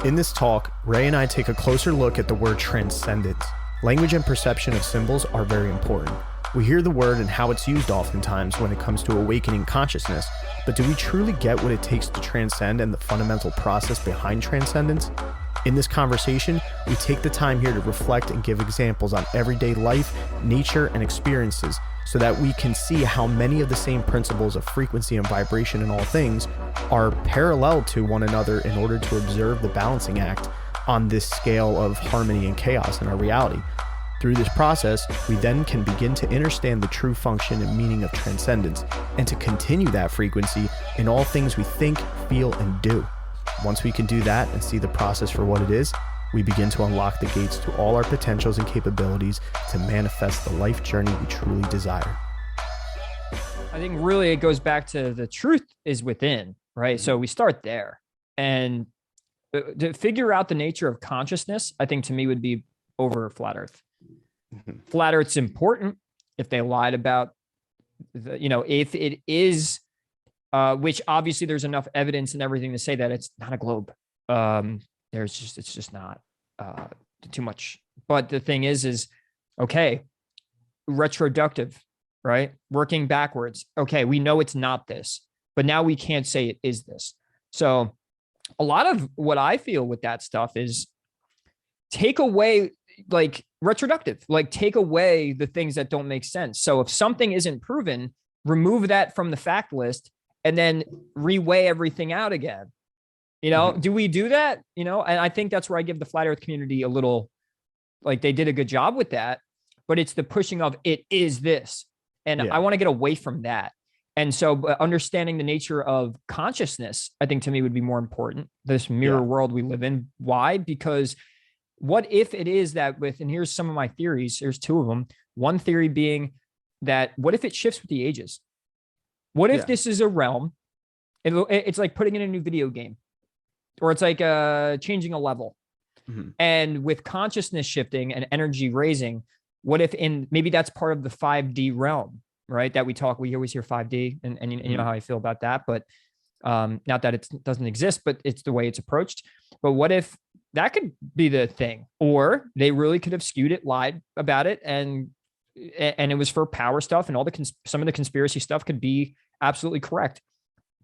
In this talk, Ray and I take a closer look at the word transcendence. Language and perception of symbols are very important. We hear the word and how it's used oftentimes when it comes to awakening consciousness, but do we truly get what it takes to transcend and the fundamental process behind transcendence? In this conversation, we take the time here to reflect and give examples on everyday life, nature, and experiences so that we can see how many of the same principles of frequency and vibration in all things are parallel to one another in order to observe the balancing act on this scale of harmony and chaos in our reality. Through this process, we then can begin to understand the true function and meaning of transcendence and to continue that frequency in all things we think, feel, and do. Once we can do that and see the process for what it is, we begin to unlock the gates to all our potentials and capabilities to manifest the life journey we truly desire. I think really it goes back to the truth is within, right? So we start there. And to figure out the nature of consciousness, I think to me would be over flat earth. Flat earth's important if they lied about, if it is, which obviously there's enough evidence and everything to say that it's not a globe. It's just not too much. But the thing is okay, retroductive, right? Working backwards. Okay, we know it's not this, but now we can't say it is this. So a lot of what I feel with that stuff is take away, like retroductive, like take away the things that don't make sense. So if something isn't proven, remove that from the fact list and then reweigh everything out again. Do we do that? And I think that's where I give the flat earth community a little, like they did a good job with that, but it's the pushing of it is this. And I want to get away from that. And so understanding the nature of consciousness, I think to me would be more important. This mirror world we live in. Why? Because what if it is that and here's some of my theories, there's two of them. One theory being that what if it shifts with the ages? What if this is a realm? It's like putting in a new video game, or it's like changing a level. And with consciousness shifting and energy raising, what if maybe that's part of the 5D realm, right? That we always hear 5D and you know how I feel about that, but not that it doesn't exist, but it's the way it's approached. But what if that could be the thing, or they really could have skewed it, lied about it, and it was for power stuff, and all some of the conspiracy stuff could be absolutely correct,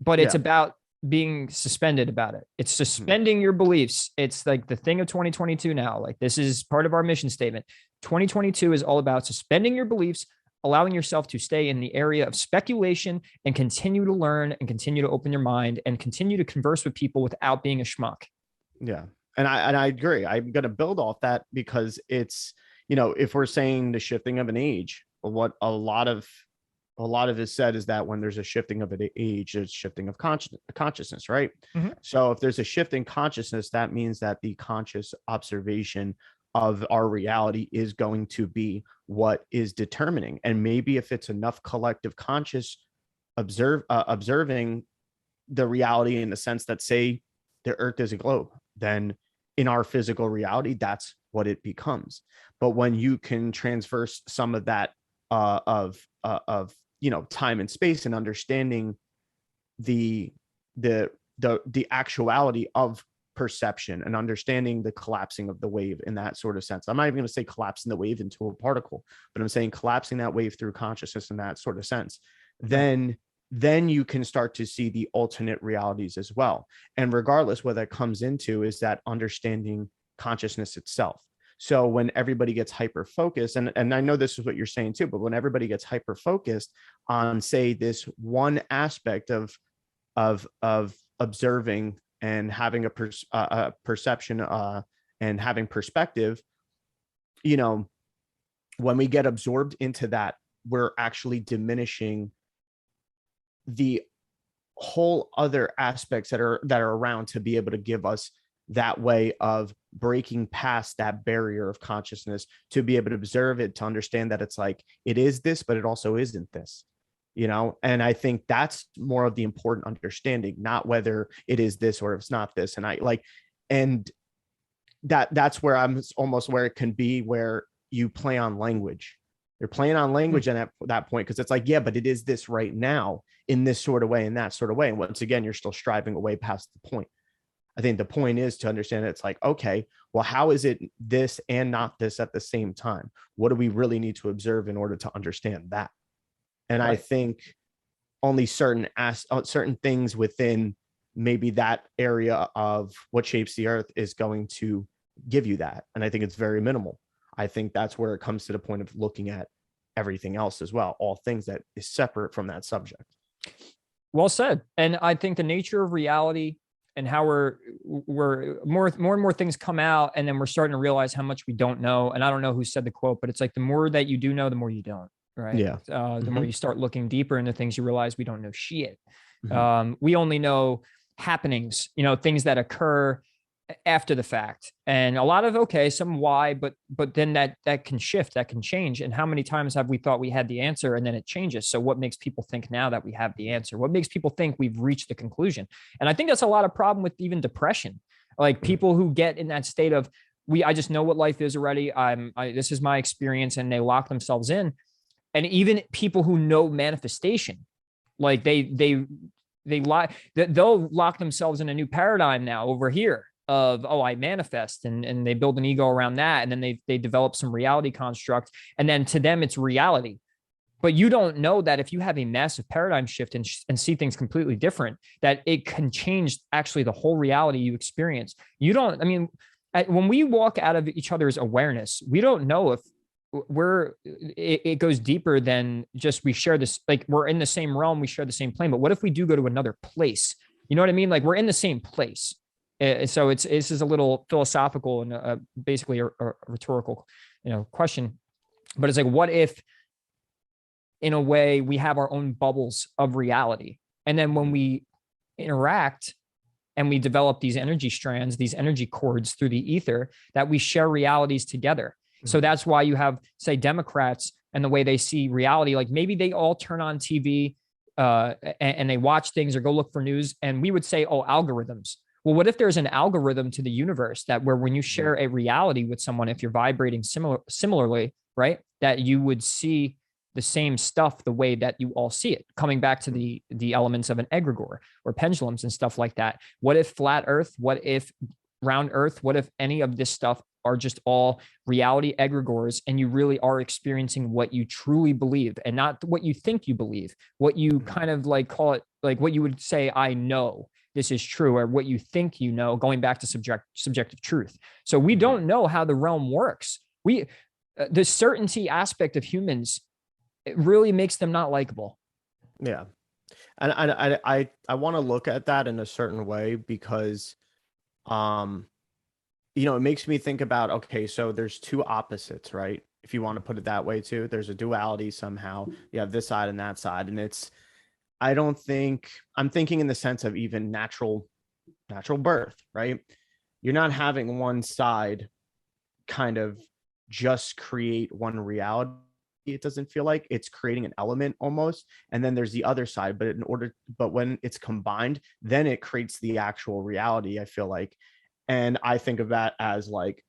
but it's about being suspended about it. It's suspending your beliefs. It's like the thing of 2022 now. Like this is part of our mission statement. 2022 is all about suspending your beliefs, allowing yourself to stay in the area of speculation and continue to learn and continue to open your mind and continue to converse with people without being a schmuck. Yeah. And I agree. I'm going to build off that because it's, if we're saying the shifting of an age, what a lot of is said is that when there's a shifting of an age, there's shifting of consciousness, right? So if there's a shift in consciousness, that means that the conscious observation of our reality is going to be what is determining. And maybe if it's enough collective conscious observing the reality in the sense that, say, the earth is a globe, then in our physical reality, that's what it becomes. But when you can transverse some of that of time and space and understanding the actuality of perception and understanding the collapsing of the wave in that sort of sense. I'm not even going to say collapsing the wave into a particle, but I'm saying collapsing that wave through consciousness in that sort of sense. Then you can start to see the alternate realities as well. And regardless, what that comes into is that understanding consciousness itself. So when everybody gets hyper focused, and I know this is what you're saying too, but when everybody gets hyper focused on, say, this one aspect of observing and having a perception and having perspective, when we get absorbed into that, we're actually diminishing the whole other aspects that are around to be able to give us that way of breaking past that barrier of consciousness, to be able to observe it, to understand that it's like, it is this, but it also isn't this, and I think that's more of the important understanding, not whether it is this or it's not this. And that's where I'm almost where it can be where you play on language. You're playing on language at that point, because it's like, yeah, but it is this right now in this sort of way, in that sort of way. And once again, you're still striving away past the point. I think the point is to understand it's like, okay, well, how is it this and not this at the same time? What do we really need to observe in order to understand that? And I Right. think only certain things within maybe that area of what shapes the earth is going to give you that. And I think it's very minimal. I think that's where it comes to the point of looking at everything else as well, all things that is separate from that subject. Well said. And I think the nature of reality and how we're more and more things come out, and then we're starting to realize how much we don't know. And I don't know who said the quote, but it's like the more that you do know, the more you don't. Right. Yeah. The more you start looking deeper into things, you realize we don't know shit. Mm-hmm. We only know happenings, things that occur after the fact, and a lot of some why, but then that can shift, that can change. And how many times have we thought we had the answer and then it changes? So what makes people think now that we have the answer? What makes people think we've reached the conclusion? And I think that's a lot of problem with even depression, like people who get in that state of I just know what life is already. This is my experience, and they lock themselves in. And even people who know manifestation, like they'll lock themselves in a new paradigm now over here of, I manifest, and they build an ego around that, and then they develop some reality construct, and then to them it's reality. But you don't know that if you have a massive paradigm shift and see things completely different, that it can change actually the whole reality you experience. When we walk out of each other's awareness, we don't know if it goes deeper than just we share this, like we're in the same realm, we share the same plane. But what if we do go to another place? You know what I mean? Like we're in the same place. So this is a little philosophical and basically a rhetorical, question. But it's like, what if, in a way, we have our own bubbles of reality, and then when we interact and we develop these energy strands, these energy cords through the ether, that we share realities together. So that's why you have, say, Democrats and the way they see reality. Like maybe they all turn on TV and they watch things or go look for news, and we would say, algorithms. Well, what if there's an algorithm to the universe that where when you share a reality with someone, if you're vibrating similarly, right, that you would see the same stuff the way that you all see it, coming back to the elements of an egregore or pendulums and stuff like that. What if flat earth? What if round earth? What if any of this stuff are just all reality egregores, and you really are experiencing what you truly believe and not what you think you believe, what you kind of like call it, like what you would say, I know this is true, or what you think, going back to subjective truth. So we don't know how the realm works. The certainty aspect of humans, it really makes them not likable. Yeah. And I want to look at that in a certain way because, it makes me think about, okay, so there's two opposites, right? If you want to put it that way too, there's a duality somehow. You have this side and that side. And I'm thinking in the sense of even natural birth, right? You're not having one side kind of just create one reality. It doesn't feel like it's creating an element almost. And then there's the other side, but when it's combined, then it creates the actual reality, I feel like. And I think of that as like,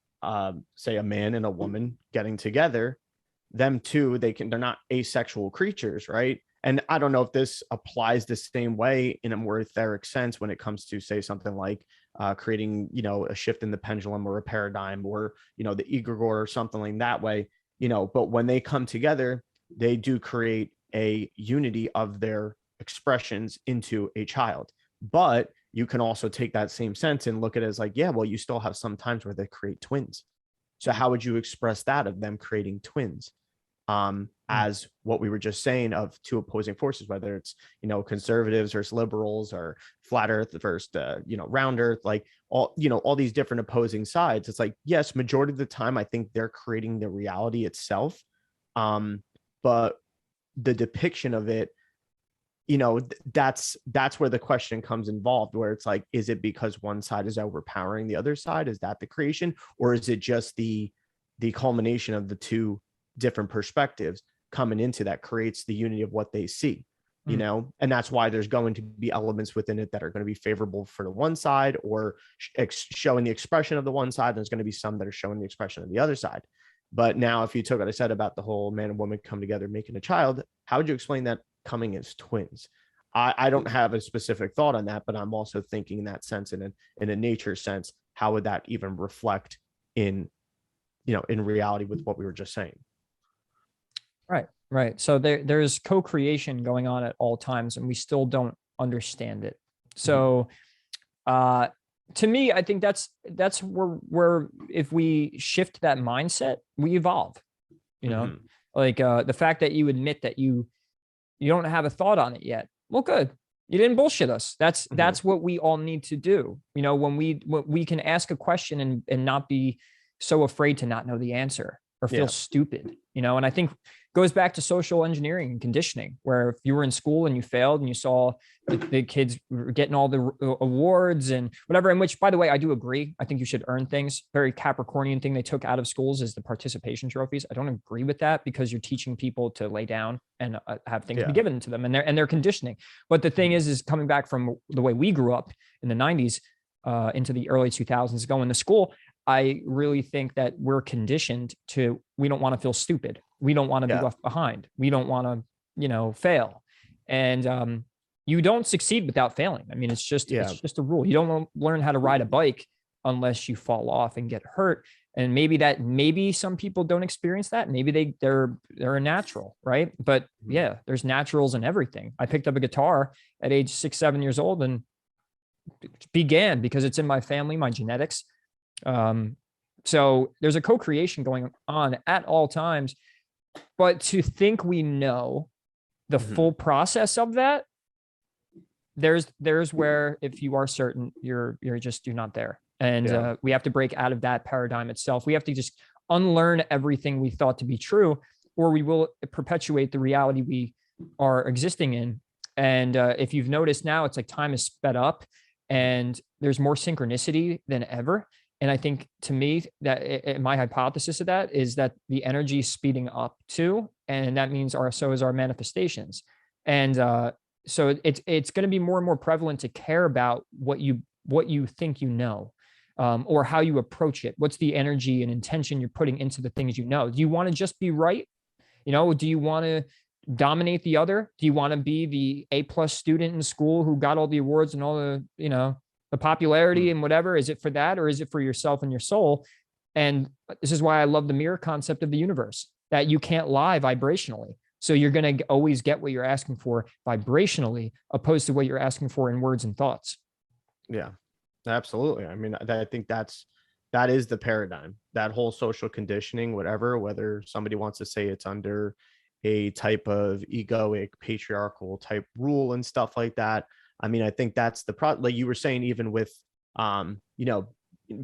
say a man and a woman getting together, them two, they're not asexual creatures, right? And I don't know if this applies the same way in a more etheric sense when it comes to, say, something like creating, a shift in the pendulum or a paradigm or, the egregore or something like that way, but when they come together, they do create a unity of their expressions into a child. But you can also take that same sense and look at it as like, yeah, well, you still have some times where they create twins. So how would you express that of them creating twins? As what we were just saying of two opposing forces, whether it's, conservatives versus liberals or flat earth versus, round earth, like all these different opposing sides. It's like, yes, majority of the time, I think they're creating the reality itself. But the depiction of it, that's where the question comes involved, where it's like, is it because one side is overpowering the other side? Is that the creation? Or is it just the culmination of the two different perspectives coming into that creates the unity of what they see, and that's why there's going to be elements within it that are going to be favorable for the one side or showing the expression of the one side. There's going to be some that are showing the expression of the other side. But now if you took what I said about the whole man and woman come together, making a child, how would you explain that coming as twins? I don't have a specific thought on that, but I'm also thinking in that sense, in a nature sense, how would that even reflect in, in reality with what we were just saying? Right. Right. So there's co-creation going on at all times, and we still don't understand it. So to me, I think that's where if we shift that mindset, we evolve, like the fact that you admit that you don't have a thought on it yet. Well, good. You didn't bullshit us. That's what we all need to do. When we can ask a question and not be so afraid to not know the answer or feel stupid, and I think goes back to social engineering and conditioning, where if you were in school and you failed and you saw the kids getting all the awards and whatever, in which, by the way, I do agree. I think you should earn things. Very Capricornian thing they took out of schools is the participation trophies. I don't agree with that, because you're teaching people to lay down and have things be given to them, and they're conditioning. But the thing is coming back from the way we grew up in the 90s into the early 2000s, going to school, I really think that we're conditioned to, we don't want to feel stupid. We don't want to be left behind. We don't want to, fail. And you don't succeed without failing. I mean, it's just a rule. You don't learn how to ride a bike unless you fall off and get hurt. And maybe some people don't experience that. Maybe they're a natural, right? But yeah, there's naturals in everything. I picked up a guitar at age 6, 7 years old and began because it's in my family, my genetics. So there's a co-creation going on at all times, but to think we know the full process of that, there's where, if you are certain, you're not there. And we have to break out of that paradigm itself. We have to just unlearn everything we thought to be true, or we will perpetuate the reality we are existing in. And if you've noticed now, it's like time is sped up and there's more synchronicity than ever. And I think, to me, that my hypothesis of that is that the energy is speeding up too, and that means so is our manifestations. And so it's going to be more and more prevalent to care about what you think or how you approach it. What's the energy and intention you're putting into the things you know? Do you want to just be right? Do you want to dominate the other? Do you want to be the A+ student in school who got all the awards and all the the popularity and whatever? Is it for that, or is it for yourself and your soul? And this is why I love the mirror concept of the universe, that you can't lie vibrationally. So you're going to always get what you're asking for vibrationally, opposed to what you're asking for in words and thoughts. Yeah, absolutely. I mean, I think that is the paradigm, that whole social conditioning, whether somebody wants to say it's under a type of egoic patriarchal type rule and stuff like that. I mean, I think that's the problem. Like you were saying, even with,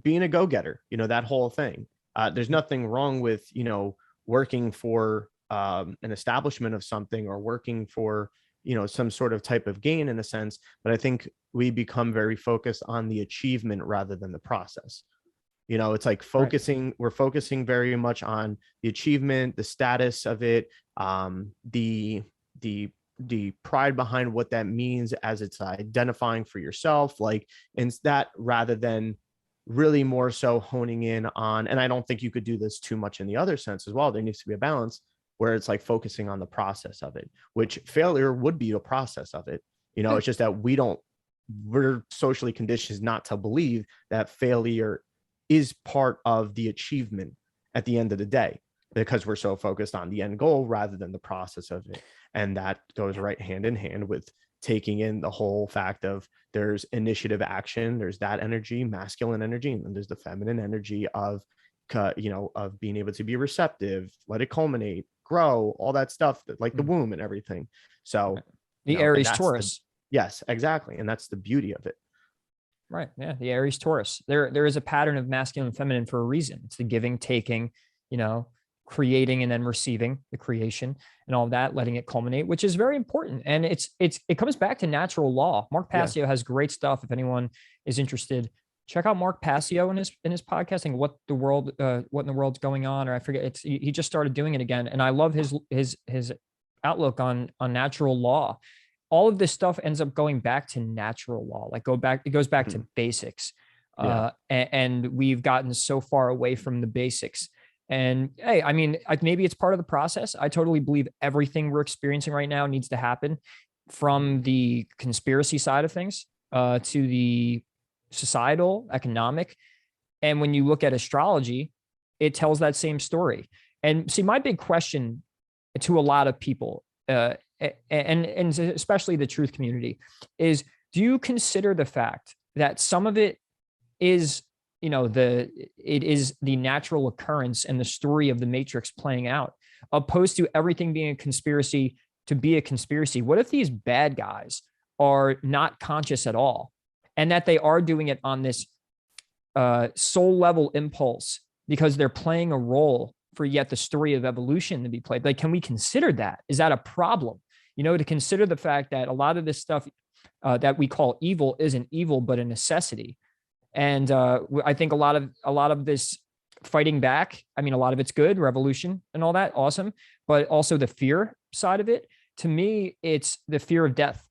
being a go-getter, that whole thing. There's nothing wrong with, working for an establishment of something, or working for, some sort of type of gain in a sense. But I think we become very focused on the achievement rather than the process. It's like we're focusing very much on the achievement, the status of it, the pride behind what that means as it's identifying for yourself, and that, rather than really more so honing in on, and I don't think you could do this too much in the other sense as well. There needs to be a balance where it's like focusing on the process of it, which failure would be a process of it. It's just that we're socially conditioned not to believe that failure is part of the achievement at the end of the day, because we're so focused on the end goal rather than the process of it. And that goes right hand in hand with taking in the whole fact of there's initiative action, there's that energy, masculine energy, and then there's the feminine energy of being able to be receptive, let it culminate, grow, all that stuff, that like the womb and everything. So the Aries Taurus. Yes, exactly. And that's the beauty of it. Right. Yeah. The Aries Taurus. There is a pattern of masculine and feminine for a reason. It's the giving, taking, creating, and then receiving the creation and all that, letting it culminate, which is very important. And it comes back to natural law. Mark Passio has great stuff. If anyone is interested, check out Mark Passio in his podcasting, what in the world's going on, or I forget, he just started doing it again. And I love his outlook on natural law. All of this stuff ends up going back to natural law, it goes back to basics. And we've gotten so far away from the basics. And hey, I mean, maybe it's part of the process. I totally believe everything we're experiencing right now needs to happen. from the conspiracy side of things to the societal, economic. And when you look at astrology, it tells that same story. And see, my big question to a lot of people, and especially the truth community, is do you consider the fact that some of it is, it is the natural occurrence and the story of the matrix playing out, opposed to everything being a conspiracy to be a conspiracy? What if these bad guys are not conscious at all, and that they are doing it on this soul level impulse because they're playing a role for yet the story of evolution to be played? Like, can we consider that? Is that a problem? To consider the fact that a lot of this stuff that we call evil isn't evil, but a necessity. And I think a lot of this fighting back, I mean, a lot of it's good, revolution and all that, awesome, but also the fear side of it. To me, it's the fear of death.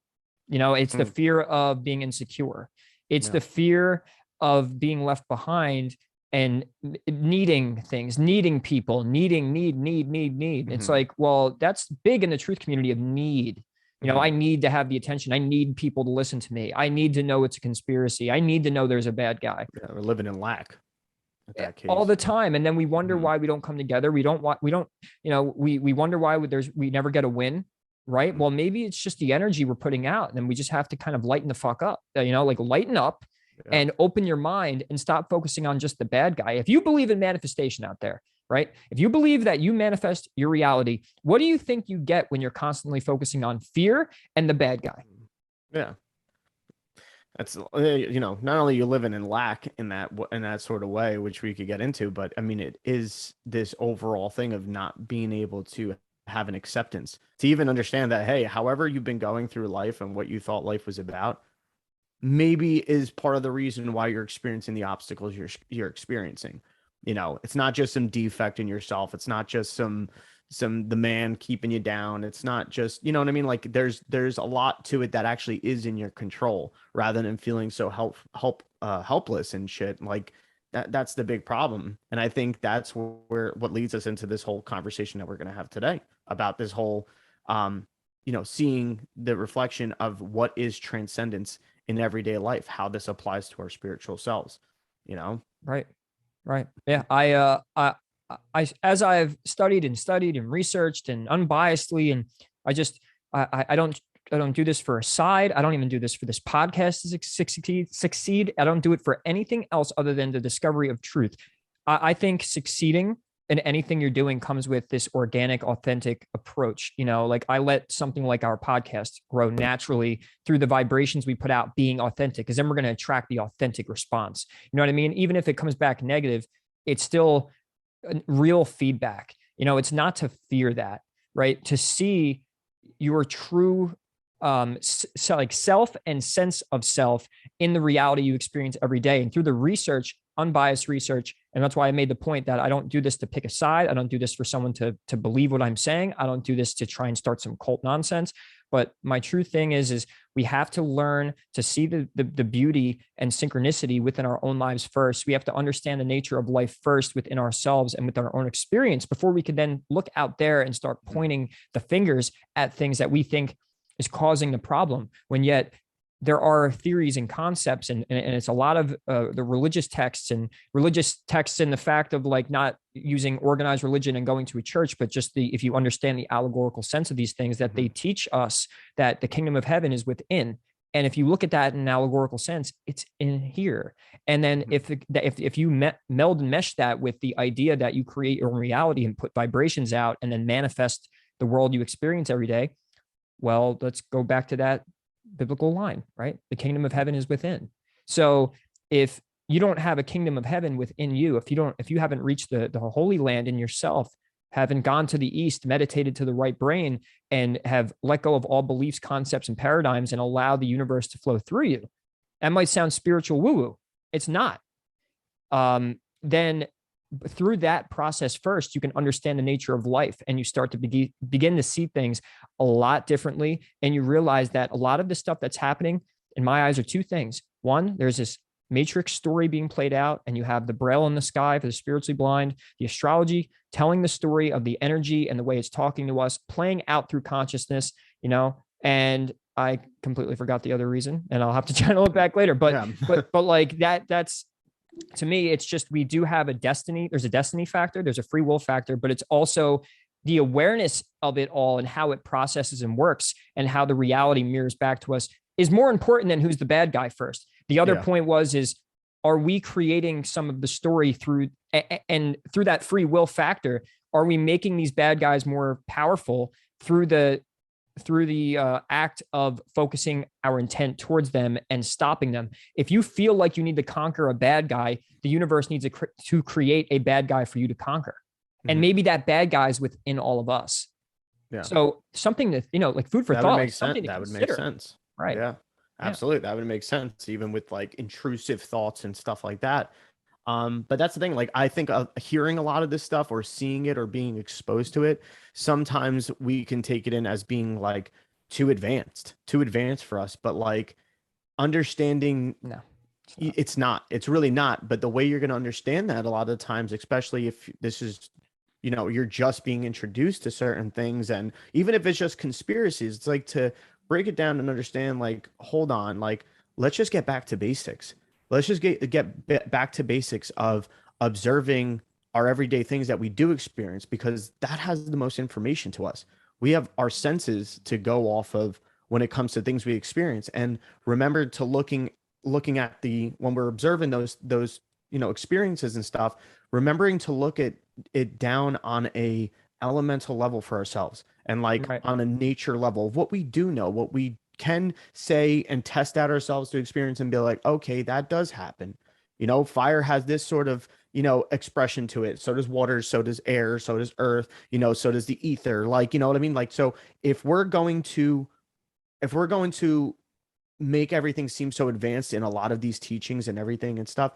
It's the fear of being insecure. It's the fear of being left behind and needing things, needing people, need. It's like, well, that's big in the truth community of need. I need to have the attention. I need people to listen to me. I need to know it's a conspiracy. I need to know there's a bad guy. Yeah, we're living in lack at that case all the time. And then we wonder why we don't come together. We wonder why we never get a win. Right. Well, maybe it's just the energy we're putting out, and then we just have to kind of lighten the fuck up, like lighten up and open your mind and stop focusing on just the bad guy. If you believe in manifestation out there, right? If you believe that you manifest your reality, what do you think you get when you're constantly focusing on fear and the bad guy? Yeah. That's, not only you living in lack in that sort of way, which we could get into, but I mean, it is this overall thing of not being able to have an acceptance to even understand that, hey, however you've been going through life and what you thought life was about, maybe is part of the reason why you're experiencing the obstacles you're experiencing. It's not just some defect in yourself. It's not just the man keeping you down. It's not just, you know what I mean? Like there's a lot to it that actually is in your control, rather than feeling so helpless and shit. Like that's the big problem. And I think that's what leads us into this whole conversation that we're going to have today about this whole, seeing the reflection of what is transcendence in everyday life, how this applies to our spiritual selves, Right. Yeah. I as I've studied and researched and unbiasedly, and I don't do this for a side. I don't even do this for this podcast to succeed. I don't do it for anything else other than the discovery of truth. I think succeeding in anything you're doing comes with this organic, authentic approach. Like I let something like our podcast grow naturally through the vibrations we put out being authentic, because then we're going to attract the authentic response. You know what I mean? Even if it comes back negative, it's still real feedback. It's not to fear that, right? To see your true like self and sense of self in the reality you experience every day. And through the research, unbiased research. And that's why I made the point that I don't do this to pick a side. I don't do this for someone to believe what I'm saying. I don't do this to try and start some cult nonsense. But my true thing is we have to learn to see the beauty and synchronicity within our own lives first. We have to understand the nature of life first within ourselves and with our own experience before we can then look out there and start pointing the fingers at things that we think is causing the problem, when yet there are theories and concepts, and it's a lot of the religious texts and the fact of like not using organized religion and going to a church, but just if you understand the allegorical sense of these things, that they teach us that the kingdom of heaven is within. And if you look at that in an allegorical sense, it's in here. And then if you meld and mesh that with the idea that you create your own reality and put vibrations out and then manifest the world you experience every day, well, let's go back to that biblical line, right? The kingdom of heaven is within. So if you don't have a kingdom of heaven within you, if you haven't reached the holy land in yourself, haven't gone to the east, meditated to the right brain, and have let go of all beliefs, concepts, and paradigms and allow the universe to flow through you, that might sound spiritual woo-woo. It's not. Then through that process first, you can understand the nature of life, and you start to begin to see things a lot differently. And you realize that a lot of the stuff that's happening in my eyes are two things. One, there's this matrix story being played out, and you have the braille in the sky for the spiritually blind, the astrology telling the story of the energy and the way it's talking to us, playing out through consciousness, and I completely forgot the other reason, and I'll have to channel it back later. But Yeah. but like that's, to me, it's just, we do have a destiny. There's a destiny factor, there's a free will factor, but it's also the awareness of it all and how it processes and works and how the reality mirrors back to us is more important than who's the bad guy first. The other point is, are we creating some of the story through, and through that free will factor, are we making these bad guys more powerful through the act of focusing our intent towards them and stopping them? If you feel like you need to conquer a bad guy, the universe needs to create a bad guy for you to conquer. And maybe that bad guy is within all of us. Yeah. So something that, like food for thought. Would make sense. That would make sense. Right. Yeah, absolutely. That would make sense, even with like intrusive thoughts and stuff like that. But that's the thing. Like, I think hearing a lot of this stuff or seeing it or being exposed to it, sometimes we can take it in as being like too advanced for us. But like understanding, no, it's really not. But the way you're going to understand that a lot of the times, especially if this is, you're just being introduced to certain things, and even if it's just conspiracies, it's like to break it down and understand, like, hold on, like, let's just get back to basics. Let's just get back to basics of observing our everyday things that we do experience, because that has the most information to us. We have our senses to go off of when it comes to things we experience. And remember to looking at when we're observing those experiences and stuff, remembering to look at it down on a elemental level for ourselves, and like on a nature level of what we do know, what we can say and test out ourselves to experience, and be like, okay, that does happen. Fire has this sort of, expression to it. So does water, so does air, so does earth, so does the ether. Like, you know what I mean? Like, so if we're going to make everything seem so advanced in a lot of these teachings and everything and stuff,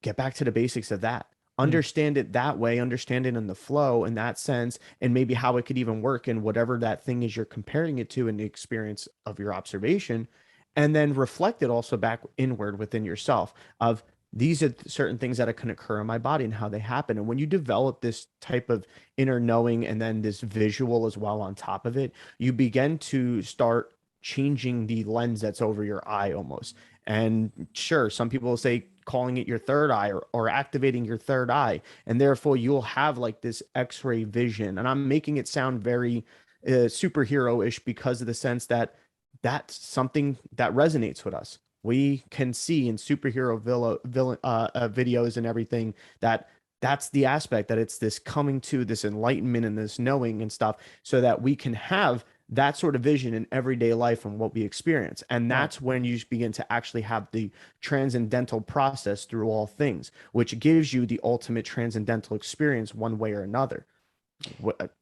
get back to the basics of that. Understand it that way, understand it in the flow in that sense, and maybe how it could even work in whatever that thing is you're comparing it to in the experience of your observation, and then reflect it also back inward within yourself of, these are certain things that can occur in my body and how they happen. And when you develop this type of inner knowing and then this visual as well on top of it, you begin to start changing the lens that's over your eye almost. And sure, some people will say calling it your third eye, or activating your third eye, and therefore you'll have like this X-ray vision. And I'm making it sound very superhero-ish, because of the sense that that's something that resonates with us. We can see in superhero villain videos and everything that's the aspect, that it's this coming to this enlightenment and this knowing and stuff, so that we can have that sort of vision in everyday life and what we experience. And that's when you begin to actually have the transcendental process through all things, which gives you the ultimate transcendental experience one way or another.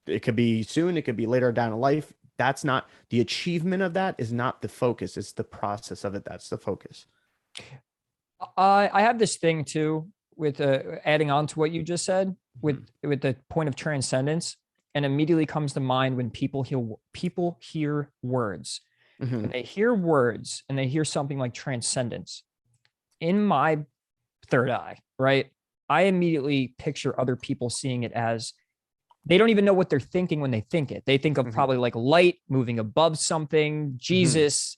It could be soon, it could be later down in life. That's not the achievement of that, is not the focus. It's the process of it. That's the focus. I have this thing too with adding on to what you just said with the point of transcendence. And immediately comes to mind when people hear words. When they hear words and they hear something like transcendence, in my third eye, right, I immediately picture other people seeing it as, they don't even know what they're thinking when they think it. They think of probably like light moving above something, Jesus.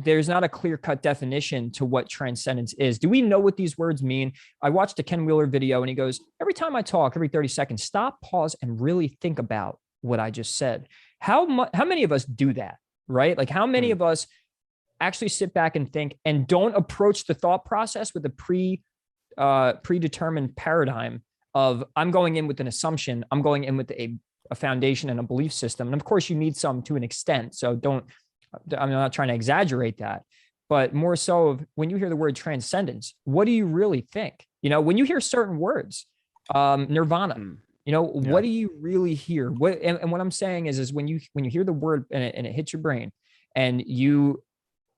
There's not a clear-cut definition to what transcendence is. Do we know what these words mean? I watched a Ken Wheeler video, and he goes, every time I talk, every 30 seconds, stop, pause, and really think about what I just said. How many of us do that, right? Like, how many of us actually sit back and think and don't approach the thought process with a predetermined paradigm of, I'm going in with an assumption, I'm going in with a foundation and a belief system. And of course, you need some to an extent. So I'm not trying to exaggerate that, but more so of, when you hear the word transcendence, what do you really think? When you hear certain words, nirvana, what do you really hear? And what I'm saying is when you hear the word and it hits your brain and you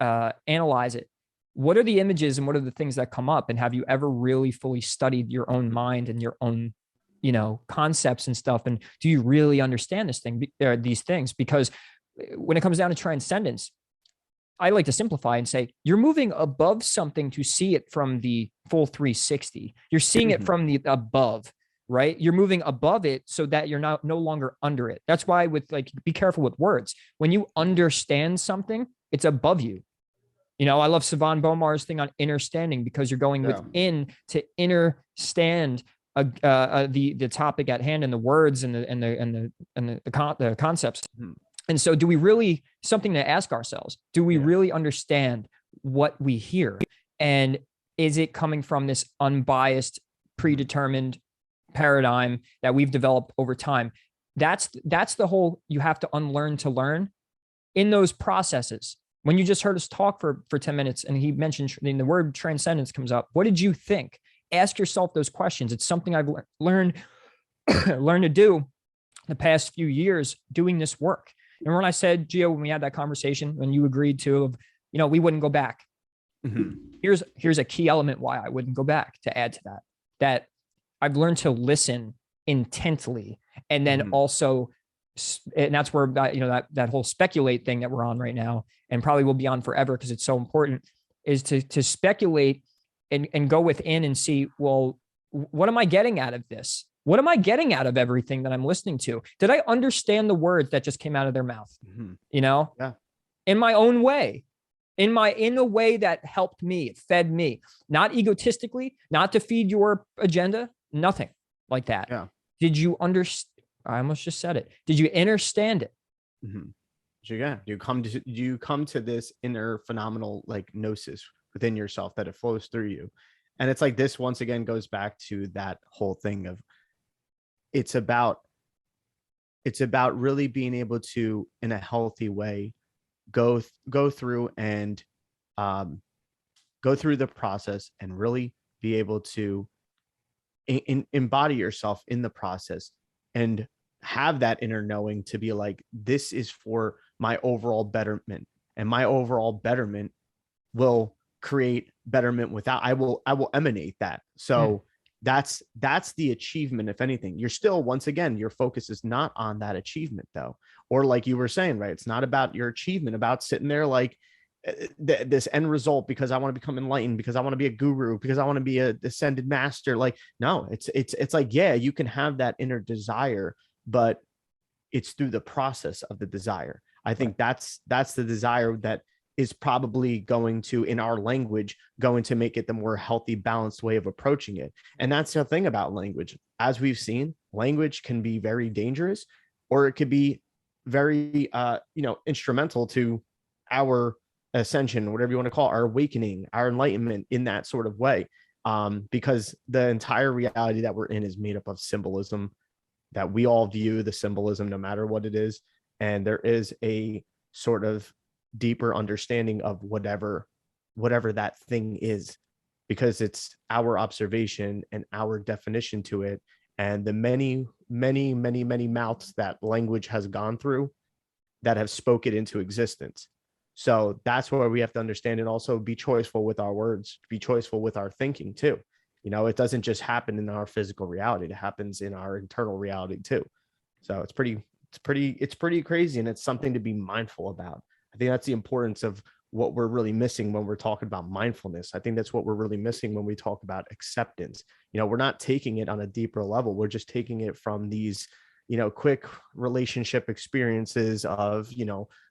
analyze it, what are the images and what are the things that come up? And have you ever really fully studied your own mind and your own, concepts and stuff? And do you really understand these things? Because when it comes down to transcendence, I like to simplify and say, you're moving above something to see it from the full 360. You're seeing it from the above, right? You're moving above it so that you're no longer under it. That's why with like, be careful with words. When you understand something, it's above you. You know, I love Savan Bomar's thing on innerstanding, because you're going within to understand the topic at hand, and the words and the concepts. Mhm. And so, do we really, something to ask ourselves, do we really understand what we hear? And is it coming from this unbiased, predetermined paradigm that we've developed over time? That's the whole, you have to unlearn to learn in those processes. When you just heard us talk for 10 minutes and he mentioned the word transcendence comes up, what did you think? Ask yourself those questions. It's something I've learned to do the past few years doing this work. And when I said, Gio, when we had that conversation, when you agreed to, we wouldn't go back. Mm-hmm. Here's a key element why I wouldn't go back, to add to that I've learned to listen intently, and then also, and that's where that whole speculate thing that we're on right now, and probably will be on forever because it's so important, is to speculate and go within and see, well, what am I getting out of this? What am I getting out of everything that I'm listening to? Did I understand the words that just came out of their mouth? Yeah. In my own way, in a way that helped me, it fed me, not egotistically, not to feed your agenda, nothing like that. Yeah. Did you understand? I almost just said it. Did you understand it? So yeah, you come to this inner phenomenal like gnosis within yourself, that it flows through you. And it's like, this once again goes back to that whole thing of, it's about really being able to, in a healthy way, go through and go through the process and really be able to embody yourself in the process and have that inner knowing to be like, this is for my overall betterment, and my overall betterment will create betterment without, I will emanate that. So that's the achievement. If anything, you're still, once again, your focus is not on that achievement though. Or like you were saying, right? It's not about your achievement, about sitting there like this end result, because I want to become enlightened, because I want to be a guru, because I want to be a ascended master. Like, no, it's like, yeah, you can have that inner desire, but it's through the process of the desire. I think that's the desire that is probably going to, in our language, going to make it the more healthy, balanced way of approaching it. And that's the thing about language. As we've seen, language can be very dangerous, or it could be very, instrumental to our ascension, whatever you want to call it, our awakening, our enlightenment in that sort of way. Because the entire reality that we're in is made up of symbolism, that we all view the symbolism no matter what it is. And there is a sort of deeper understanding of whatever that thing is, because it's our observation and our definition to it, and the many mouths that language has gone through that have spoke it into existence. So that's where we have to understand, and also be choiceful with our words, be choiceful with our thinking too. It doesn't just happen in our physical reality, it happens in our internal reality too. So it's pretty crazy, and it's something to be mindful about. I think that's the importance of what we're really missing when we're talking about mindfulness. I think that's what we're really missing when we talk about acceptance. We're not taking it on a deeper level. We're just taking it from these, quick relationship experiences of,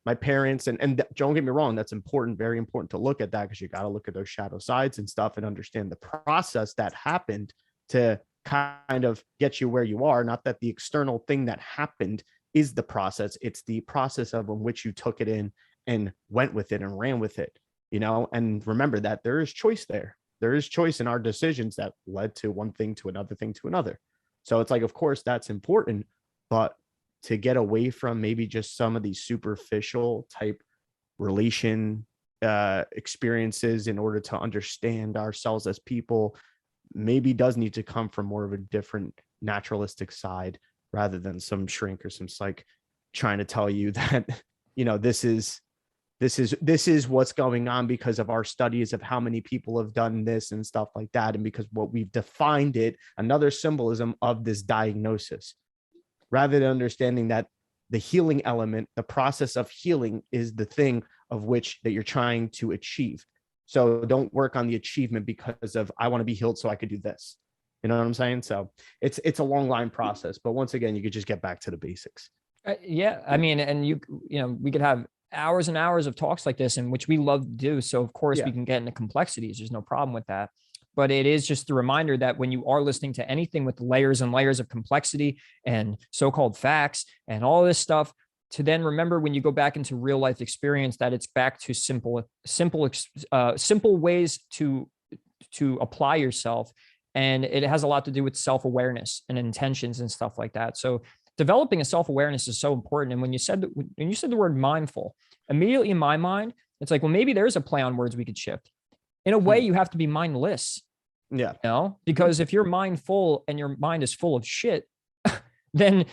my parents. And don't get me wrong, that's important, very important to look at that, because you got to look at those shadow sides and stuff and understand the process that happened to kind of get you where you are. Not that the external thing that happened is the process. It's the process of in which you took it in and went with it and ran with it, and remember that there is choice there. There is choice in our decisions that led to one thing to another thing to another. So it's like, of course, that's important, but to get away from maybe just some of these superficial type relation experiences in order to understand ourselves as people, maybe does need to come from more of a different naturalistic side, rather than some shrink or some psych trying to tell you that, this is what's going on because of our studies of how many people have done this and stuff like that. And because what we've defined it, another symbolism of this diagnosis, rather than understanding that the healing element, the process of healing, is the thing of which that you're trying to achieve. So don't work on the achievement because of, I want to be healed so I could do this. You know what I'm saying? So it's a long line process, but once again, you could just get back to the basics. Yeah, I mean, and we could have hours and hours of talks like this, in which we love to do. So of course we Yeah. can get into complexities. There's no problem with that. But it is just a reminder that when you are listening to anything with layers and layers of complexity and so-called facts and all this stuff, to then remember when you go back into real life experience that it's back to simple ways to apply yourself. And it has a lot to do with self-awareness and intentions and stuff like that. So developing a self-awareness is so important. And when you said the word mindful, immediately in my mind, it's like, well, maybe there's a play on words we could shift. In a way, you have to be mindless. Yeah. Because if you're mindful and your mind is full of shit, then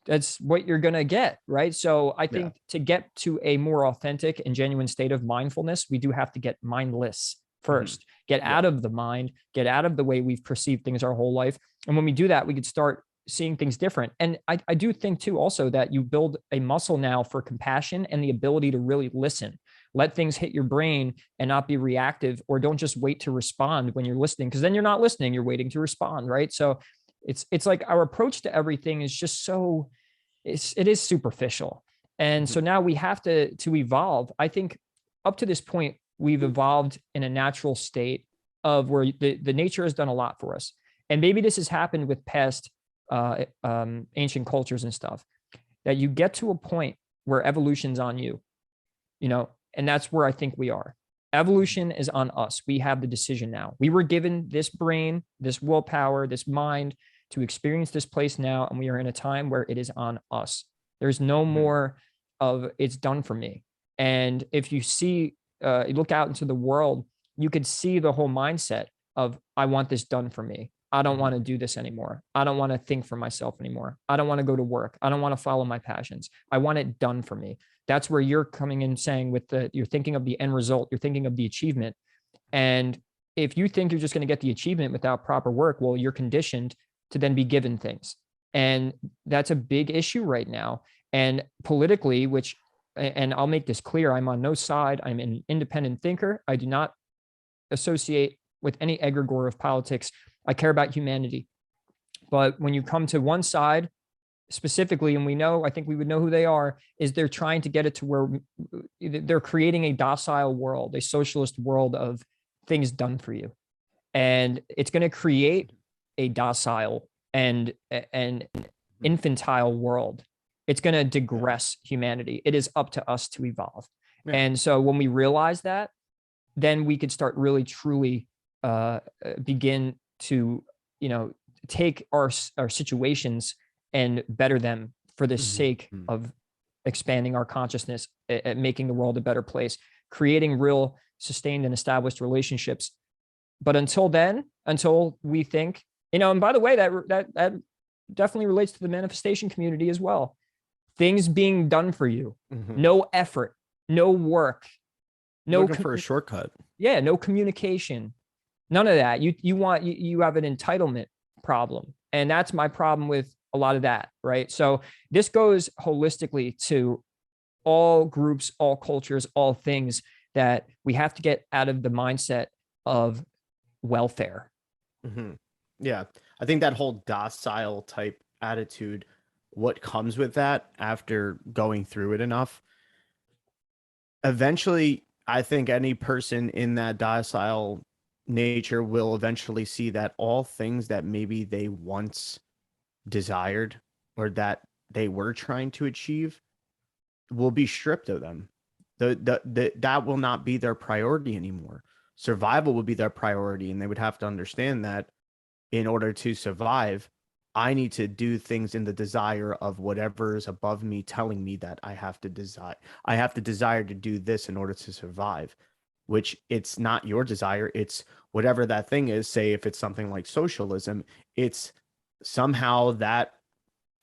that's what you're going to get. Right. So I think to get to a more authentic and genuine state of mindfulness, we do have to get mindless first, get out of the mind, get out of the way we've perceived things our whole life. And when we do that, we could start seeing things different. And I do think too, also, that you build a muscle now for compassion and the ability to really listen, let things hit your brain and not be reactive, or don't just wait to respond when you're listening, because then you're not listening, you're waiting to respond. Right. So it's like our approach to everything is just it is superficial. And so now we have to evolve. I think up to this point, we've evolved in a natural state of where the nature has done a lot for us. And maybe this has happened with past ancient cultures and stuff, that you get to a point where evolution's on you, and that's where I think we are. Evolution is on us. We have the decision now. We were given this brain, this willpower, this mind to experience this place now, and we are in a time where it is on us. There's no more of it's done for me. And if you see, you look out into the world, you could see the whole mindset of, I want this done for me. I don't want to do this anymore. I don't want to think for myself anymore. I don't want to go to work. I don't want to follow my passions. I want it done for me. That's where you're coming in saying you're thinking of the end result. You're thinking of the achievement. And if you think you're just going to get the achievement without proper work, well, you're conditioned to then be given things. And that's a big issue right now. And politically, and I'll make this clear, I'm on no side. I'm an independent thinker. I do not associate with any egregore of politics. I care about humanity. But when you come to one side specifically, and I think we would know who they are, is they're trying to get it to where they're creating a docile world, a socialist world of things done for you. And it's going to create a docile and infantile world. It's going to digress humanity. It is up to us to evolve. Yeah. And so when we realize that, then we could start really, truly begin to, take our situations and better them for the sake of expanding our consciousness, making the world a better place, creating real, sustained and established relationships. But until we think, and by the way, that definitely relates to the manifestation community as well. Things being done for you, no effort, no work, looking for a shortcut. Yeah, no communication, none of that. You have an entitlement problem, and that's my problem with a lot of that, right? So this goes holistically to all groups, all cultures, all things, that we have to get out of the mindset of welfare. Yeah, I think that whole docile type attitude, what comes with that after going through it enough, eventually, I think any person in that docile nature will eventually see that all things that maybe they once desired or that they were trying to achieve will be stripped of them. That will not be their priority anymore. Survival will be their priority, and they would have to understand that in order to survive, I need to do things in the desire of whatever is above me telling me that I have to desire to do this in order to survive, which it's not your desire. It's whatever that thing is. Say if it's something like socialism, it's somehow that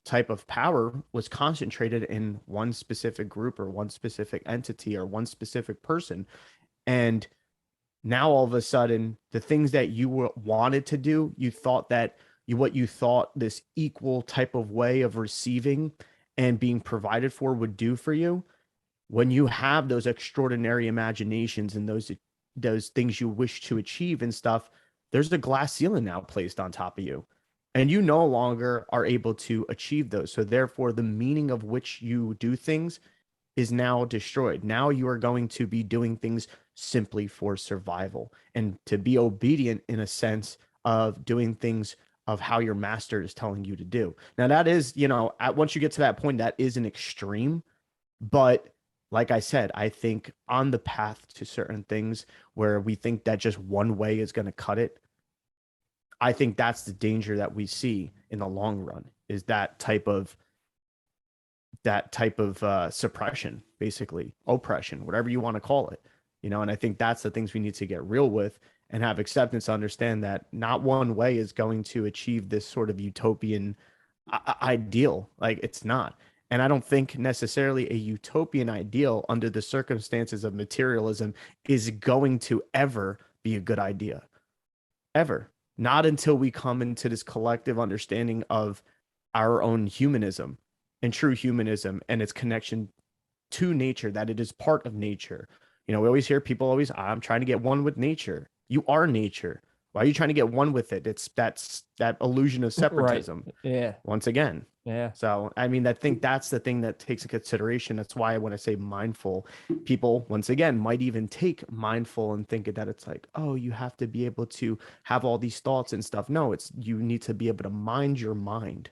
type of power was concentrated in one specific group or one specific entity or one specific person. And now all of a sudden, the things that you wanted to do, you thought that what you thought this equal type of way of receiving and being provided for would do for you, when you have those extraordinary imaginations and those things you wish to achieve and stuff, there's a glass ceiling now placed on top of you, and you no longer are able to achieve those. So therefore, the meaning of which you do things is now destroyed. Now you are going to be doing things simply for survival and to be obedient in a sense of doing things of how your master is telling you to do. Now that is, once you get to that point, that is an extreme, but like I said, I think on the path to certain things where we think that just one way is going to cut it, I think that's the danger that we see in the long run, is that type of suppression, basically oppression, whatever you want to call it, and I think that's the things we need to get real with and have acceptance to understand that not one way is going to achieve this sort of utopian ideal. Like, it's not. And I don't think necessarily a utopian ideal under the circumstances of materialism is going to ever be a good idea, ever. Not until we come into this collective understanding of our own humanism and true humanism and its connection to nature, that it is part of nature. We always hear people I'm trying to get one with nature. You are nature. Why are you trying to get one with it? That's that illusion of separatism. Right. Yeah. Once again. Yeah. So, I mean, I think that's the thing that takes into consideration. That's why when I say mindful, people, once again, might even take mindful and think that it's like, oh, you have to be able to have all these thoughts and stuff. No, you need to be able to mind your mind.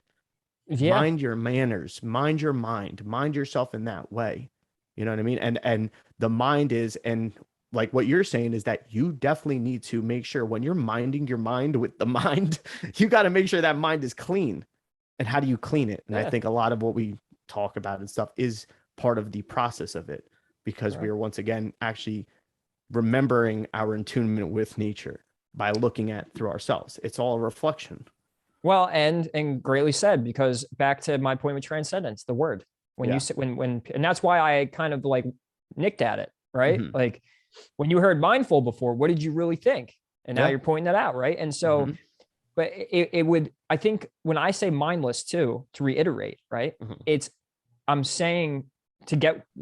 Yeah. Mind your manners, mind your mind, mind yourself in that way. You know what I mean? And the mind is, and like what you're saying is that you definitely need to make sure when you're minding your mind with the mind, you got to make sure that mind is clean. And how do you clean it? And I think a lot of what we talk about and stuff is part of the process of it, because we are once again actually remembering our attunement with nature by looking at through ourselves. It's all a reflection. Well, and greatly said, because back to my point with transcendence, the word, when you said, when, and that's why I kind of like nicked at it, right? Mm-hmm. Like when you heard mindful before, what did you really think? And now you're pointing that out. Right. And so, but it would, I think when I say mindless too, to reiterate, right. I'm saying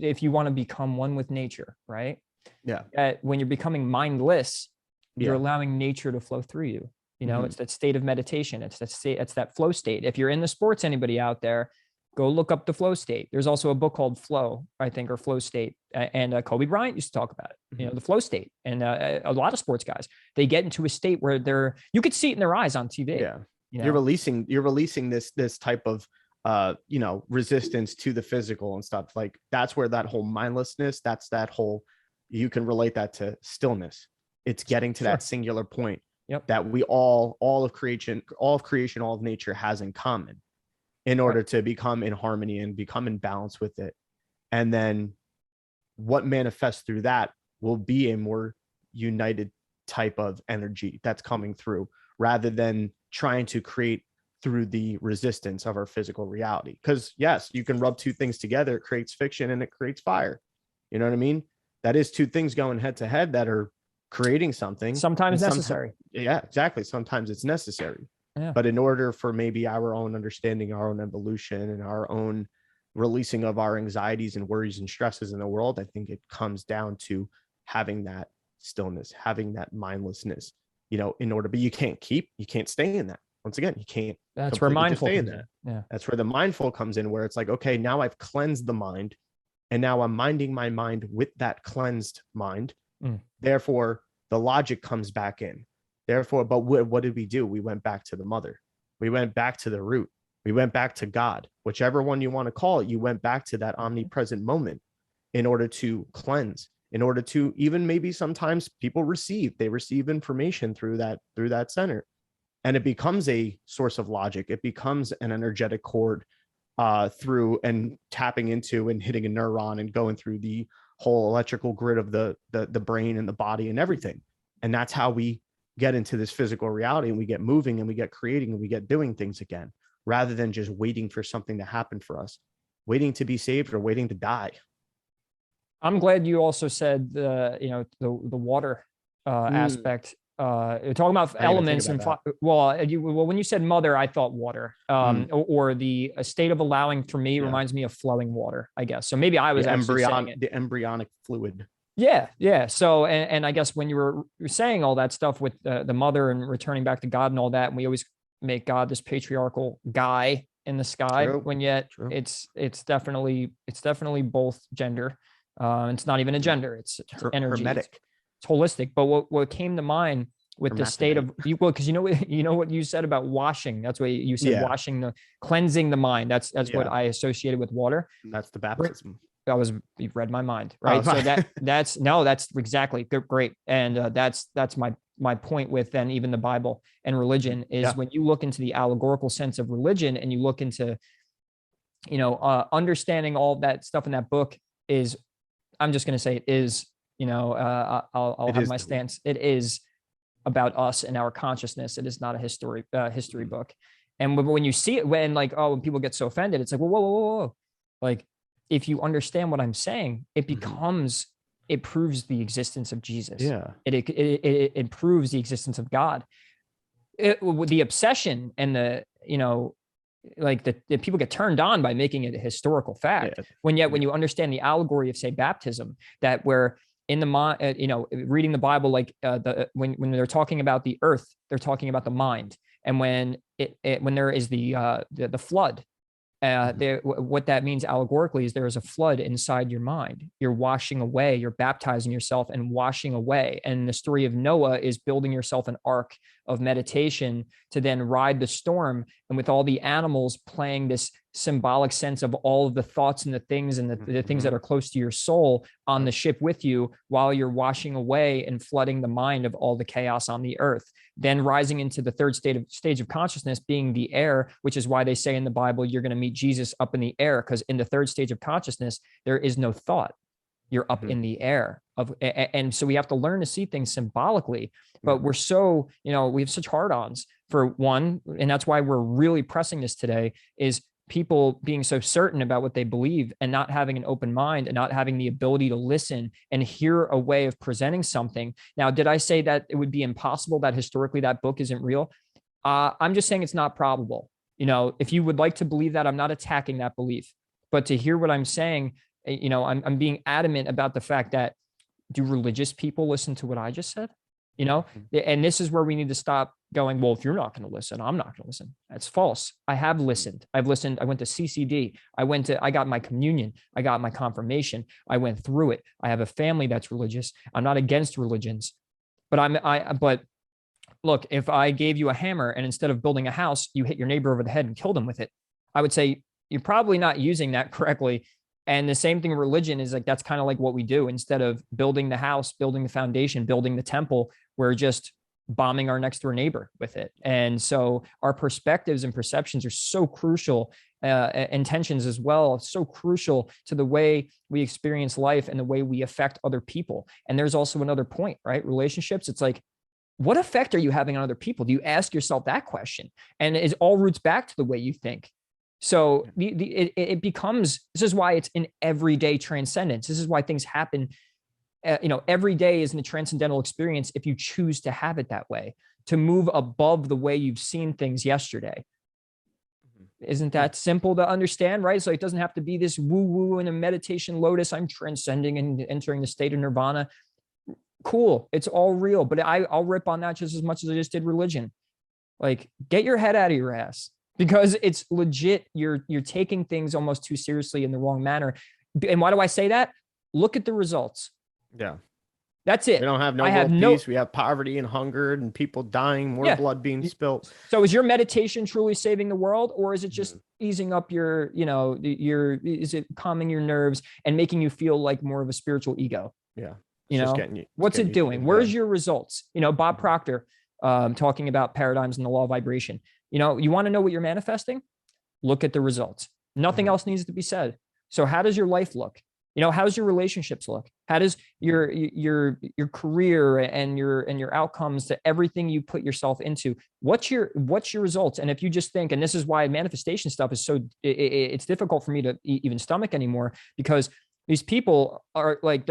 if you want to become one with nature, right. Yeah. When you're becoming mindless, you're allowing nature to flow through you. It's that state of meditation. It's that flow state. If you're in the sports, anybody out there, go look up the flow state. There's also a book called Flow, I think, or Flow State. And Kobe Bryant used to talk about it, the flow state. And a lot of sports guys, they get into a state where you could see it in their eyes on TV. Yeah. You're releasing this type of, resistance to the physical and stuff. Like, that's where that whole mindlessness, you can relate that to stillness. It's getting to that singular point. That we all of creation, all of nature has in common, in order to become in harmony and become in balance with it. And then what manifests through that will be a more united type of energy that's coming through, rather than trying to create through the resistance of our physical reality. Because yes, you can rub two things together, it creates fiction and it creates fire. You know what I mean? That is two things going head to head that are creating something. Sometimes necessary. Yeah, exactly. Sometimes it's necessary. Yeah. But in order for maybe our own understanding, our own evolution, and our own releasing of our anxieties and worries and stresses in the world, I think it comes down to having that stillness, having that mindlessness, in order, but you can't stay in that. Once again, you can't. That's where mindful comes in. Yeah. That's where the mindful comes in, where it's like, okay, now I've cleansed the mind, and now I'm minding my mind with that cleansed mind. Therefore, the logic comes back in. Therefore, but what did we do? We went back to the mother. We went back to the root. We went back to God, whichever one you want to call it. You went back to that omnipresent moment in order to cleanse, in order to even maybe sometimes people receive information through that center. And it becomes a source of logic. It becomes an energetic cord through and tapping into and hitting a neuron and going through the whole electrical grid of the brain and the body and everything. And that's how we get into this physical reality, and we get moving and we get creating and we get doing things again, rather than just waiting for something to happen for us, waiting to be saved or waiting to die. I'm glad you also said the water aspect. You're talking about elements and when you said mother, I thought water, or the state of allowing, for me, reminds me of flowing water, I guess. So maybe I was the embryonic fluid. Yeah. So, and I guess when you're saying all that stuff with the mother and returning back to God and all that, and we always make God this patriarchal guy in the sky, True. when yet True. it's definitely both gender. It's not even a gender; it's energy. Hermetic. It's holistic. But what came to mind with the state of well, because you know what you said about washing. That's what you said, Yeah. cleansing the mind. That's what Yeah. I associated with water. That's the baptism. You've read my mind, right? Oh, So that's exactly great. And that's my point with then even the Bible and religion is when you look into the allegorical sense of religion and you look into, understanding all that stuff in that book is, I'm just going to say it is, I'll have my stance. It is about us and our consciousness. It is not a history book. And when you see it, when people get so offended, it's like, whoa. Like, if you understand what I'm saying, it becomes, it proves the existence of Jesus. Yeah. It proves the existence of God. The obsession and the people get turned on by making it a historical fact. When you understand the allegory of, say, baptism, that where in the mind, reading the Bible, when they're talking about the earth, they're talking about the mind. And when when there is the flood, what that means allegorically is there is a flood inside your mind. You're washing away, you're baptizing yourself and washing away. And the story of Noah is building yourself an ark of meditation to then ride the storm. And with all the animals playing this symbolic sense of all of the thoughts and the things and the things that are close to your soul on the ship with you while you're washing away and flooding the mind of all the chaos on the earth. Then rising into the third stage of consciousness being the air, which is why they say in the Bible, you're going to meet Jesus up in the air, because in the third stage of consciousness, there is no thought. You're up in the air and so we have to learn to see things symbolically, but we're so, we have such hard-ons for one. And that's why we're really pressing this today is people being so certain about what they believe and not having an open mind and not having the ability to listen and hear a way of presenting something. Now, did I say that it would be impossible that historically that book isn't real? I'm just saying it's not probable. If you would like to believe that, I'm not attacking that belief, but to hear what I'm saying, I'm being adamant about the fact that, do religious people listen to what I just said? And this is where we need to stop going, well, if you're not going to listen, I'm not going to listen. That's false. I have listened. I've listened. I went to CCD. I got my communion. I got my confirmation. I went through it. I have a family that's religious. I'm not against religions, but look, if I gave you a hammer and instead of building a house, you hit your neighbor over the head and killed him with it, I would say you're probably not using that correctly. And the same thing in religion is that's kind of like what we do. Instead of building the house, building the foundation, building the temple, we're just bombing our next door neighbor with it. And so our perspectives and perceptions are so crucial, intentions as well, so crucial to the way we experience life and the way we affect other people. And there's also another point, right? Relationships. It's like, what effect are you having on other people? Do you ask yourself that question? And it all roots back to the way you think. So it becomes, this is why it's an everyday transcendence. This is why things happen, every day is in a transcendental experience if you choose to have it that way, to move above the way you've seen things yesterday. Isn't that simple to understand, right? So it doesn't have to be this woo-woo in a meditation lotus, I'm transcending and entering the state of nirvana. Cool, it's all real, but I'll rip on that just as much as I just did religion. Like, get your head out of your ass. Because it's legit, you're taking things almost too seriously in the wrong manner. And why do I say that? Look at the results. Yeah. That's it. We don't have peace. We have poverty and hunger and people dying, more blood being spilled. So is your meditation truly saving the world, or is it just easing up is it calming your nerves and making you feel like more of a spiritual ego? Yeah. What's it doing? Where's your results? Bob Proctor talking about paradigms and the law of vibration. You want to know what you're manifesting? Look at the results. Nothing else needs to be said. So how does your life look? How's your relationships look? How does your career and your outcomes to everything you put yourself into? What's your results? And if you just think, and this is why manifestation stuff is so, it's difficult for me to even stomach anymore, because these people are like,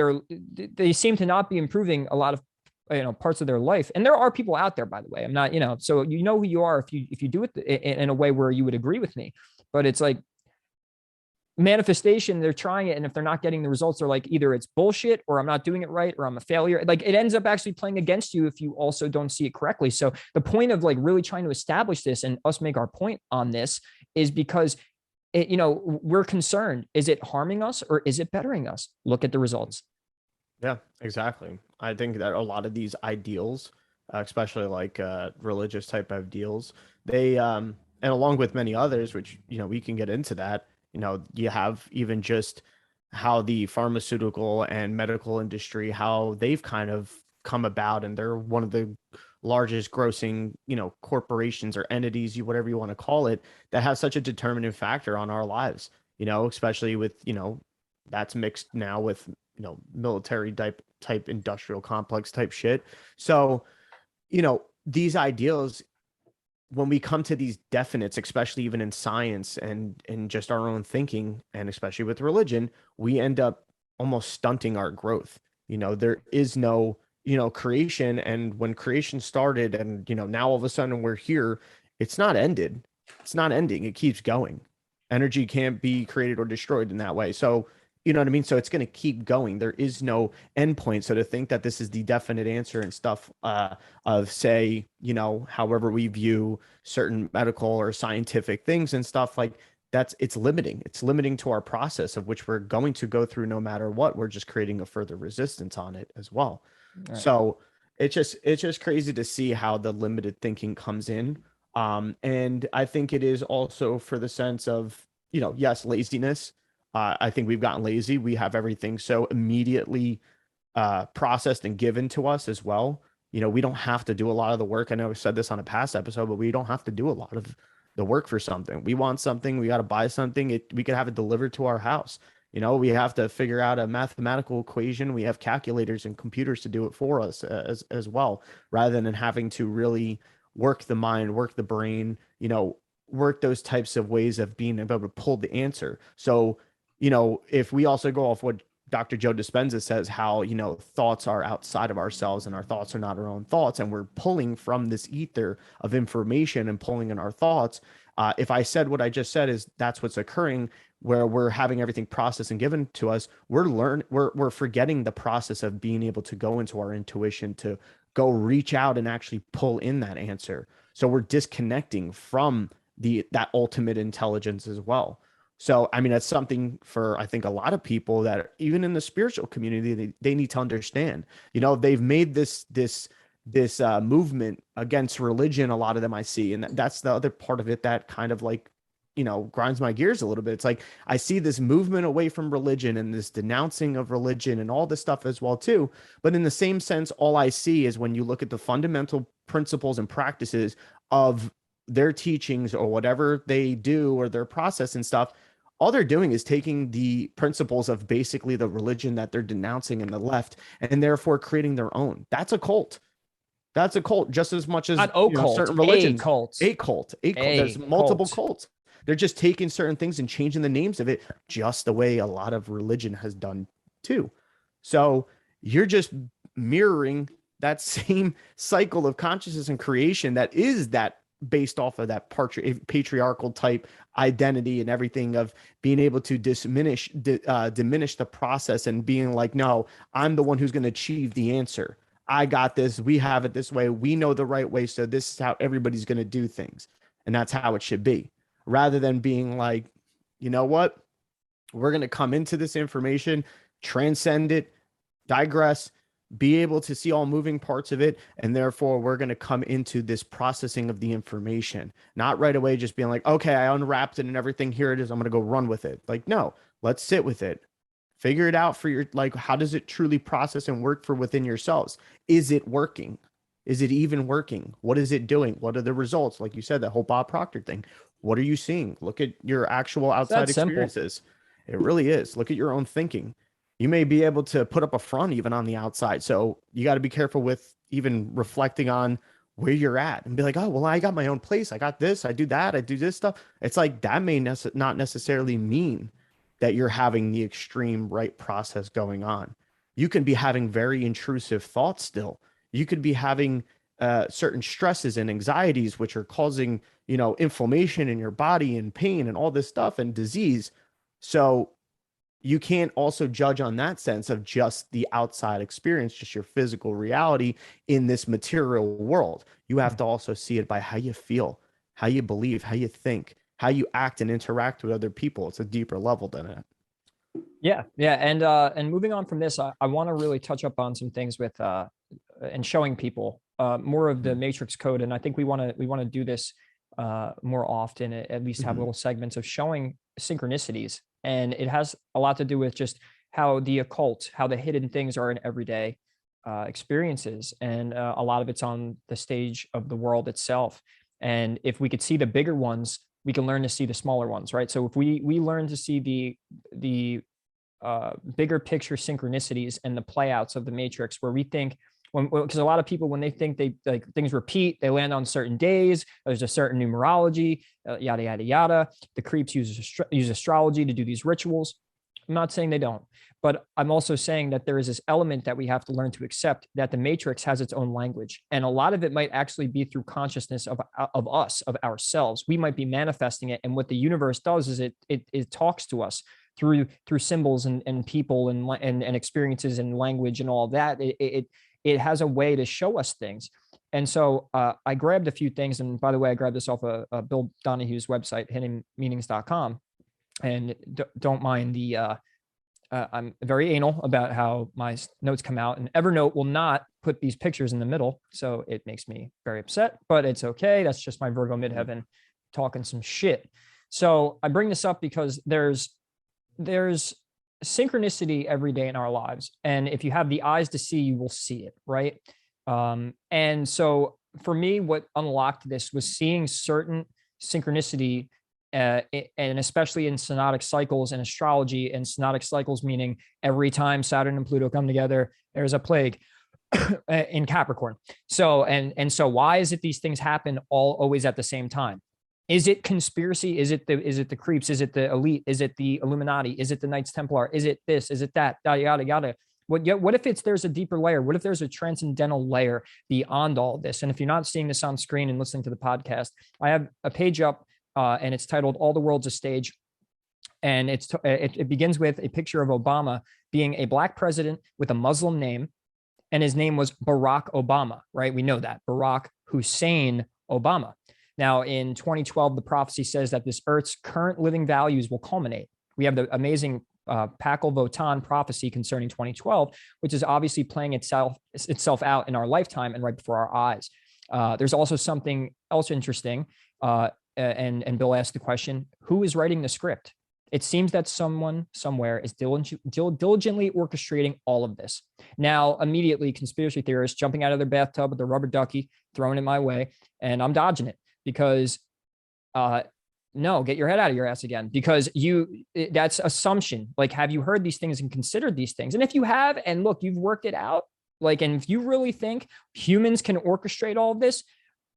they seem to not be improving a lot of parts of their life. And there are people out there, by the way. I'm not, so who you are if you do it in a way where you would agree with me. But it's like, manifestation, they're trying it, and if they're not getting the results, they're like, either it's bullshit, or I'm not doing it right, or I'm a failure. Like, it ends up actually playing against you if you also don't see it correctly. So the point of like really trying to establish this and us make our point on this is because we're concerned. Is it harming us or is it bettering us? Look at the results. Yeah, exactly. I think that a lot of these ideals, especially like religious type of ideals, they and along with many others, which we can get into that. You have even just how the pharmaceutical and medical industry, how they've kind of come about, and they're one of the largest grossing, corporations or entities, whatever you want to call it, that have such a determining factor on our lives. Especially with that's mixed now with military type industrial complex type shit. So these ideals, when we come to these definites, especially even in science and in just our own thinking, and especially with religion, we end up almost stunting our growth. There is no creation, and when creation started, and now all of a sudden we're here, it's not ended, it's not ending, it keeps going. Energy can't be created or destroyed in that way. So you know what I mean? So it's going to keep going. There is no endpoint. So to think that this is the definite answer and stuff of, say, however we view certain medical or scientific things and stuff, like it's limiting. It's limiting to our process, of which we're going to go through no matter what. We're just creating a further resistance on it as well. Right. So it's just crazy to see how the limited thinking comes in. And I think it is also for the sense of, yes, laziness. I think we've gotten lazy. We have everything so immediately processed and given to us as well. We don't have to do a lot of the work. I know I said this on a past episode, but we don't have to do a lot of the work for something. We want something, we got to buy something. We could have it delivered to our house. We have to figure out a mathematical equation. We have calculators and computers to do it for us as well, rather than having to really work the mind, work the brain, work those types of ways of being able to pull the answer. So if we also go off what Dr. Joe Dispenza says, how, thoughts are outside of ourselves and our thoughts are not our own thoughts, and we're pulling from this ether of information and pulling in our thoughts. If I said what I just said is that's what's occurring, where we're having everything processed and given to us, we're forgetting the process of being able to go into our intuition, to go reach out and actually pull in that answer. So we're disconnecting from that ultimate intelligence as well. So, I mean, that's something for, I think, a lot of people that even in the spiritual community, they need to understand. They've made this movement against religion. A lot of them I see, and that's the other part of it that kind of like, grinds my gears a little bit. It's like I see this movement away from religion and this denouncing of religion and all this stuff as well too. But in the same sense, all I see is when you look at the fundamental principles and practices of their teachings or whatever they do or their process and stuff, all they're doing is taking the principles of basically the religion that they're denouncing in the left, and therefore creating their own. That's a cult. That's a cult just as much as certain religions. A cult. There's multiple cults. They're just taking certain things and changing the names of it, just the way a lot of religion has done too. So you're just mirroring that same cycle of consciousness and creation that is that based off of that patriarchal type identity and everything of being able to diminish the process and being like, no, I'm the one who's going to achieve the answer. I got this. We have it this way. We know the right way. So this is how everybody's going to do things. And that's how it should be, rather than being like, you know what? We're going to come into this information, transcend it, digress, be able to see all moving parts of it. And therefore we're going to come into this processing of the information, not right away, just being like, okay, I unwrapped it and everything. Here it is. I'm going to go run with it. Like, no, let's sit with it. Figure it out for your, like, how does it truly process and work for within yourselves? Is it working? Is it even working? What is it doing? What are the results? Like you said, that whole Bob Proctor thing. What are you seeing? Look at your actual outside experiences. It really is. Look at your own thinking. You may be able to put up a front even on the outside. So you got to be careful with even reflecting on where you're at and be like, oh, well, I got my own place. I got this. I do that. I do this stuff. It's like that may not necessarily mean that you're having the extreme right process going on. You can be having very intrusive thoughts still. You could be having certain stresses and anxieties, which are causing, inflammation in your body and pain and all this stuff and disease. So you can't also judge on that sense of just the outside experience, just your physical reality in this material world. You have to also see it by how you feel, how you believe, how you think, how you act and interact with other people. It's a deeper level than it. Yeah, yeah, and moving on from this, I want to really touch up on some things with and showing people more of the matrix code, and I think we want to do this more often, at least have little segments of showing synchronicities, and it has a lot to do with just how the occult, how the hidden things are in everyday experiences, and a lot of it's on the stage of the world itself. And if we could see the bigger ones, we can learn to see the smaller ones, right? So if we learn to see the bigger picture synchronicities and the playouts of the matrix, where we think, because a lot of people, when they think they like things repeat, they land on certain days, there's a certain numerology, yada yada yada. The creeps use astrology to do these rituals. I'm not saying they don't, but I'm also saying that there is this element that we have to learn to accept, that the matrix has its own language, and a lot of it might actually be through consciousness of us, of ourselves. We might be manifesting it, and what the universe does is it talks to us through symbols and people and experiences and language and all of that. It has a way to show us things. And so I grabbed a few things, and by the way, I grabbed this off of Bill Donahue's website, hiddenmeanings.com. And don't mind the I'm very anal about how my notes come out, and Evernote will not put these pictures in the middle, so it makes me very upset, but it's okay. That's just my Virgo midheaven talking some shit. So I bring this up because there's synchronicity every day in our lives, and if you have the eyes to see, you will see it, right? And so for me, what unlocked this was seeing certain synchronicity, and especially in synodic cycles and astrology. And synodic cycles meaning every time Saturn and Pluto come together, there's a plague in Capricorn. So so why is it these things happen all always at the same time? Is it conspiracy? Is it the creeps? Is it the elite? Is it the Illuminati? Is it the Knights Templar? Is it this? Is it that? Yada yada yada. What if there's a deeper layer? What if there's a transcendental layer beyond all this? And if you're not seeing this on screen and listening to the podcast, I have a page up, and it's titled "All the World's a Stage," and it begins with a picture of Obama being a black president with a Muslim name, and his name was Barack Obama, right? We know that, Barack Hussein Obama. Now, in 2012, the prophecy says that this Earth's current living values will culminate. We have the amazing Pacal Votan prophecy concerning 2012, which is obviously playing itself out in our lifetime and right before our eyes. There's also something else interesting, and Bill asked the question, who is writing the script? It seems that someone somewhere is diligently orchestrating all of this. Now, immediately, conspiracy theorists jumping out of their bathtub with the rubber ducky, throwing it my way, and I'm dodging it because no, get your head out of your ass again, because that's assumption. Like, have you heard these things and considered these things? And if you have, and look, you've worked it out, like, and if you really think humans can orchestrate all of this,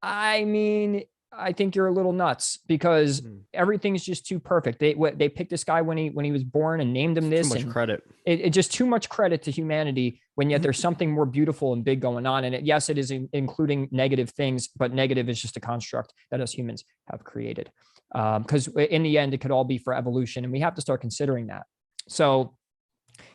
I mean, I think you're a little nuts, because everything's just too perfect. They picked this guy when he was born and named him this. Too much credit. It just too much credit to humanity, when yet there's something more beautiful and big going on. And yes, it is including negative things, but negative is just a construct that us humans have created. Because in the end, it could all be for evolution, and we have to start considering that. So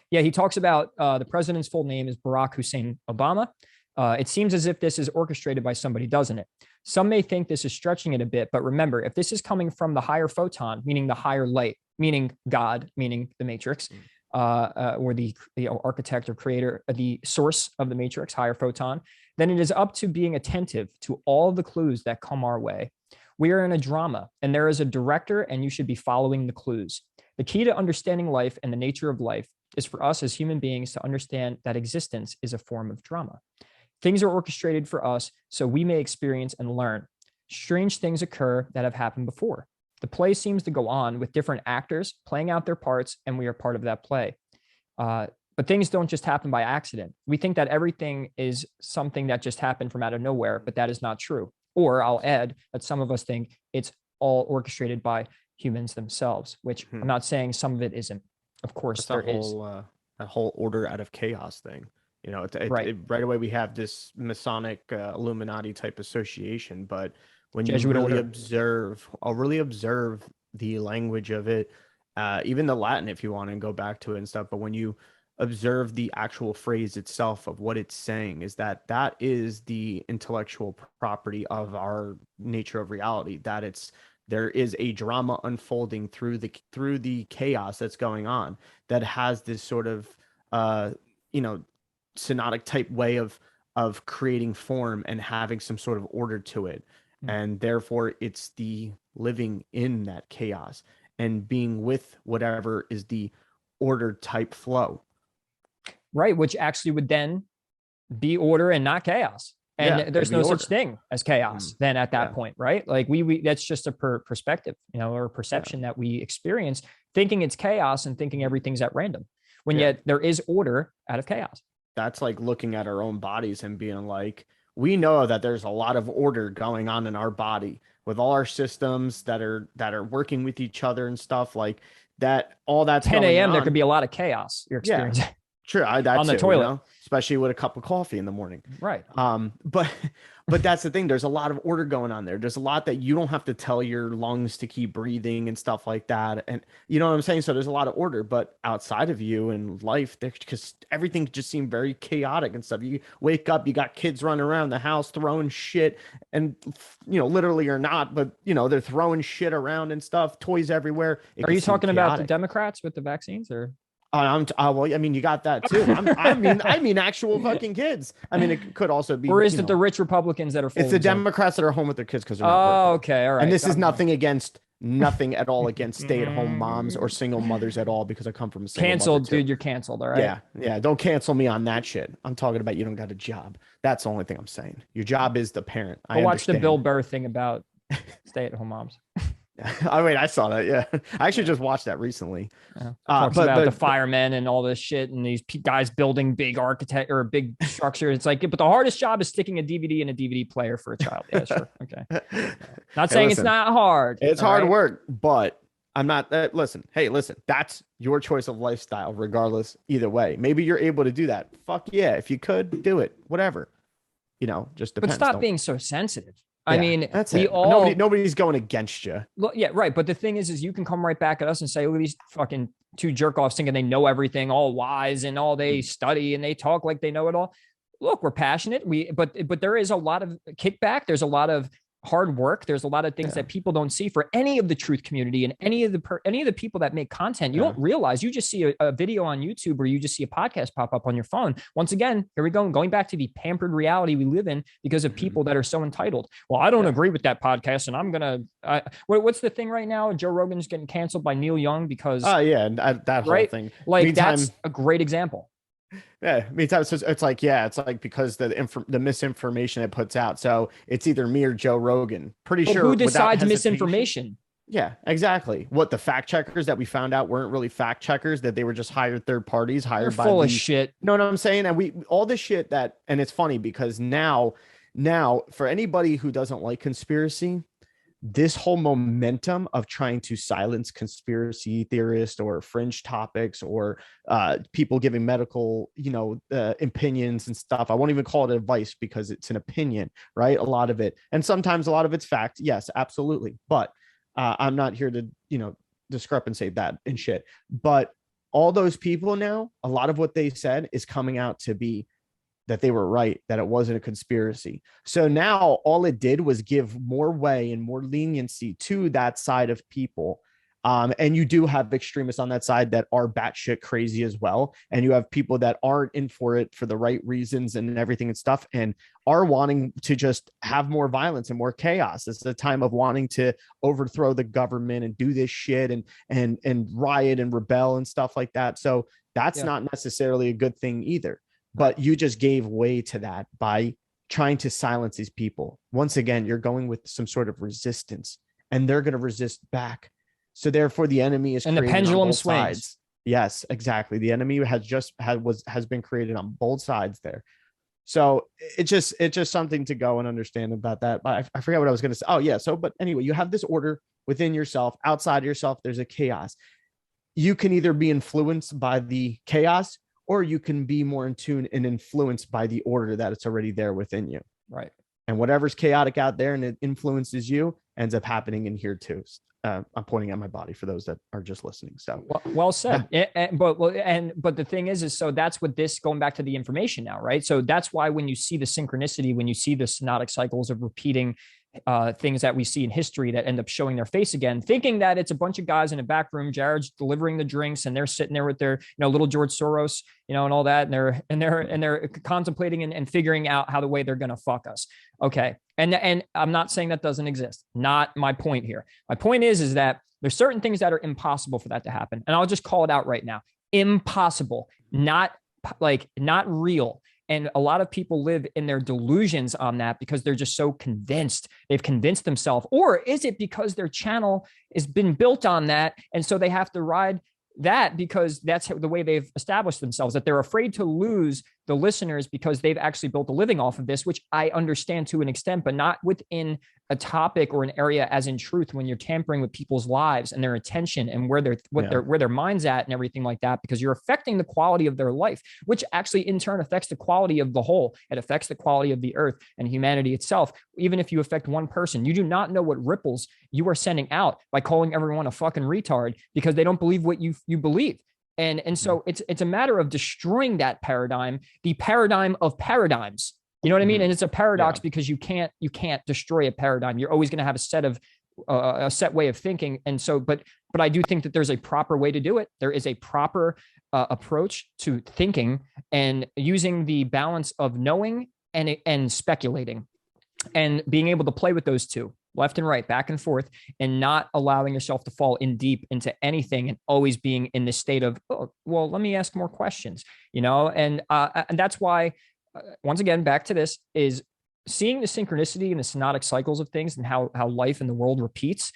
yeah, he talks about the president's full name is Barack Hussein Obama. It seems as if this is orchestrated by somebody, doesn't it? Some may think this is stretching it a bit, but remember, if this is coming from the higher photon, meaning the higher light, meaning God, meaning the matrix, or the architect or creator, the source of the matrix, higher photon, then it is up to being attentive to all the clues that come our way. We are in a drama, and there is a director, and you should be following the clues. The key to understanding life and the nature of life is for us as human beings to understand that existence is a form of drama. Things are orchestrated for us so we may experience and learn. Strange things occur that have happened before. The play seems to go on with different actors playing out their parts, and we are part of that play. But things don't just happen by accident. We think that everything is something that just happened from out of nowhere, but that is not true. Or I'll add that some of us think it's all orchestrated by humans themselves, which I'm not saying some of it isn't. Of course, there is. That whole order out of chaos thing. You know, right away we have this Masonic Illuminati type association, but when you really observe the language of it, even the Latin, if you want to go back to it and stuff. But when you observe the actual phrase itself of what it's saying, is that that is the intellectual property of our nature of reality, that there is a drama unfolding through the chaos that's going on, that has this sort of you know, synodic type way of creating form and having some sort of order to it. And therefore it's the living in that chaos and being with whatever is the order type flow. Right. Which actually would then be order and not chaos. And there's no such thing as chaos then at that point, right? Like we that's just a perspective, or perception that we experience, thinking it's chaos and thinking everything's at random, when yet there is order out of chaos. That's like looking at our own bodies and being like, we know that there's a lot of order going on in our body with all our systems that are working with each other and stuff like that. All that's 10 a.m. There could be a lot of chaos you're experiencing. Yeah. Sure, that's on the toilet, especially with a cup of coffee in the morning. Right. But that's the thing. There's a lot of order going on there. There's a lot that you don't have to tell your lungs to keep breathing and stuff like that. And you know what I'm saying? So there's a lot of order, but outside of you in life, because everything just seemed very chaotic and stuff. You wake up, you got kids running around the house throwing shit, and literally or not, but they're throwing shit around and stuff, toys everywhere. Are you talking about the Democrats with the vaccines, or? Well, I mean, you got that too. I mean, actual fucking kids. I mean, it could also be. Or is it the rich Republicans that are? It's the Democrats that are home with their kids because they're not working. Okay, all right. And this is nothing at all against stay-at-home moms or single mothers at all, because I come from a single canceled, mother too. Dude. You're canceled. All right. Yeah. Don't cancel me on that shit. I'm talking about you don't got a job. That's the only thing I'm saying. Your job is the parent. I watched the Bill Burr thing about stay-at-home moms. Oh wait, I saw that. Yeah, I actually just watched that recently. Talks about the firemen and all this shit, and these guys building big big structures. It's like, but the hardest job is sticking a DVD in a DVD player for a child. Yeah, sure. Okay. Not saying it's not hard. It's hard work, but I'm not. Listen, that's your choice of lifestyle, regardless. Either way, maybe you're able to do that. Fuck yeah, if you could do it, whatever. Just depends. But stop being so sensitive. I mean, that's it. Nobody's going against you. Well, yeah, right. But the thing is you can come right back at us and say, look at these fucking two jerk offs thinking they know everything, all wise, and all they study and they talk like they know it all. Look, we're passionate. But there is a lot of kickback. There's a lot of hard work. There's a lot of things that people don't see for any of the truth community and any of the people that make content. You don't realize. You just see a video on YouTube, or you just see a podcast pop up on your phone. Once again, here we go, going back to the pampered reality we live in because of people that are so entitled. Well, I don't agree with that podcast, and I'm gonna. What's the thing right now? Joe Rogan's getting canceled by Neil Young because. Oh yeah, that whole thing. Like that's a great example. Yeah, meantime, it's like because the misinformation it puts out. So it's either me or Joe Rogan. Pretty sure. Who decides misinformation? Yeah, exactly. What, the fact checkers that we found out weren't really fact checkers, that they were just hired third parties, hired by full of shit. You know what I'm saying? And all this shit and it's funny because now for anybody who doesn't like conspiracy, this whole momentum of trying to silence conspiracy theorists or fringe topics or people giving medical, opinions and stuff. I won't even call it advice because it's an opinion, right? A lot of it. And sometimes a lot of it's fact. Yes, absolutely. But I'm not here to, discrepancy that and shit. But all those people now, a lot of what they said is coming out to be that they were right, that it wasn't a conspiracy. So now all it did was give more way and more leniency to that side of people. And you do have extremists on that side that are batshit crazy as well. And you have people that aren't in for it for the right reasons and everything and stuff, and are wanting to just have more violence and more chaos. It's a time of wanting to overthrow the government and do this shit and riot and rebel and stuff like that. So that's not necessarily a good thing either. But you just gave way to that by trying to silence these people. Once again, you're going with some sort of resistance, and they're going to resist back. So therefore, the enemy is, and the pendulum swings. Sides. Yes, exactly. The enemy has been created on both sides there. So it's just something to go and understand about that. But I forget what I was going to say. Oh yeah. So, but anyway, you have this order within yourself. Outside yourself, there's a chaos. You can either be influenced by the chaos, or you can be more in tune and influenced by the order that it's already there within you. Right. And whatever's chaotic out there and it influences you ends up happening in here too. I'm pointing at my body for those that are just listening. So well said. But the thing is so that's what this, going back to the information now, right? So that's why when you see the synchronicity, when you see the synodic cycles of repeating things that we see in history that end up showing their face again, thinking that it's a bunch of guys in a back room, Jared's delivering the drinks and they're sitting there with their, little George Soros, and all that. And they're contemplating and figuring out how the way they're going to fuck us. Okay. And I'm not saying that doesn't exist. Not my point here. My point is that there's certain things that are impossible for that to happen. And I'll just call it out right now. Impossible, not real. And a lot of people live in their delusions on that because they're just so convinced. They've convinced themselves. Or is it because their channel has been built on that? And so they have to ride that because that's the way they've established themselves, that they're afraid to lose the listeners because they've actually built a living off of this, which I understand to an extent, but not within a topic or an area as in truth, when you're tampering with people's lives and their attention and where their mind's at and everything like that, because you're affecting the quality of their life, which actually in turn affects the quality of the whole. It affects the quality of the earth and humanity itself. Even if you affect one person, you do not know what ripples you are sending out by calling everyone a fucking retard because they don't believe what you believe. And so it's a matter of destroying that paradigm, the paradigm of paradigms. You know what I mean? And it's a paradox because you can't destroy a paradigm. You're always going to have a set way of thinking. And so, but I do think that there's a proper way to do it. There is a proper approach to thinking and using the balance of knowing and speculating and being able to play with those two, left and right, back and forth, and not allowing yourself to fall in deep into anything and always being in this state of, oh, well, let me ask more questions, and that's why, once again, back to this is seeing the synchronicity and the synodic cycles of things and how life in the world repeats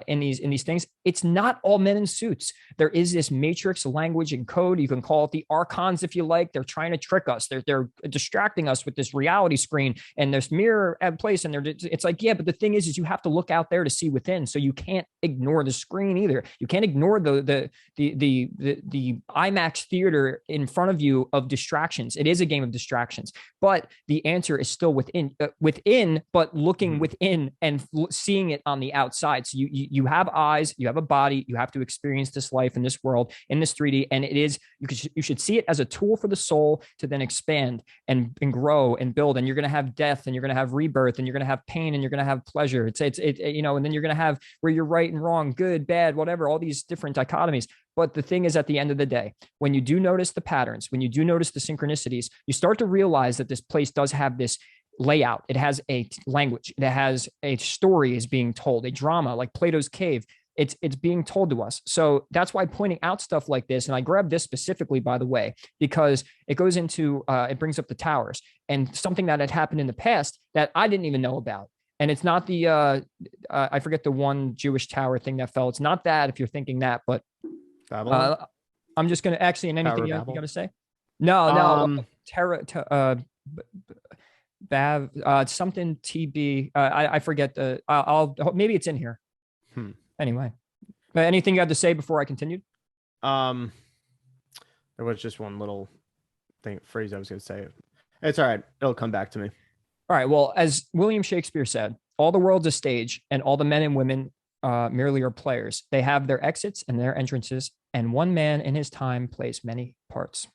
in these things. It's not all men in suits. There is this matrix language and code. You can call it the archons if you like. They're trying to trick us. They're distracting us with this reality screen and this mirror at place. And it's like, yeah, but the thing is you have to look out there to see within. So you can't ignore the screen either. You can't ignore the IMAX theater in front of you of distractions. It is a game of distractions, but the answer is still within, but looking within and seeing it on the outside. So you have eyes, you have a body, you have to experience this life in this world, in this 3D. And it is, you should see it as a tool for the soul to then expand and grow and build. And you're going to have death and you're going to have rebirth and you're going to have pain and you're going to have pleasure. And then you're going to have where you're right and wrong, good, bad, whatever, all these different dichotomies. But the thing is, at the end of the day, when you do notice the patterns, when you do notice the synchronicities, you start to realize that this place does have this layout. It has a language. It has a story is being told, a drama like Plato's cave. It's being told to us. So that's why pointing out stuff like this, and I grabbed this specifically, by the way, because it goes into, it brings up the towers and something that had happened in the past that I didn't even know about. And it's not the, I forget the one Jewish tower thing that fell. It's not that, if you're thinking that, but I'm just going to actually, and anything you got to say? No, something TB. I forget I'll maybe it's in here. Anyway, anything you had to say before I continued? There was just one little phrase I was going to say. It's all right. It'll come back to me. All right. Well, as William Shakespeare said, all the world's a stage and all the men and women merely are players. They have their exits and their entrances, and one man in his time plays many parts.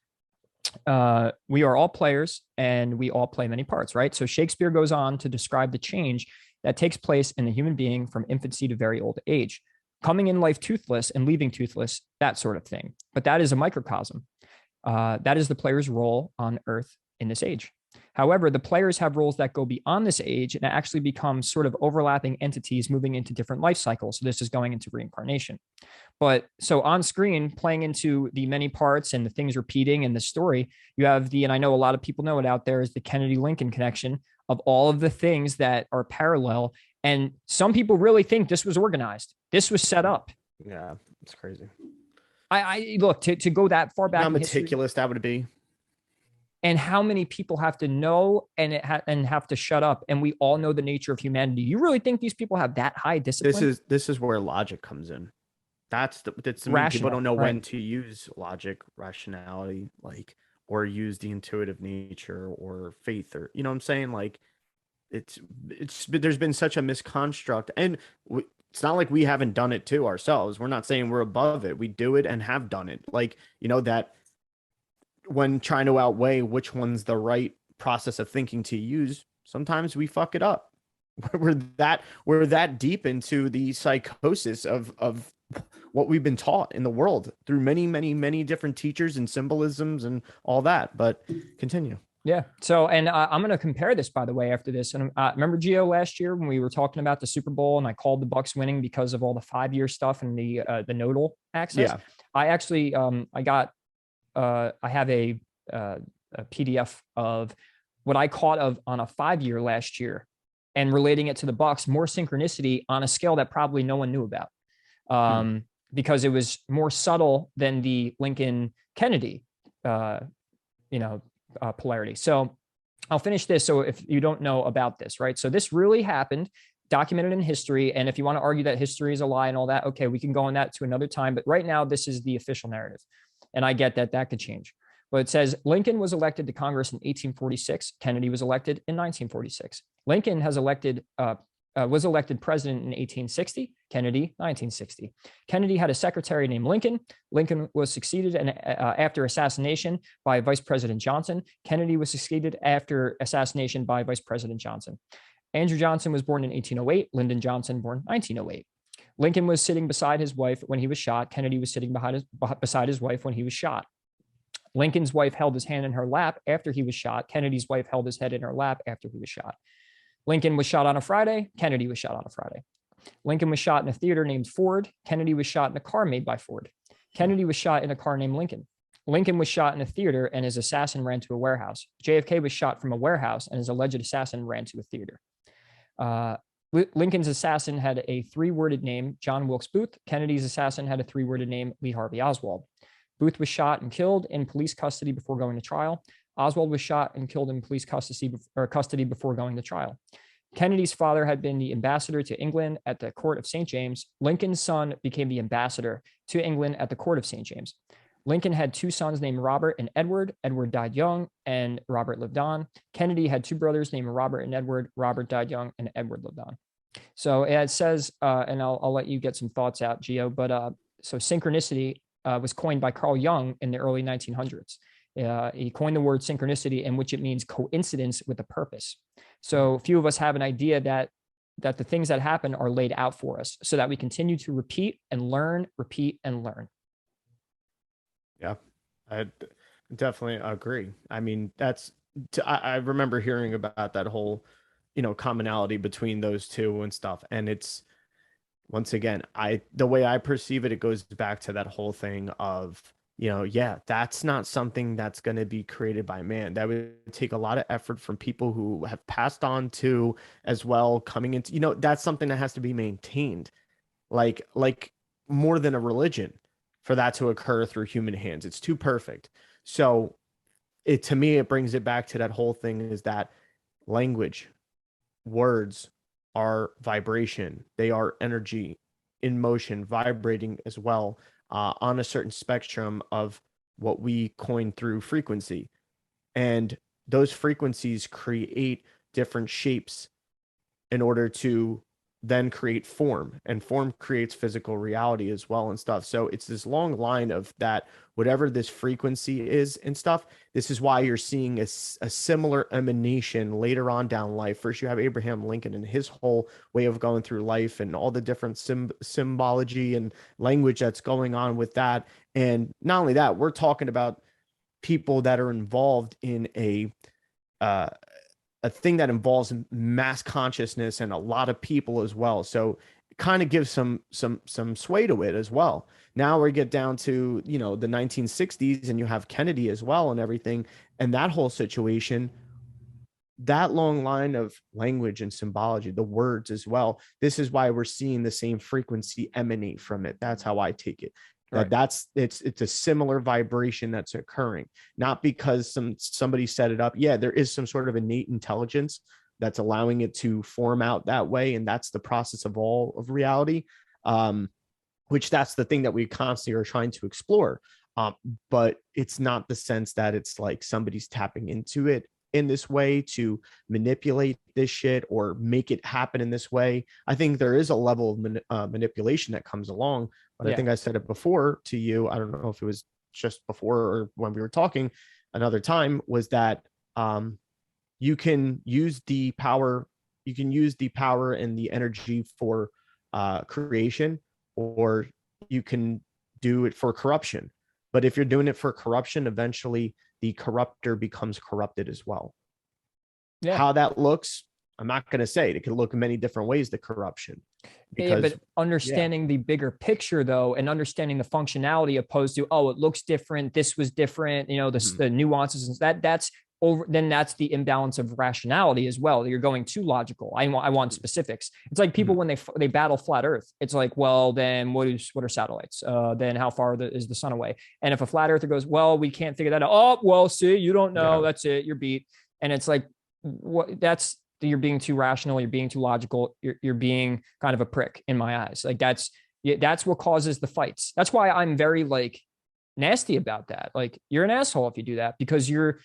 We are all players and we all play many parts, right? So Shakespeare goes on to describe the change that takes place in the human being from infancy to very old age, coming in life toothless and leaving toothless, that sort of thing. But that is a microcosm. That is the player's role on earth in this age. However, the players have roles that go beyond this age and actually become sort of overlapping entities moving into different life cycles. So this is going into reincarnation. But so on screen, playing into the many parts and the things repeating in the story, you have and I know a lot of people know it out there, is the Kennedy-Lincoln connection of all of the things that are parallel. And some people really think this was organized. This was set up. Yeah, it's crazy. I look, to go that far back. How meticulous that would be. And how many people have to know and have to shut up, and we all know the nature of humanity. You really think these people have that high discipline? This is where logic comes in. That's people don't know when to use logic, rationality, or use the intuitive nature or faith, or you know what I'm saying? there's been such a misconstruct, and it's not like we haven't done it to ourselves. We're not saying we're above it. We do it and have done it. Like, that when trying to outweigh which one's the right process of thinking to use, sometimes we fuck it up. We're that deep into the psychosis of what we've been taught in the world through many, many, many different teachers and symbolisms and all that. But continue. Yeah. So, and I'm going to compare this, by the way, after this. And remember, Gio, last year when we were talking about the Super Bowl and I called the Bucks winning because of all the 5-year stuff and the nodal access. Yeah. I actually I have a PDF of what I caught of on a 5-year last year and relating it to the Bucks, more synchronicity on a scale that probably no one knew about, because it was more subtle than the Lincoln Kennedy, polarity. So I'll finish this. So if you don't know about this, right? So this really happened, documented in history. And if you want to argue that history is a lie and all that, okay, we can go on that to another time. But right now, this is the official narrative. And I get that could change. But it says Lincoln was elected to Congress in 1846. Kennedy was elected in 1946. Lincoln was elected president in 1860. Kennedy, 1960. Kennedy had a secretary named Lincoln. Lincoln was succeeded after assassination by Vice President Johnson. Kennedy was succeeded after assassination by Vice President Johnson. Andrew Johnson was born in 1808. Lyndon Johnson born 1908. Lincoln was sitting beside his wife when he was shot. Kennedy was sitting beside his wife when he was shot. Lincoln's wife held his hand in her lap after he was shot. Kennedy's wife held his head in her lap after he was shot. Lincoln was shot on a Friday. Kennedy was shot on a Friday. Lincoln was shot in a theater named Ford. Kennedy was shot in a car made by Ford. Kennedy was shot in a car named Lincoln. Lincoln was shot in a theater and his assassin ran to a warehouse. JFK was shot from a warehouse and his alleged assassin ran to a theater. Lincoln's assassin had a 3-worded name, John Wilkes Booth. Kennedy's assassin had a 3-worded name, Lee Harvey Oswald. Booth was shot and killed in police custody before going to trial. Oswald was shot and killed in police custody before going to trial. Kennedy's father had been the ambassador to England at the court of St. James. Lincoln's son became the ambassador to England at the court of St. James. Lincoln had 2 sons named Robert and Edward. Edward died young and Robert lived on. Kennedy had 2 brothers named Robert and Edward. Robert died young and Edward lived on. So it says, and I'll let you get some thoughts out, Gio, but so synchronicity was coined by Carl Jung in the early 1900s. He coined the word synchronicity, in which it means coincidence with a purpose. So few of us have an idea that the things that happen are laid out for us so that we continue to repeat and learn. Yeah, I definitely agree. I mean, I remember hearing about that whole, commonality between those two and stuff. And it's, once again, the way I perceive it, it goes back to that whole thing of, that's not something that's going to be created by man. That would take a lot of effort from people who have passed on to as well coming into, that's something that has to be maintained, like more than a religion for that to occur through human hands. It's too perfect. So to me, it brings it back to that whole thing is that language, words are vibration. They are energy in motion, vibrating as well. On a certain spectrum of what we coin through frequency. And those frequencies create different shapes in order to then create form, and form creates physical reality as well and stuff. So it's this long line of that, whatever this frequency is and stuff. This is why you're seeing a similar emanation later on down life. First, you have Abraham Lincoln and his whole way of going through life and all the different symbology and language that's going on with that. And not only that, we're talking about people that are involved in a thing that involves mass consciousness and a lot of people as well. So it kind of gives some sway to it as well. Now we get down to, the 1960s and you have Kennedy as well and everything. And that whole situation, that long line of language and symbology, the words as well. This is why we're seeing the same frequency emanate from it. That's how I take it. Right. It's a similar vibration that's occurring, not because somebody set it up. Yeah, there is some sort of innate intelligence that's allowing it to form out that way, and that's the process of all of reality. Which that's the thing that we constantly are trying to explore. But it's not the sense that it's like somebody's tapping into it in this way to manipulate this shit or make it happen in this way. I think there is a level of manipulation that comes along. But I think I said it before to you. I don't know if it was just before or when we were talking another time, was that you can use the power, and the energy for creation, or you can do it for corruption. But if you're doing it for corruption, eventually the corrupter becomes corrupted as well. How that looks, I'm not going to say. It could look many different ways, the corruption. Because, but understanding the bigger picture, though, and understanding the functionality, opposed to, oh, it looks different, this was different, you know, the nuances, and that's over, then that's the imbalance of rationality as well. You're going too logical. I want specifics. It's like people when they battle flat Earth. It's like, well, then what are satellites? Then how far is the sun away? And if a flat earther goes, well, we can't figure that out. Oh, well, see, you don't know. That's it. You're beat. And it's like, you're being too rational. You're being too logical. You're being kind of a prick in my eyes. Like that's what causes the fights. That's why I'm very like nasty about that. Like, you're an asshole if you do that, because you're,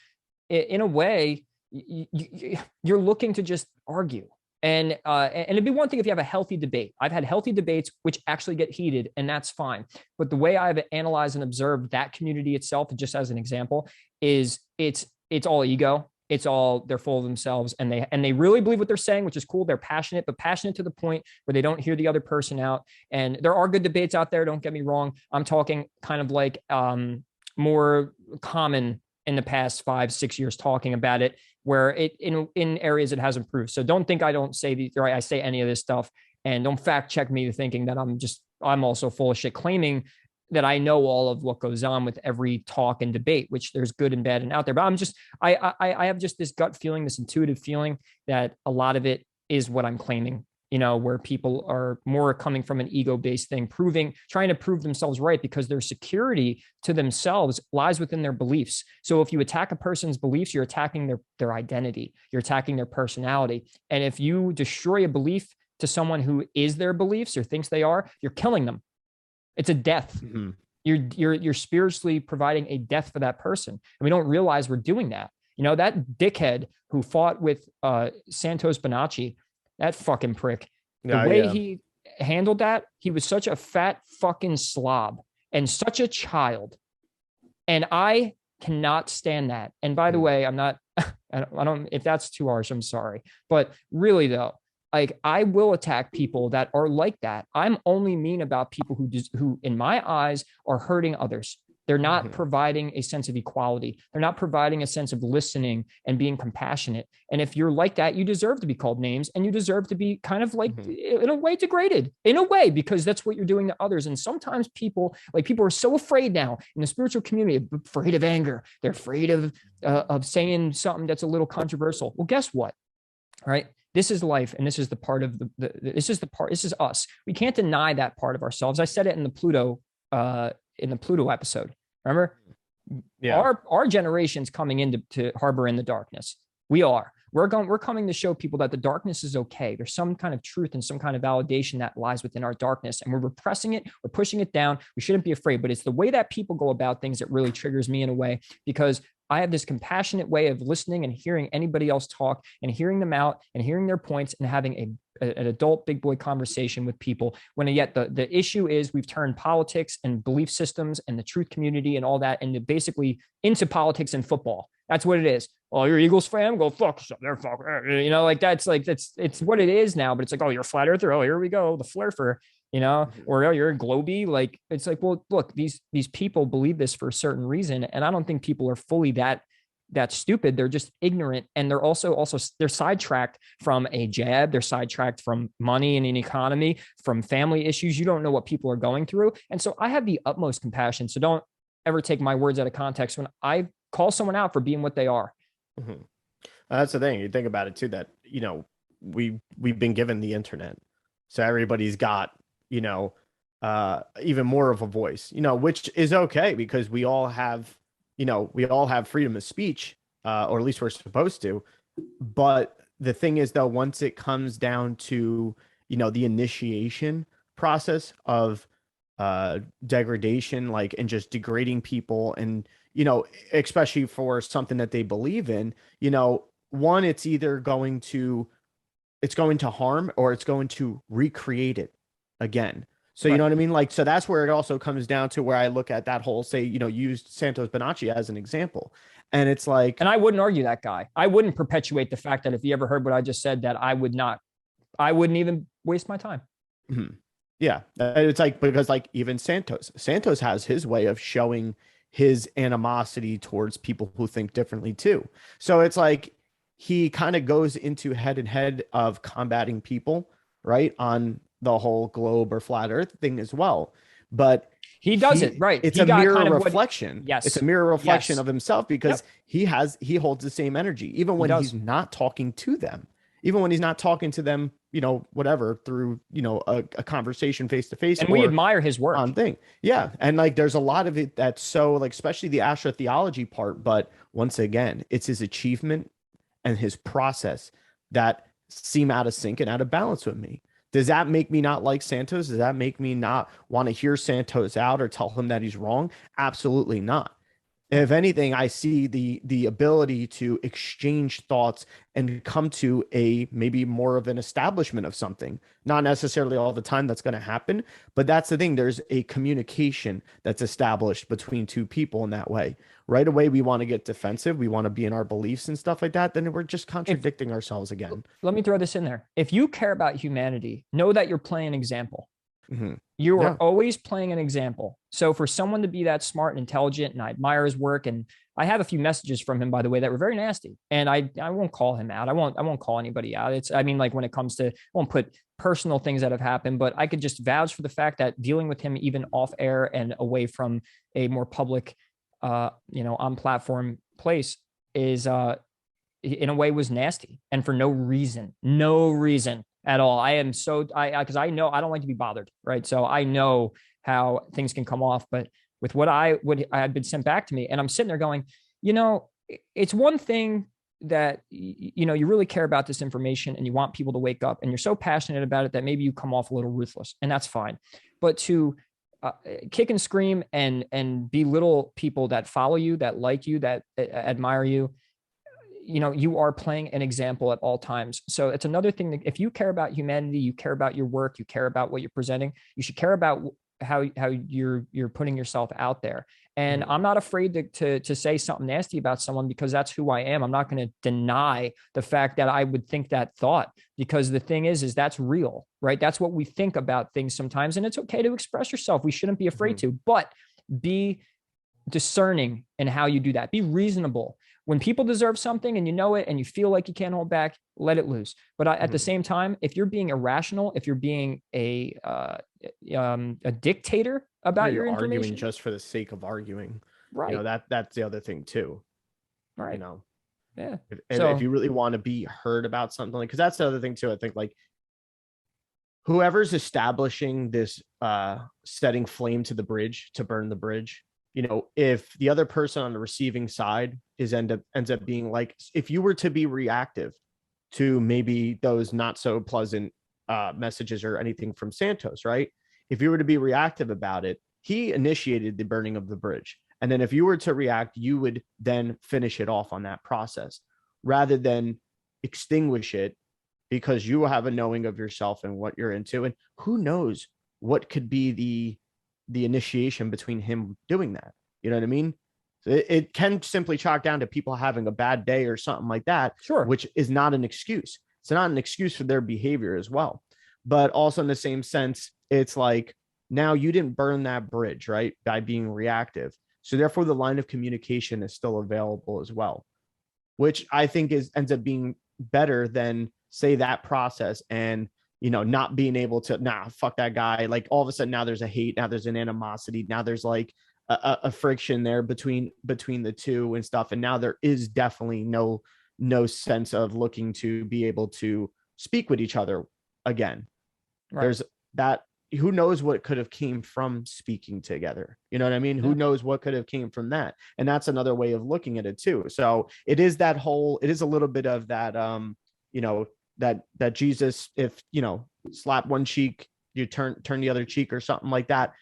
in a way, you're looking to just argue. And it'd be one thing if you have a healthy debate. I've had healthy debates which actually get heated, and that's fine. But the way I've analyzed and observed that community itself, just as an example, is it's all ego. It's all, they're full of themselves, and they really believe what they're saying, which is cool. They're passionate, but passionate to the point where they don't hear the other person out. And there are good debates out there. Don't get me wrong. I'm talking kind of like more common in the past 5-6 years, talking about it, where it in areas it has improved. So don't think I don't say these, or I say any of this stuff, and don't fact check me thinking that I'm also full of shit, claiming that I know all of what goes on with every talk and debate, which there's good and bad and out there. But I have just this gut feeling, this intuitive feeling that a lot of it is what I'm claiming, you know, where people are more coming from an ego-based thing, trying to prove themselves right, because their security to themselves lies within their beliefs. So if you attack a person's beliefs, you're attacking their identity, you're attacking their personality. And if you destroy a belief to someone who is their beliefs or thinks they are, you're killing them. It's a death. You're spiritually providing a death for that person. And we don't realize we're doing that. You know, that dickhead who fought with Santos Bonacci, that fucking prick, the way he handled that, he was such a fat fucking slob and such a child. And I cannot stand that. And by the way, I'm not, I don't, if that's too harsh, I'm sorry. But really though, like, I will attack people that are like that. I'm only mean about people who in my eyes are hurting others. They're not providing a sense of equality. They're not providing a sense of listening and being compassionate. And if you're like that, you deserve to be called names, and you deserve to be kind of like, in a way, degraded, in a way, because that's what you're doing to others. And sometimes people are so afraid now in the spiritual community, afraid of anger. They're afraid of saying something that's a little controversial. Well, guess what? All right. This is life, and this is the part of this is us. We can't deny that part of ourselves. I said it in the Pluto episode. Remember? Yeah. Our generation's coming into harbor in the darkness. We're coming to show people that the darkness is okay. There's some kind of truth and some kind of validation that lies within our darkness, and we're repressing it. We're pushing it down. We shouldn't be afraid, but it's the way that people go about things that really triggers me in a way, because I have this compassionate way of listening and hearing anybody else talk and hearing them out and hearing their points and having an adult big boy conversation with people, when yet the issue is we've turned politics and belief systems and the truth community and all that into politics and football. That's what it is. Oh, you're Eagles fan? Go fuck yourself. They're fuck. You know, like that's it's what it is now. But it's like, oh, you're a flat earther. Oh, here we go. The flare, you know, or oh, you're a globy. Like, it's like, well, look, these people believe this for a certain reason, and I don't think people are fully that stupid. They're just ignorant, and they're also they're sidetracked from a jab. They're sidetracked from money and an economy, from family issues. You don't know what people are going through, and so I have the utmost compassion. So don't ever take my words out of context when I call someone out for being what they are. That's the thing. You think about it too, that, you know, we've been given the internet, so everybody's got, you know, even more of a voice, you know, which is okay, because we all have freedom of speech, or at least we're supposed to. But the thing is, though, once it comes down to, you know, the initiation process of degradation, like, and just degrading people, and, especially for something that they believe in, one, it's going to harm, or it's going to recreate it again. So you Right. know what I mean? Like, so that's where it also comes down to where I look at that whole, say, used Santos Bonacci as an example. And it's like, And I wouldn't argue that guy. I wouldn't perpetuate the fact that if he ever heard what I just said, that I wouldn't even waste my time. mhm. Yeah, it's like, because like even Santos has his way of showing his animosity towards people who think differently too. So it's like he kind of goes into head and head of combating people, right, on the whole globe or flat earth thing as well. But He does it right. it's He a got mirror kind of what. reflection. It's a Yes. mirror reflection Yes. of himself, because Yep. he holds the same energy, even He when he's does. not talking to them, even when he's not talking to them, whatever, through, a conversation face to face And we or admire his work. on thing. Yeah. And like, there's a lot of it that's so like, especially the astrotheology part. But once again, it's his achievement and his process that seem out of sync and out of balance with me. Does that make me not like Santos? Does that make me not want to hear Santos out or tell him that he's wrong? Absolutely not. If anything, I see the ability to exchange thoughts and come to a maybe more of an establishment of something. Not necessarily all the time that's going to happen, but that's the thing. There's a communication that's established between two people in that way. Right away, we want to get defensive. We want to be in our beliefs and stuff like that. Then we're just contradicting ourselves again. Let me throw this in there. If you care about humanity, know that you're playing an example. Mm-hmm. You are Yeah. always playing an example. So for someone to be that smart and intelligent, and I admire his work, and I have a few messages from him, by the way, that were very nasty. And I won't call him out. I won't call anybody out. Like when it comes to, I won't put personal things that have happened, but I could just vouch for the fact that dealing with him even off air and away from a more public, on platform place is, in a way, was nasty, and for no reason at all. Because I know I don't like to be bothered, right? So I know how things can come off, but with what I had been sent back to me, and I'm sitting there going, it's one thing that you really care about this information and you want people to wake up, and you're so passionate about it that maybe you come off a little ruthless, and that's fine. But to kick and scream and belittle people that follow you, that like you, that admire you, you are playing an example at all times. So it's another thing that if you care about humanity, you care about your work, you care about what you're presenting, you should care about how you're putting yourself out there. And I'm not afraid to say something nasty about someone, because that's who I am. I'm not going to deny the fact that I would think that thought, because the thing is that's real, right? That's what we think about things sometimes. And it's okay to express yourself. We shouldn't be afraid to, but be discerning in how you do that. Be reasonable. When people deserve something and you know it and you feel like you can't hold back, let it loose. But at the same time, if you're being irrational, if you're being a dictator about your information, arguing just for the sake of arguing, right? That's the other thing too. Right. Yeah. So if you really want to be heard about something, because that's the other thing too. I think like whoever's establishing this, setting flame to the bridge to burn the bridge. If the other person on the receiving side ends up being like, if you were to be reactive to maybe those not so pleasant messages or anything from Santos, right? If you were to be reactive about it, he initiated the burning of the bridge. And then if you were to react, you would then finish it off on that process rather than extinguish it, because you have a knowing of yourself and what you're into. And who knows what could be the initiation between him doing that. You know what I mean? It can simply chalk down to people having a bad day or something like that, sure, which is not an excuse. It's not an excuse for their behavior as well. But also in the same sense, it's like, now you didn't burn that bridge, right? By being reactive. So therefore the line of communication is still available as well, which I think ends up being better than, say, that process and not being able to, fuck that guy. Like all of a sudden now there's a hate, now there's an animosity, now there's like a friction there between the two and stuff. And now there is definitely no sense of looking to be able to speak with each other again. Right. There's that. Who knows what could have came from speaking together? You know what I mean? Yeah. Who knows what could have came from that? And that's another way of looking at it too. So it is a little bit of that, that Jesus, if, slap one cheek, you turn the other cheek or something like that,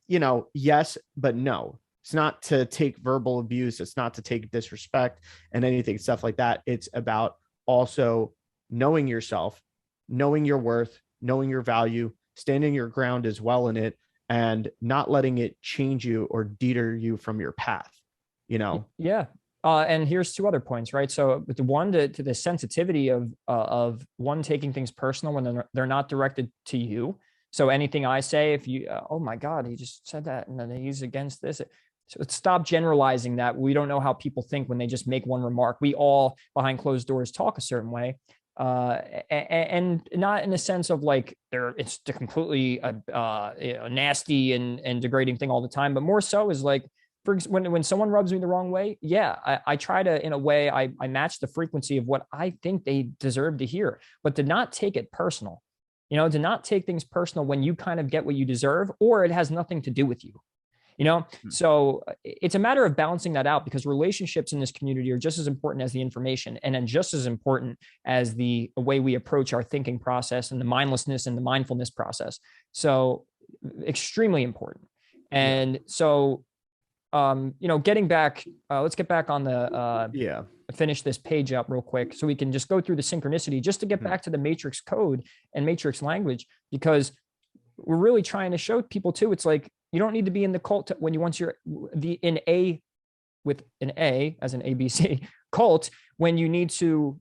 yes, but no. It's not to take verbal abuse. It's not to take disrespect and anything, stuff like that. It's about also knowing yourself, knowing your worth, knowing your value, standing your ground as well in it, and not letting it change you or deter you from your path, you know? Yeah. And here's two other points, right? So the one to the sensitivity of one taking things personal when they're not directed to you. So anything I say, if you, oh my God, he just said that, and then he's against this. So stop generalizing that. We don't know how people think when they just make one remark. We all behind closed doors talk a certain way, and not in the sense of like it's completely nasty and degrading thing all the time, but more so is like, when someone rubs me the wrong way, yeah, I try to, in a way, I match the frequency of what I think they deserve to hear, but to not take it personal, to not take things personal when you kind of get what you deserve, or it has nothing to do with you. So it's a matter of balancing that out, because relationships in this community are just as important as the information, and then just as important as the way we approach our thinking process and the mindlessness and the mindfulness process. So extremely important. And so, getting back, let's get back on the, finish this page up real quick so we can just go through the synchronicity, just to get back to the matrix code and matrix language, because we're really trying to show people too. It's like, you don't need to be in the cult once you're in A with an A as an ABC cult, when you need to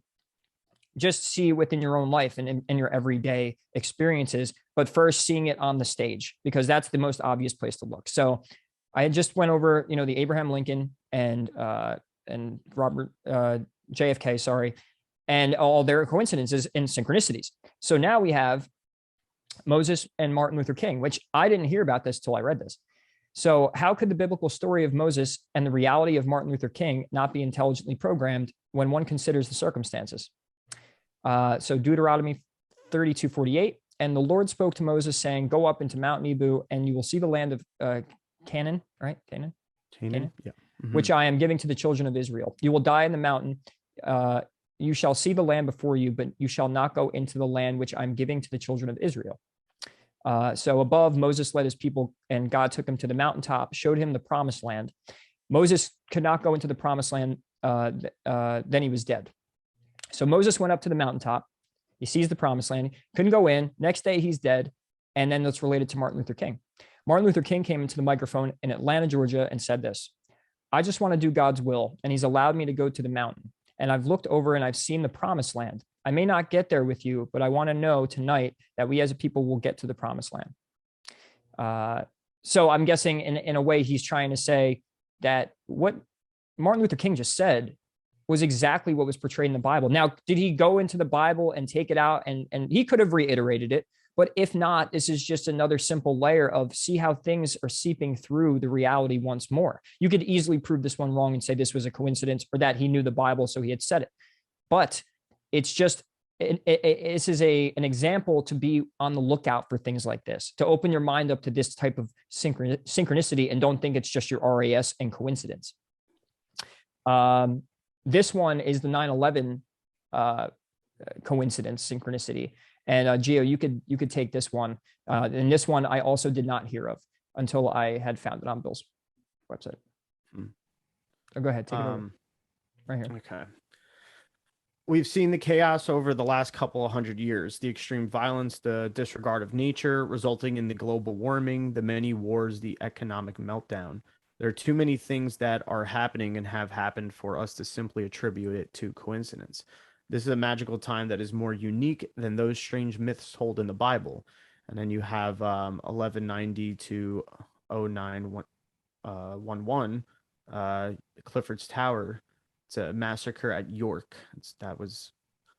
just see within your own life and in your everyday experiences, but first seeing it on the stage, because that's the most obvious place to look. So I just went over, the Abraham Lincoln and Robert JFK, sorry, and all their coincidences and synchronicities. So now we have Moses and Martin Luther King, which I didn't hear about this till I read this. So how could the biblical story of Moses and the reality of Martin Luther King not be intelligently programmed when one considers the circumstances? So Deuteronomy 32:48, and the Lord spoke to Moses saying, go up into Mount Nebo and you will see the land of Canaan, right? Canaan. Yeah. Mm-hmm. Which I am giving to the children of Israel. You will die in the mountain. You shall see the land before you, but you shall not go into the land which I'm giving to the children of Israel. So above, Moses led his people, and God took him to the mountaintop, showed him the promised land. Moses could not go into the promised land. Then he was dead. So Moses went up to the mountaintop. He sees the promised land. Couldn't go in. Next day, he's dead. And then that's related to Martin Luther King. Martin Luther King came into the microphone in Atlanta, Georgia, and said this: I just want to do God's will, and he's allowed me to go to the mountain. And I've looked over and I've seen the promised land. I may not get there with you, but I want to know tonight that we as a people will get to the promised land. So I'm guessing in a way he's trying to say that what Martin Luther King just said was exactly what was portrayed in the Bible. Now, did he go into the Bible and take it out? And he could have reiterated it. But if not, this is just another simple layer of see how things are seeping through the reality once more. You could easily prove this one wrong and say this was a coincidence, or that he knew the Bible, so he had said it. But it's just, this is an example to be on the lookout for things like this, to open your mind up to this type of synchronicity, and don't think it's just your RAS and coincidence. This one is the 9/11 coincidence synchronicity. And Gio, you could take this one. And this one I also did not hear of until I had found it on Bill's website. Oh, go ahead, take it over. Right here. Okay. We've seen the chaos over the last couple of 100 years, the extreme violence, the disregard of nature, resulting in the global warming, the many wars, the economic meltdown. There are too many things that are happening and have happened for us to simply attribute it to coincidence. This is a magical time that is more unique than those strange myths told in the Bible. And then you have 1190 to 0911, Clifford's Tower. It's a massacre at York. That was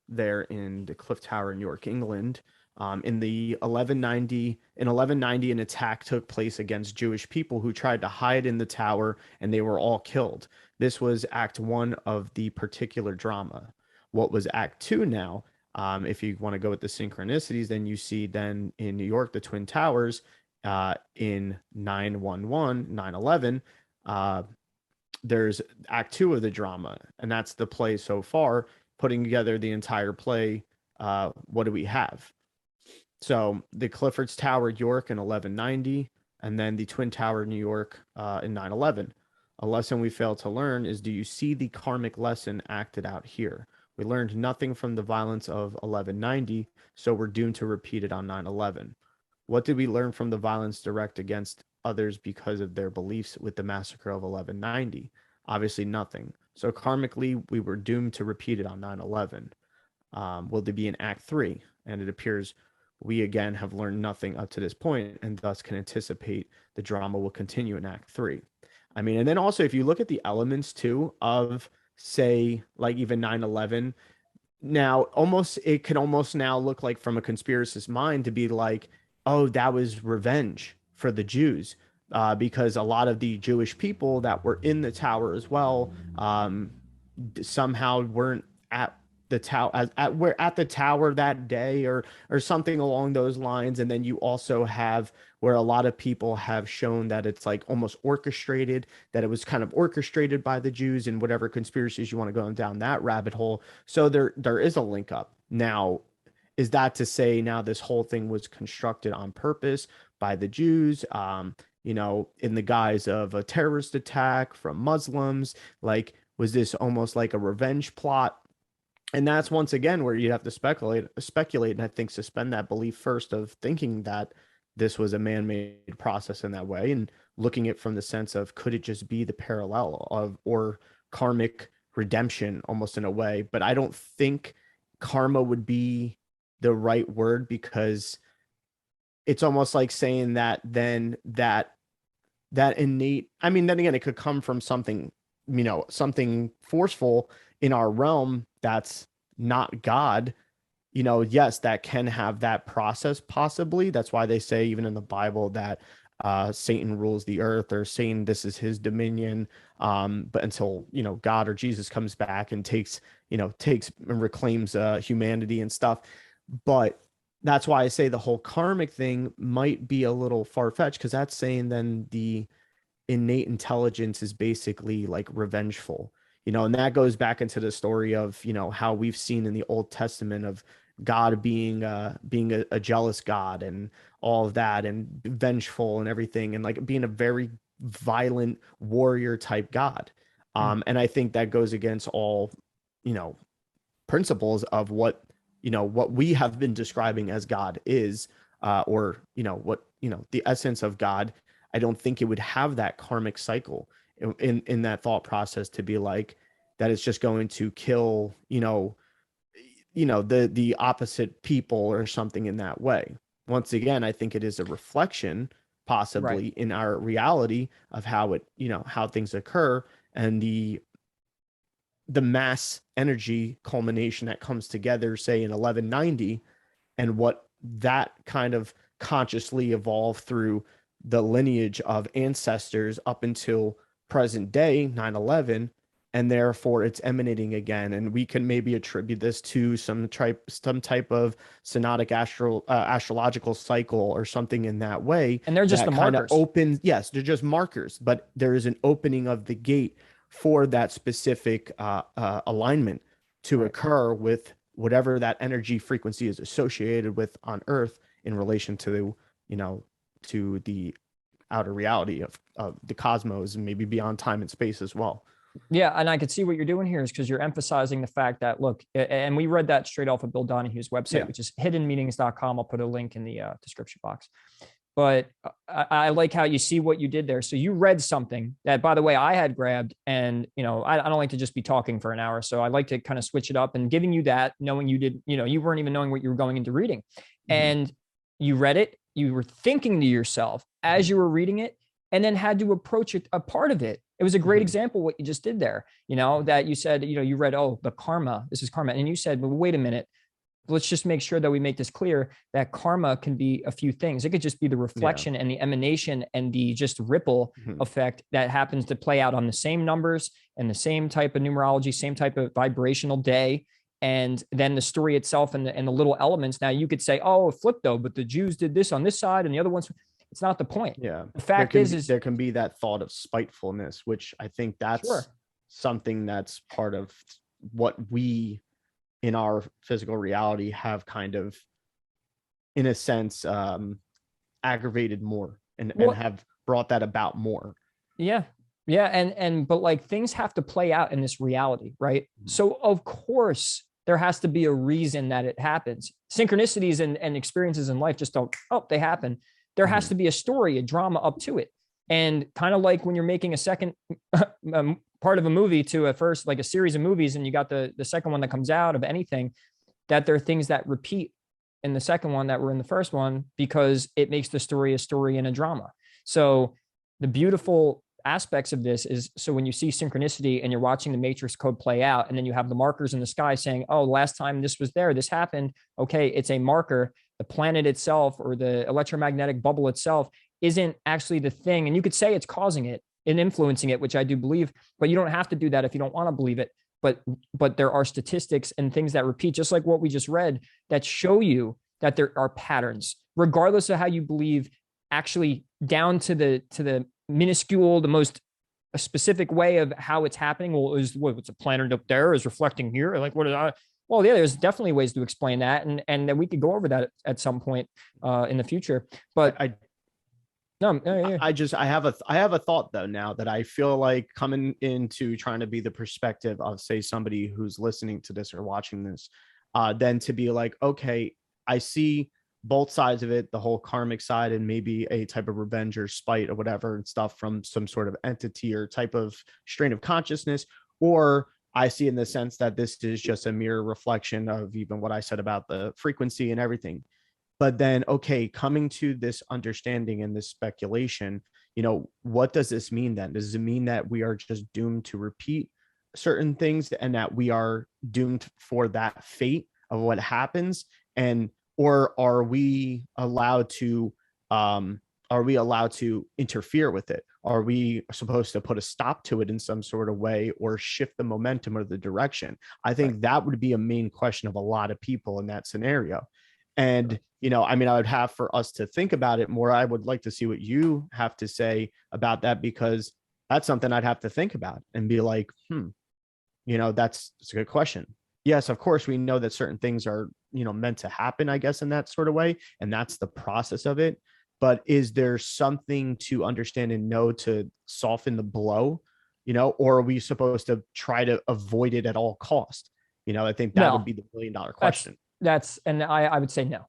there in the Cliff Tower in York, England. In 1190, an attack took place against Jewish people who tried to hide in the tower, and they were all killed. This was Act 1 of the particular drama. What was Act 2 now? If you want to go with the synchronicities, then you see then in New York, the Twin Towers, in 9/11, there's Act 2 of the drama, and that's the play so far, putting together the entire play. What do we have? So the Clifford's Tower, York in 1190, and then the Twin Tower, New York, in 9/11. A lesson we fail to learn is, do you see the karmic lesson acted out here? We learned nothing from the violence of 1190, so we're doomed to repeat it on 9/11. What did we learn from the violence direct against others because of their beliefs with the massacre of 1190? Obviously nothing. So karmically, we were doomed to repeat it on 9/11. Will there be an Act 3? And it appears we again have learned nothing up to this point, and thus can anticipate the drama will continue in Act 3. I mean, and then also if you look at the elements too of, say, like even 9/11, now almost it can almost now look like from a conspiracist mind to be like, oh, that was revenge for the Jews, because a lot of the Jewish people that were in the tower as well, somehow weren't at the tower at the tower that day, or something along those lines. And then you also have where a lot of people have shown that it's like almost orchestrated, that it was kind of orchestrated by the Jews, and whatever conspiracies you want to go down that rabbit hole. So there is a link up. Now, is that to say now this whole thing was constructed on purpose by the Jews, in the guise of a terrorist attack from Muslims? Like, was this almost like a revenge plot? And that's once again where you'd have to speculate, and I think suspend that belief first of thinking that this was a man-made process in that way, and looking at from the sense of, could it just be the parallel of, or karmic redemption almost in a way? But I don't think karma would be the right word, because it's almost like saying that then that innate, I mean, then again, it could come from something, something forceful in our realm that's not God. Yes, that can have that process possibly. That's why they say even in the Bible that Satan rules the earth, or Satan, this is his dominion. But until, God or Jesus comes back and takes and reclaims humanity and stuff. But that's why I say the whole karmic thing might be a little far-fetched, because that's saying then the innate intelligence is basically like revengeful, and that goes back into the story of, how we've seen in the Old Testament of God being a jealous God and all of that, and vengeful and everything, and like being a very violent warrior type God. And I think that goes against all, principles of what we have been describing as God is, or what the essence of God. I don't think it would have that karmic cycle in that thought process to be like that it's just going to kill the opposite people or something in that way. Once again, I think it is a reflection possibly Right. in our reality of how it how things occur, and the mass energy culmination that comes together, say in 1190, and what that kind of consciously evolved through the lineage of ancestors up until present day 9/11, and therefore it's emanating again. And we can maybe attribute this to some type of synodic astrological cycle or something in that way. And they're just that the kind of markers. opens, yes, they're just markers, but there is an opening of the gate for that specific alignment to occur with whatever that energy frequency is associated with on Earth in relation to, to the outer reality of the cosmos, and maybe beyond time and space as well. Yeah, and I could see what you're doing here is because you're emphasizing the fact that, look, and we read that straight off of Bill Donahue's website, which is hiddenmeanings.com. I'll put a link in the description box. But I like how you see what you did there. So you read something that, by the way, I had grabbed, and I don't like to just be talking for an hour, so I like to kind of switch it up, and giving you that, knowing you did, you weren't even knowing what you were going into reading, and you read it, you were thinking to yourself as you were reading it, and then had to approach it, a part of it. It was a great example what you just did there. That you said, you read, oh, the karma, this is karma, and you said, well, wait a minute. Let's just make sure that we make this clear that karma can be a few things. It could just be the reflection and the emanation and the just ripple effect that happens to play out on the same numbers and the same type of numerology, same type of vibrational day. And then the story itself and the little elements. Now you could say, oh, flip though, but the Jews did this on this side and the other ones. It's not the point. Yeah. The fact is there can be that thought of spitefulness, which I think that's something that's part of what we in our physical reality have kind of, in a sense, aggravated more and Well, have brought that about more. yeah. Yeah. But like things have to play out in this reality, right? So of course there has to be a reason that it happens. Synchronicities and experiences in life just don't, oh, they happen. There has to be a story, a drama up to it. And kind of like when you're making a second part of a movie to a first, like a series of movies, and you got the second one that comes out of anything, that there are things that repeat in the second one that were in the first one because it makes the story a story and a drama. So the beautiful aspects of this is, so when you see synchronicity and you're watching the matrix code play out, and then you have the markers in the sky saying, oh, last time this was there, this happened. Okay, it's a marker. The planet itself or the electromagnetic bubble itself isn't actually the thing. And you could say it's causing it and influencing it, which I do believe, but you don't have to do that if you don't want to believe it. But there are statistics and things that repeat, just like what we just read, that show you that there are patterns, regardless of how you believe, actually down to the minuscule, the most specific way of how it's happening. Well, what's a planet up there is reflecting here? Like, what is I? Well, yeah, there's definitely ways to explain that, and then we could go over that at some point in the future. But I have a thought though now that I feel like coming into trying to be the perspective of, say, somebody who's listening to this or watching this, then to be like, okay, I see both sides of it, the whole karmic side and maybe a type of revenge or spite or whatever and stuff from some sort of entity or type of strain of consciousness, or I see in the sense that this is just a mirror reflection of even what I said about the frequency and everything. But then, okay, coming to this understanding and this speculation, what does this mean then? Does it mean that we are just doomed to repeat certain things and that we are doomed for that fate of what happens? Or are we allowed to interfere with it? Are we supposed to put a stop to it in some sort of way or shift the momentum or the direction? I think that would be a main question of a lot of people in that scenario. And, I would have for us to think about it more. I would like to see what you have to say about that, because that's something I'd have to think about and be like, that's a good question. Yes, of course, we know that certain things are, meant to happen, I guess, in that sort of way. And that's the process of it. But is there something to understand and know to soften the blow, or are we supposed to try to avoid it at all cost? I think that would be the $1 billion question. And I would say no.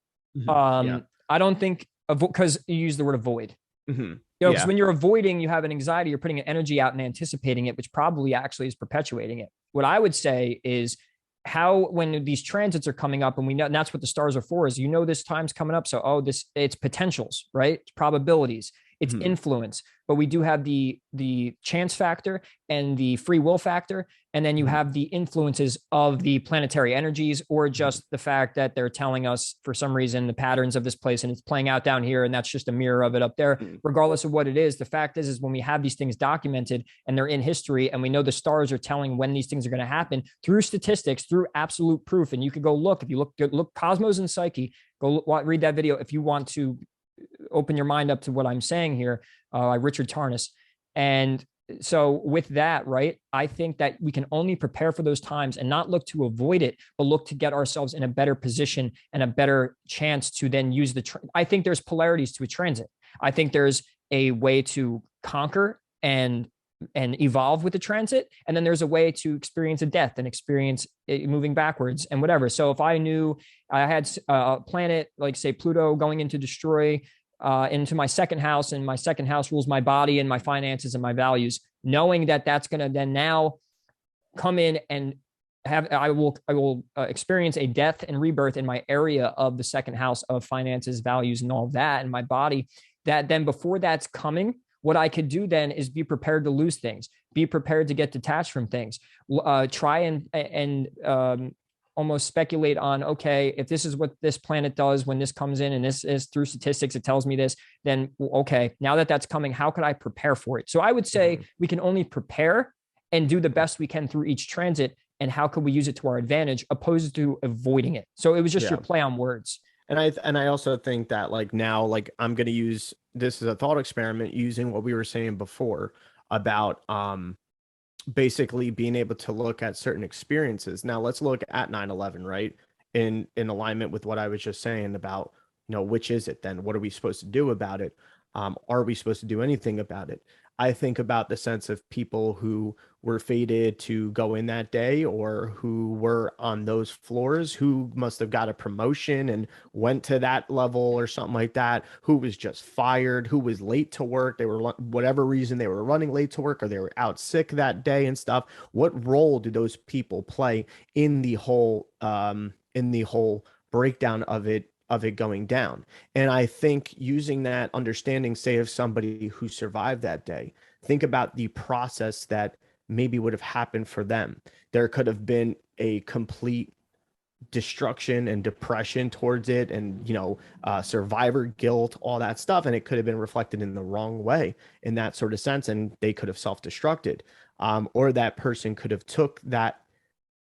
I don't think, because you use the word avoid. Because when you're avoiding, you have an anxiety, you're putting an energy out and anticipating it, which probably actually is perpetuating it. What I would say is, how, when these transits are coming up, and we know, and that's what the stars are for, is, this time's coming up. So, it's potentials, right? It's probabilities, it's influence, but we do have the chance factor and the free will factor. And then you have the influences of the planetary energies, or just the fact that they're telling us for some reason the patterns of this place and it's playing out down here. And that's just a mirror of it up there. Regardless of what it is, the fact is when we have these things documented and they're in history, and we know the stars are telling when these things are going to happen through statistics, through absolute proof. And you could go look, if you look Cosmos and Psyche, go read that video if you want to open your mind up to what I'm saying here, Richard Tarnas. And so with that, right, I think that we can only prepare for those times and not look to avoid it, but look to get ourselves in a better position and a better chance to then use I think there's polarities to a transit. I think there's a way to conquer and evolve with the transit. And then there's a way to experience a death and experience it moving backwards and whatever. So if I knew I had a planet, like say Pluto, going into destroy into my second house, and my second house rules my body and my finances and my values, knowing that that's going to then now come in and I will experience a death and rebirth in my area of the second house of finances, values, and all of that, and my body, that then before that's coming, what I could do then is be prepared to lose things, be prepared to get detached from things, try and almost speculate on, okay, if this is what this planet does when this comes in, and this is through statistics, it tells me this, then okay, now that that's coming, how could I prepare for it? So I would say we can only prepare and do the best we can through each transit, and how could we use it to our advantage opposed to avoiding it. So it was just your play on words. And I also think that, like, now, like, I'm going to use this as a thought experiment using what we were saying before about basically being able to look at certain experiences. Now let's look at 9/11, right? In alignment with what I was just saying about, which is it then? What are we supposed to do about it? Are we supposed to do anything about it? I think about the sense of people who were fated to go in that day, or who were on those floors, who must have got a promotion and went to that level or something like that, who was just fired, who was late to work. They were, whatever reason, they were running late to work, or they were out sick that day and stuff. What role do those people play in the whole breakdown of it going down? And I think using that understanding, say, of somebody who survived that day, think about the process that maybe would have happened for them. There could have been a complete destruction and depression towards it, and survivor guilt, all that stuff, and it could have been reflected in the wrong way in that sort of sense, and they could have self-destructed, or that person could have took that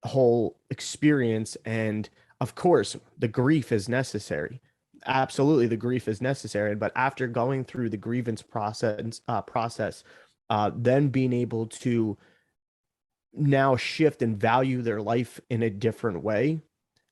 whole experience. And of course, the grief is necessary. Absolutely, the grief is necessary. But after going through the grievance process, then being able to now shift and value their life in a different way,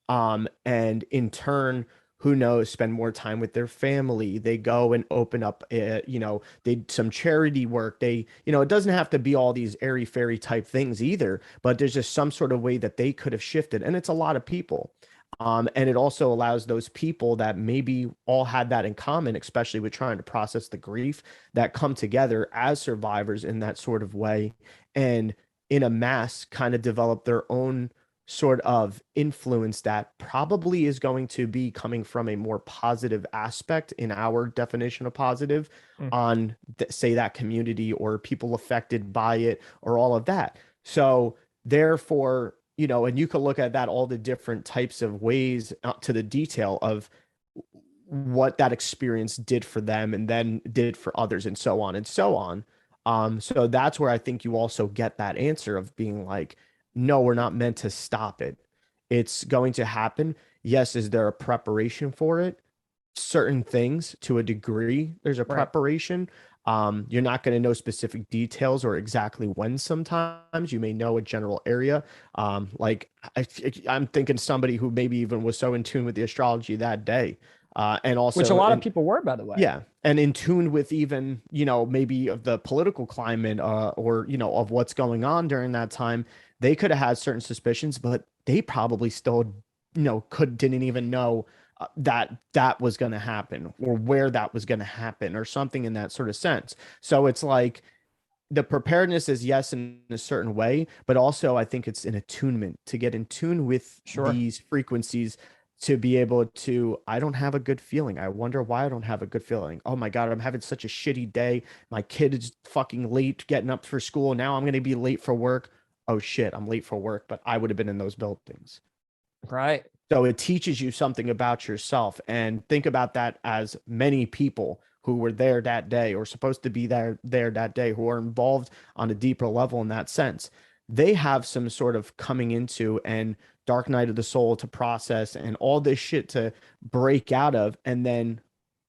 and in turn, who knows, spend more time with their family. They go and open up, they some charity work. It doesn't have to be all these airy fairy type things either, but there's just some sort of way that they could have shifted. And it's a lot of people. And it also allows those people that maybe all had that in common, especially with trying to process the grief, that come together as survivors in that sort of way, and in a mass kind of develop their own sort of influence that probably is going to be coming from a more positive aspect in our definition of positive, on say that community or people affected by it or all of that. So therefore, and you can look at that, all the different types of ways, to the detail of what that experience did for them and then did for others, and so on and so on. So that's where I think you also get that answer of being like, no, we're not meant to stop it. It's going to happen. Yes. Is there a preparation for it? Certain things, to a degree, there's a preparation. You're not going to know specific details or exactly when. Sometimes you may know a general area. Like I'm thinking somebody who maybe even was so in tune with the astrology that day. And also, which a lot of people were, by the way. Yeah. And in tune with even, maybe of the political climate, or, of what's going on during that time. They could have had certain suspicions, but they probably still, didn't even know that was going to happen, or where that was going to happen, or something in that sort of sense. So it's like the preparedness is, yes, in a certain way, but also I think it's an attunement to get in tune with these frequencies, to be able to, I don't have a good feeling. I wonder why I don't have a good feeling. Oh my God, I'm having such a shitty day. My kid is fucking late getting up for school. Now I'm going to be late for work. Oh shit, I'm late for work, but I would have been in those buildings. Right. So it teaches you something about yourself. And think about that as many people who were there that day, or supposed to be there that day, who are involved on a deeper level in that sense. They have some sort of coming into and dark night of the soul to process, and all this shit to break out of, and then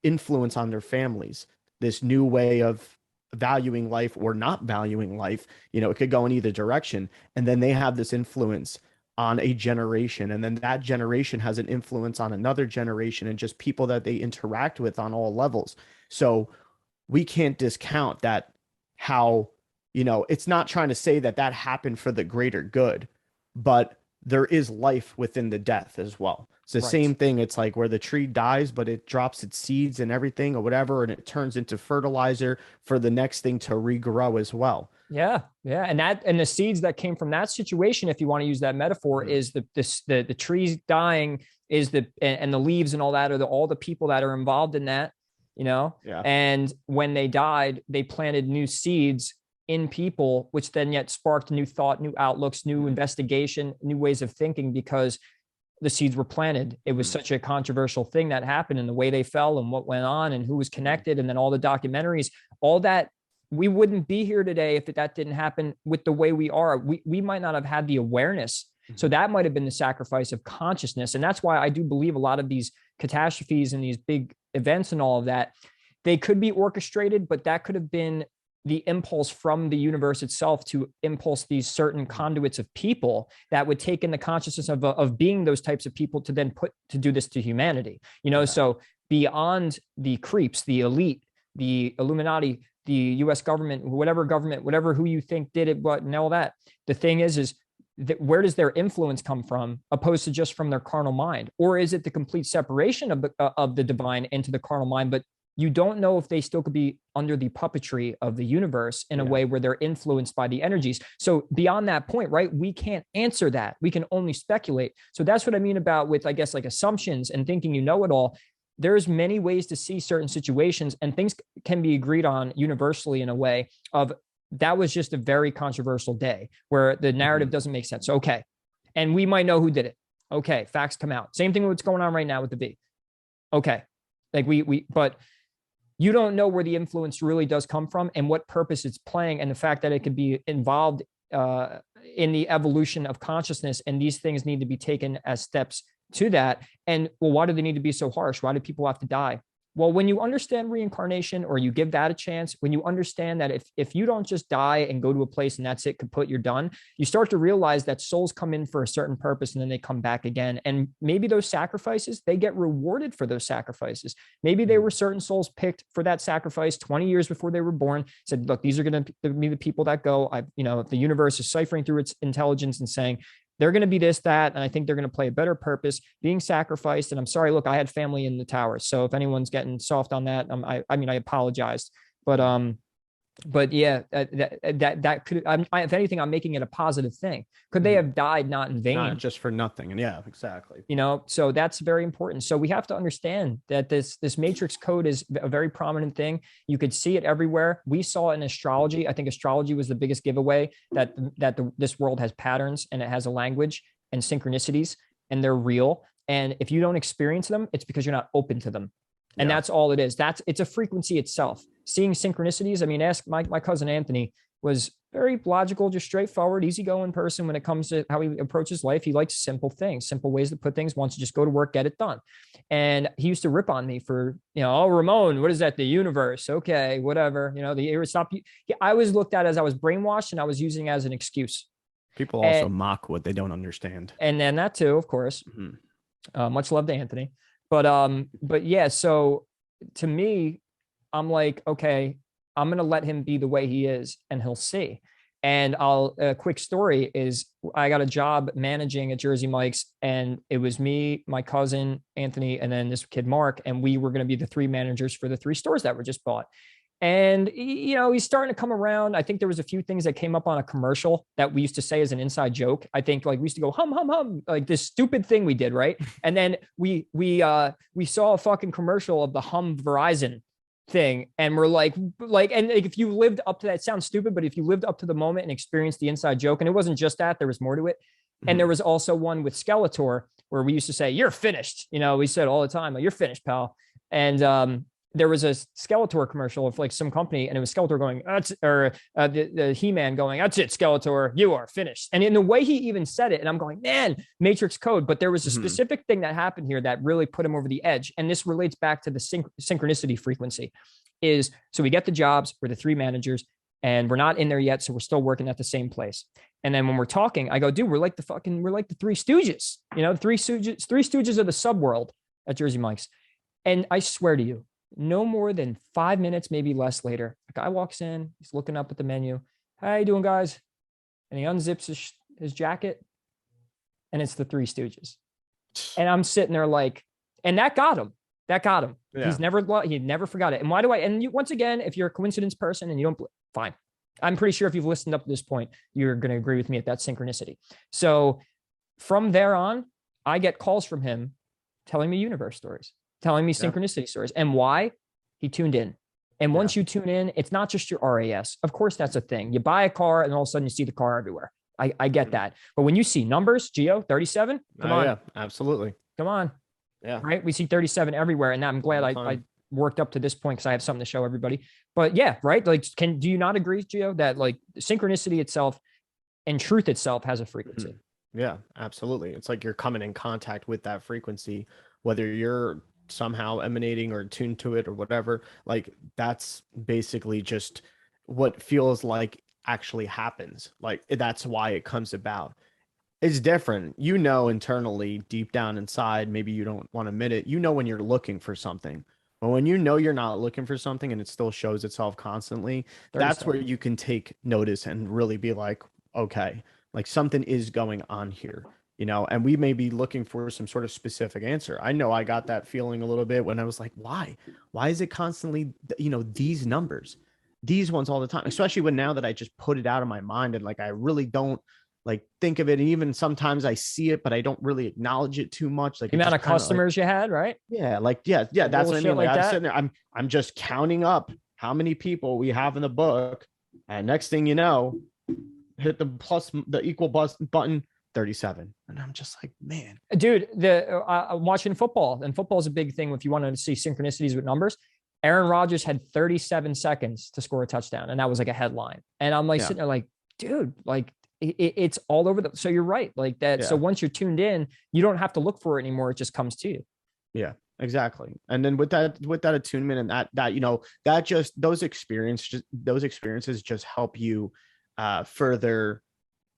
influence on their families. This new way of valuing life or not valuing life, it could go in either direction. And then they have this influence on a generation, and then that generation has an influence on another generation, and just people that they interact with on all levels. So we can't discount that, how, it's not trying to say that that happened for the greater good, but there is life within the death as well. It's the same thing. It's like where the tree dies, but it drops its seeds and everything or whatever, and it turns into fertilizer for the next thing to regrow as well. Yeah. Yeah. And the seeds that came from that situation, if you want to use that metaphor, is the trees dying, is and the leaves and all that are all the people that are involved in that, Yeah. And when they died, they planted new seeds in people, which then yet sparked new thought, new outlooks, new investigation, new ways of thinking, because the seeds were planted. It was such a controversial thing that happened, and the way they fell and what went on and who was connected. And then all the documentaries, all that. We wouldn't be here today if that didn't happen with the way we are. We might not have had the awareness. So that might have been the sacrifice of consciousness. And that's why I do believe a lot of these catastrophes and these big events and all of that, they could be orchestrated, but that could have been the impulse from the universe itself to impulse these certain conduits of people that would take in the consciousness of being those types of people to then put to do this to humanity. So beyond the creeps, the elite, the Illuminati, the US government, whatever who you think did it, what, and all that. The thing is that where does their influence come from opposed to just from their carnal mind? Or is it the complete separation of the divine into the carnal mind, but you don't know if they still could be under the puppetry of the universe in a way where they're influenced by the energies. So beyond that point, right, we can't answer that. We can only speculate. So that's what I mean about with, I guess, like assumptions and thinking you know it all. There's many ways to see certain situations, and things can be agreed on universally in a way of that was just a very controversial day where the narrative doesn't make sense. Okay. And we might know who did it. Okay. Facts come out. Same thing with what's going on right now with the V. Okay. Like but you don't know where the influence really does come from and what purpose it's playing, and the fact that it could be involved in the evolution of consciousness, and these things need to be taken as steps to that. And well, why do they need to be so harsh? Why do people have to die? Well, when you understand reincarnation, or you give that a chance, when you understand that if you don't just die and go to a place and that's it, kaput, you're done, you start to realize that souls come in for a certain purpose and then they come back again. And maybe those sacrifices, they get rewarded for those sacrifices. Maybe they were certain souls picked for that sacrifice 20 years before they were born, said, look, these are going to be the people that go. If the universe is ciphering through its intelligence and saying, they're going to be this, that, and I think they're going to play a better purpose, being sacrificed. And I'm sorry, look, I had family in the towers, so if anyone's getting soft on that, I apologized, but yeah, that could, if anything, I'm making it a positive thing. Could they have died not in vain? Not just for nothing. And yeah, exactly. So that's very important. So we have to understand that this matrix code is a very prominent thing. You could see it everywhere. We saw it in astrology. I think astrology was the biggest giveaway that this world has patterns, and it has a language and synchronicities, and they're real. And if you don't experience them, it's because you're not open to them. And that's all it is. It's a frequency itself. Seeing synchronicities. I mean, ask my cousin Anthony, was very logical, just straightforward, easygoing person when it comes to how he approaches life. He likes simple things, simple ways to put things. Wants to just go to work, get it done. And he used to rip on me for, oh, Ramon, what is that? The universe. Okay, whatever. I was looked at as I was brainwashed, and I was using it as an excuse. People also mock what they don't understand. And then that too, of course. Much love to Anthony. But yeah, so to me, I'm like, okay, I'm going to let him be the way he is, and he'll see. And a quick story is I got a job managing at Jersey Mike's, and it was me, my cousin Anthony, and then this kid Mark, and we were going to be the 3 managers for the 3 stores that were just bought. And, he's starting to come around. I think there was a few things that came up on a commercial that we used to say as an inside joke. I think like we used to go hum, hum, hum, like this stupid thing we did. Right. And then we saw a fucking commercial of the hum Verizon thing. And we're like, and if you lived up to that, it sounds stupid, but if you lived up to the moment and experienced the inside joke, and it wasn't just that, there was more to it. And there was also one with Skeletor where we used to say, you're finished. We said all the time, like, you're finished, pal. And, there was a Skeletor commercial of like some company, and it was Skeletor going, the He-Man going, that's it, Skeletor, you are finished. And in the way he even said it, and I'm going, man, Matrix code. But there was a specific thing that happened here that really put him over the edge. And this relates back to the synchronicity frequency so we get the jobs, we're the 3 managers, and we're not in there yet. So we're still working at the same place. And then when we're talking, I go, dude, we're like the 3 Stooges, the 3 Stooges of the subworld at Jersey Mike's. And I swear to you, no more than 5 minutes, maybe less later, a guy walks in, he's looking up at the menu. How you doing, guys? And he unzips his jacket, and it's the 3 Stooges. And I'm sitting there like, and that got him. Yeah. He never forgot it. And why do once again, if you're a coincidence person and you don't, fine. I'm pretty sure if you've listened up to this point, you're going to agree with me at that synchronicity. So from there on, I get calls from him telling me universe stories, telling me synchronicity stories. And why? He tuned in. And once you tune in, it's not just your RAS. Of course, that's a thing. You buy a car and all of a sudden you see the car everywhere. I get that. But when you see numbers, Geo, 37, come on. Yeah, absolutely. Come on. Yeah. Right. We see 37 everywhere. And I'm glad I worked up to this point because I have something to show everybody. But yeah, right. Like, do you not agree, Geo, that like synchronicity itself and truth itself has a frequency? Yeah, absolutely. It's like you're coming in contact with that frequency, whether you're somehow emanating or tuned to it or whatever. Like that's basically just what feels like actually happens. Like that's why it comes about. It's different, internally, deep down inside, maybe you don't want to admit it, when you're looking for something, But when you know you're not looking for something and it still shows itself constantly, that's where 37. you can take notice and really be like, okay, like something is going on here, and we may be looking for some sort of specific answer. I know I got that feeling a little bit when I was like, why? Why is it constantly, these numbers, these ones all the time, especially when now that I just put it out of my mind and like I really don't like think of it. And even sometimes I see it, but I don't really acknowledge it too much. Like The it amount just of kind of like, customers you had, right? yeah, like yeah, that's Little what I shit mean. Like like I'm that. sitting there, I'm just counting up how many people we have in the book, and next thing you know, hit the equal button, 37, and I'm just like, man, Dude, I'm watching football, and football is a big thing if you want to see synchronicities with numbers. Aaron Rodgers had 37 seconds to score a touchdown, and that was like a headline. And I'm like yeah, sitting there like, dude, like it's all over the. So you're right, like that. So yeah, once you're tuned in, you don't have to look for it anymore. It just comes to you. yeah, exactly. And then with that attunement and that that just those experiences just help you further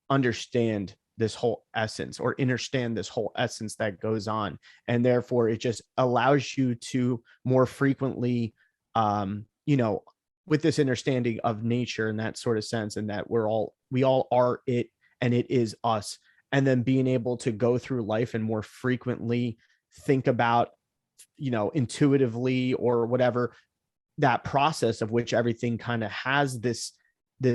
understand this whole essence or understand this whole essence that goes on, and therefore it just allows you to more frequently with this understanding of nature in that sort of sense, and that we all are it and it is us, and then being able to go through life and more frequently think about intuitively or whatever, that process of which everything kind of has this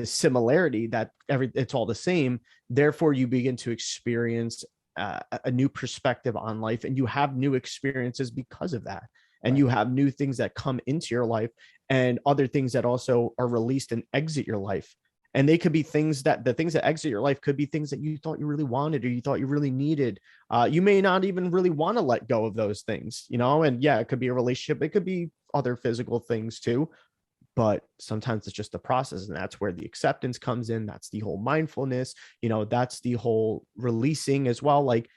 similarity, that it's all the same. Therefore you begin to experience a new perspective on life, and you have new experiences because of that, and Right. you have new things that come into your life and other things that also are released and exit your life. And they could be the things that exit your life could be things that you thought you really wanted or you thought you really needed. You may not even really want to let go of those things, and yeah, it could be a relationship, it could be other physical things too, but sometimes it's just the process, and that's where the acceptance comes in. That's the whole mindfulness, that's the whole releasing as well, like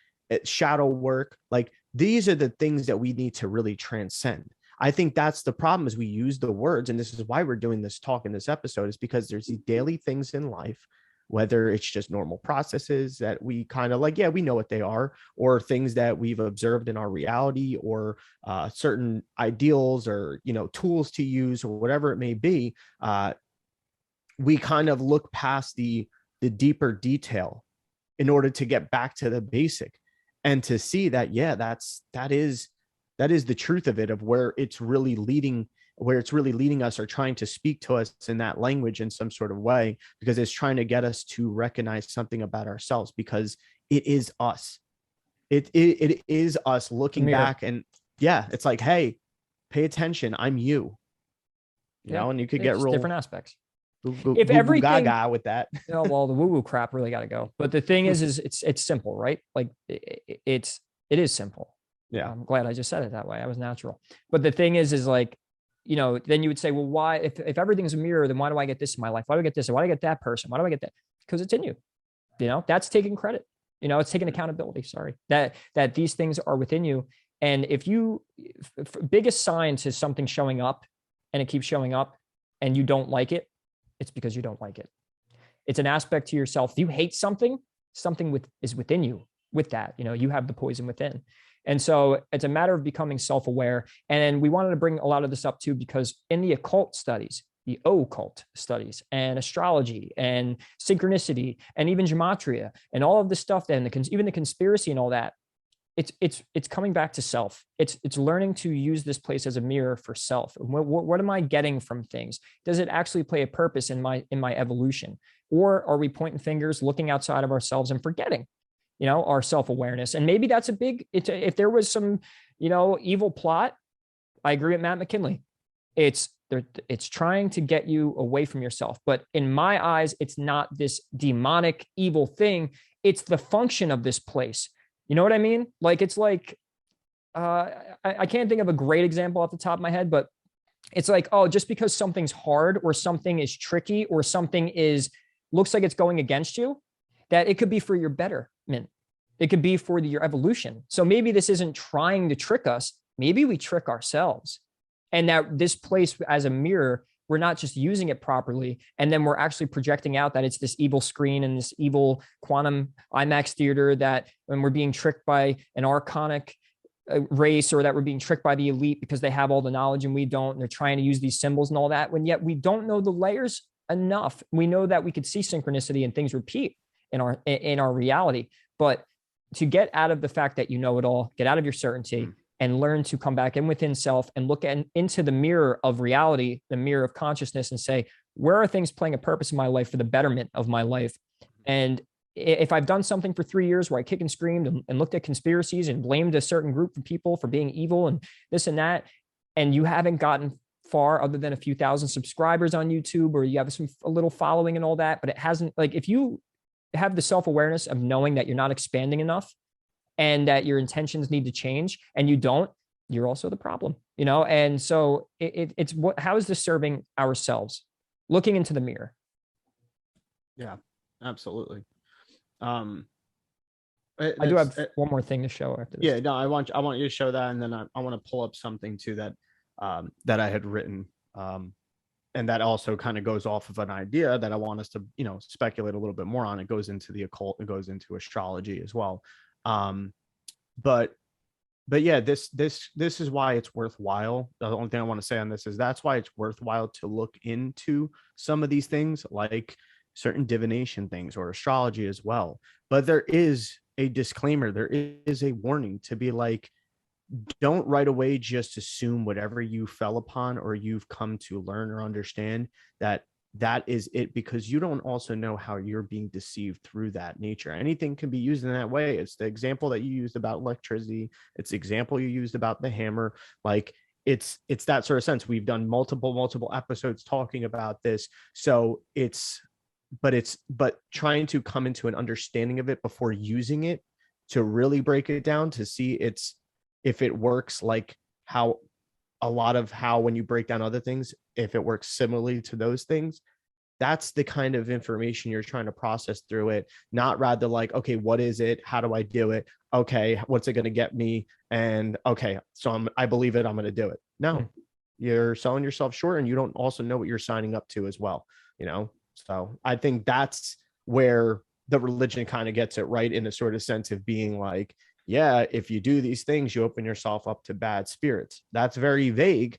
shadow work. Like these are the things that we need to really transcend. I think that's the problem, is we use the words, and this is why we're doing this talk in this episode, is because there's these daily things in life, whether it's just normal processes that we kind of like, yeah, we know what they are, or things that we've observed in our reality, or certain ideals, or tools to use, or whatever it may be. We kind of look past the deeper detail in order to get back to the basic, and to see that, yeah, that is the truth of it, of where it's really leading us, or trying to speak to us in that language in some sort of way, because it's trying to get us to recognize something about ourselves, because it is us. It is us looking back, and yeah, it's like, hey, pay attention, I'm you, Yeah. and you could get It's real different aspects. If goo everything, gaga with that. well, the woo woo crap really got to go. But the thing is it's simple, right? Like it is simple. Yeah. I'm glad I just said it that way. I was natural. But the thing is like, then you would say, well, why, if everything's a mirror, then why do I get this in my life? Why do I get this? Why do I get that person? Why do I get that? Because it's in you. That's taking credit. It's taking accountability. Sorry, that these things are within you. And if biggest signs is something showing up, and it keeps showing up, and you don't like it, it's because you don't like it. It's an aspect to yourself. If you hate something is within you. With that, you have the poison within. And so it's a matter of becoming self-aware. And we wanted to bring a lot of this up too, because in the occult studies, the occult studies, and astrology, and synchronicity, and even gematria, and all of this stuff, then even the conspiracy and all that, it's coming back to self. It's learning to use this place as a mirror for self. What am I getting from things? Does it actually play a purpose in my evolution, or are we pointing fingers, looking outside of ourselves, and forgetting our self-awareness? And maybe that's if there was some, evil plot, I agree with Matt McKinley. It's trying to get you away from yourself. But in my eyes, it's not this demonic evil thing. It's the function of this place. You know what I mean? Like, it's like, I can't think of a great example off the top of my head, but it's like, oh, just because something's hard, or something is tricky, or something looks like it's going against you, that it could be for your betterment. It could be for your evolution. So maybe this isn't trying to trick us. Maybe we trick ourselves. And that this place as a mirror, we're not just using it properly. And then we're actually projecting out that it's this evil screen and this evil quantum IMAX theater, that when we're being tricked by an archonic race, or that we're being tricked by the elite because they have all the knowledge and we don't, and they're trying to use these symbols and all that, when yet we don't know the layers enough. We know that we could see synchronicity and things repeat in our reality, but to get out of the fact that you know it all, get out of your certainty, and learn to come back in within self and look into the mirror of reality, the mirror of consciousness, and say, where are things playing a purpose in my life for the betterment of my life? And if I've done something for 3 years where I kicked and screamed and looked at conspiracies and blamed a certain group of people for being evil and this and that, and you haven't gotten far other than a few thousand subscribers on YouTube, or you have a little following and all that, but it hasn't, like, if you have the self-awareness of knowing that you're not expanding enough and that your intentions need to change, and you don't, you're also the problem, you know? And so it's how is this serving ourselves? Looking into the mirror. Yeah, absolutely. I do have one more thing to show after this. Yeah, no, I want you to show that, and then I want to pull up something too that that I had written, and that also kind of goes off of an idea that I want us to, you know, speculate a little bit more on. It goes into the occult, it goes into astrology as well, but yeah, this is why it's worthwhile. The only thing I want to say on this is that's why it's worthwhile to look into some of these things, like certain divination things or astrology as well. But there is a disclaimer, there is a warning to be like, don't right away just assume whatever you fell upon or you've come to learn or understand that is it, because you don't also know how you're being deceived through that nature. Anything can be used in that way. It's the example that you used about electricity. It's the example you used about the hammer. Like, it's that sort of sense. We've done multiple episodes talking about this. So but trying to come into an understanding of it before using it to really break it down to see if it works, like how a lot of how when you break down other things, if it works similarly to those things, that's the kind of information you're trying to process through it, not rather like, okay, what is it? How do I do it? Okay, what's it going to get me? And okay, so I believe it, I'm going to do it. No, you're selling yourself short, and you don't also know what you're signing up to as well, you know? So I think that's where the religion kind of gets it right, in a sort of sense of being like, yeah, if you do these things, you open yourself up to bad spirits. That's very vague,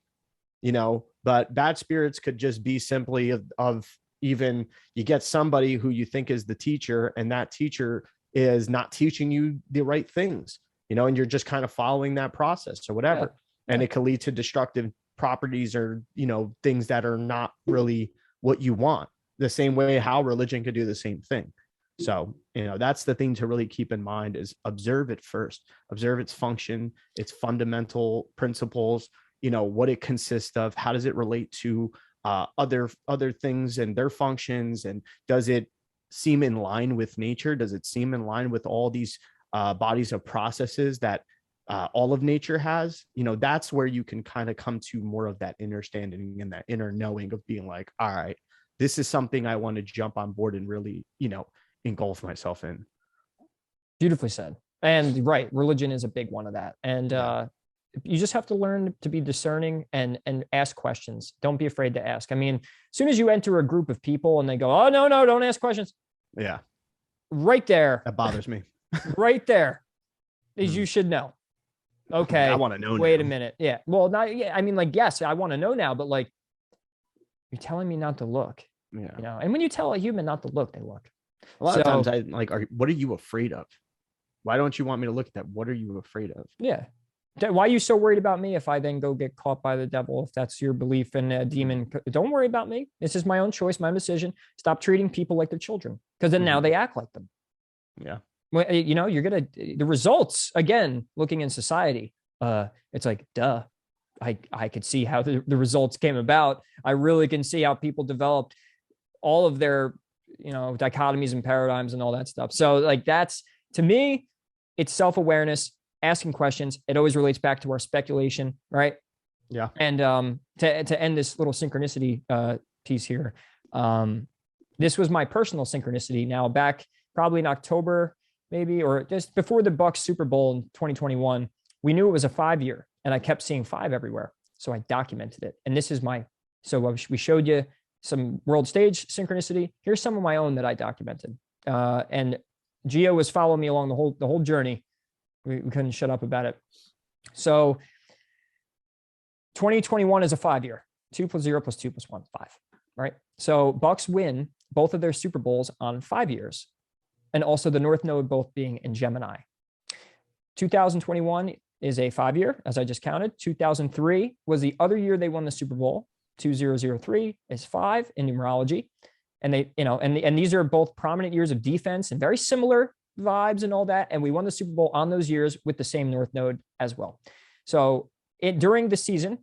you know, but bad spirits could just be simply of even you get somebody who you think is the teacher, and that teacher is not teaching you the right things, you know, and you're just kind of following that process or whatever. Yeah. And it can lead to destructive properties, or, you know, things that are not really what you want. The same way how religion could do the same thing. So, you know, that's the thing to really keep in mind, is observe it first, observe its function, its fundamental principles, you know, what it consists of, how does it relate to other things and their functions, and does it seem in line with nature? Does it seem in line with all these bodies of processes that all of nature has? You know, that's where you can kind of come to more of that understanding and that inner knowing of being like, all right, this is something I want to jump on board and really, you know, engulf myself in. Beautifully said. And right, religion is a big one of that. And you just have to learn to be discerning and ask questions. Don't be afraid to ask. I mean, as soon as you enter a group of people and they go, oh, no, don't ask questions. Yeah. Right there. That bothers me. Right there is you should know. Okay. I want to know. Wait now. a minute. Yeah. Well, not, yeah. I mean, like, yes, I want to know now, but like, you're telling me not to look. Yeah. You know, and when you tell a human not to look, they look. A lot of times I like, what are you afraid of? Why don't you want me to look at that? What are you afraid of? Yeah. Why are you so worried about me if I then go get caught by the devil? If that's your belief in a demon, don't worry about me. This is my own choice, my decision. Stop treating people like they're children, because then now they act like them. Yeah. Well, you know, you're going to, the results, again, looking in society, it's like, duh. I could see how the results came about. I really can see how people developed all of their, you know, dichotomies and paradigms and all that stuff. So like, that's, to me, it's self-awareness, asking questions. It always relates back to our speculation, right? Yeah. And to end this little synchronicity piece here, this was my personal synchronicity. Now, back probably in October, maybe, or just before the Bucks Super Bowl in 2021, we knew it was a 5-year, and I kept seeing 5 everywhere. So I documented it. And this is we showed you some world stage synchronicity. Here's some of my own that I documented. And Gio was following me along the whole journey. We couldn't shut up about it. So 2021 is a 5-year. 2 + 0 + 2 + 1, 5. Right. So Bucks win both of their Super Bowls on 5 years, and also the North Node both being in Gemini. 2021 is a 5-year, as I just counted. 2003 was the other year they won the Super Bowl. 2003 is 5 in numerology. And they, and these are both prominent years of defense and very similar vibes and all that. And we won the Super Bowl on those years with the same North Node as well. So during the season,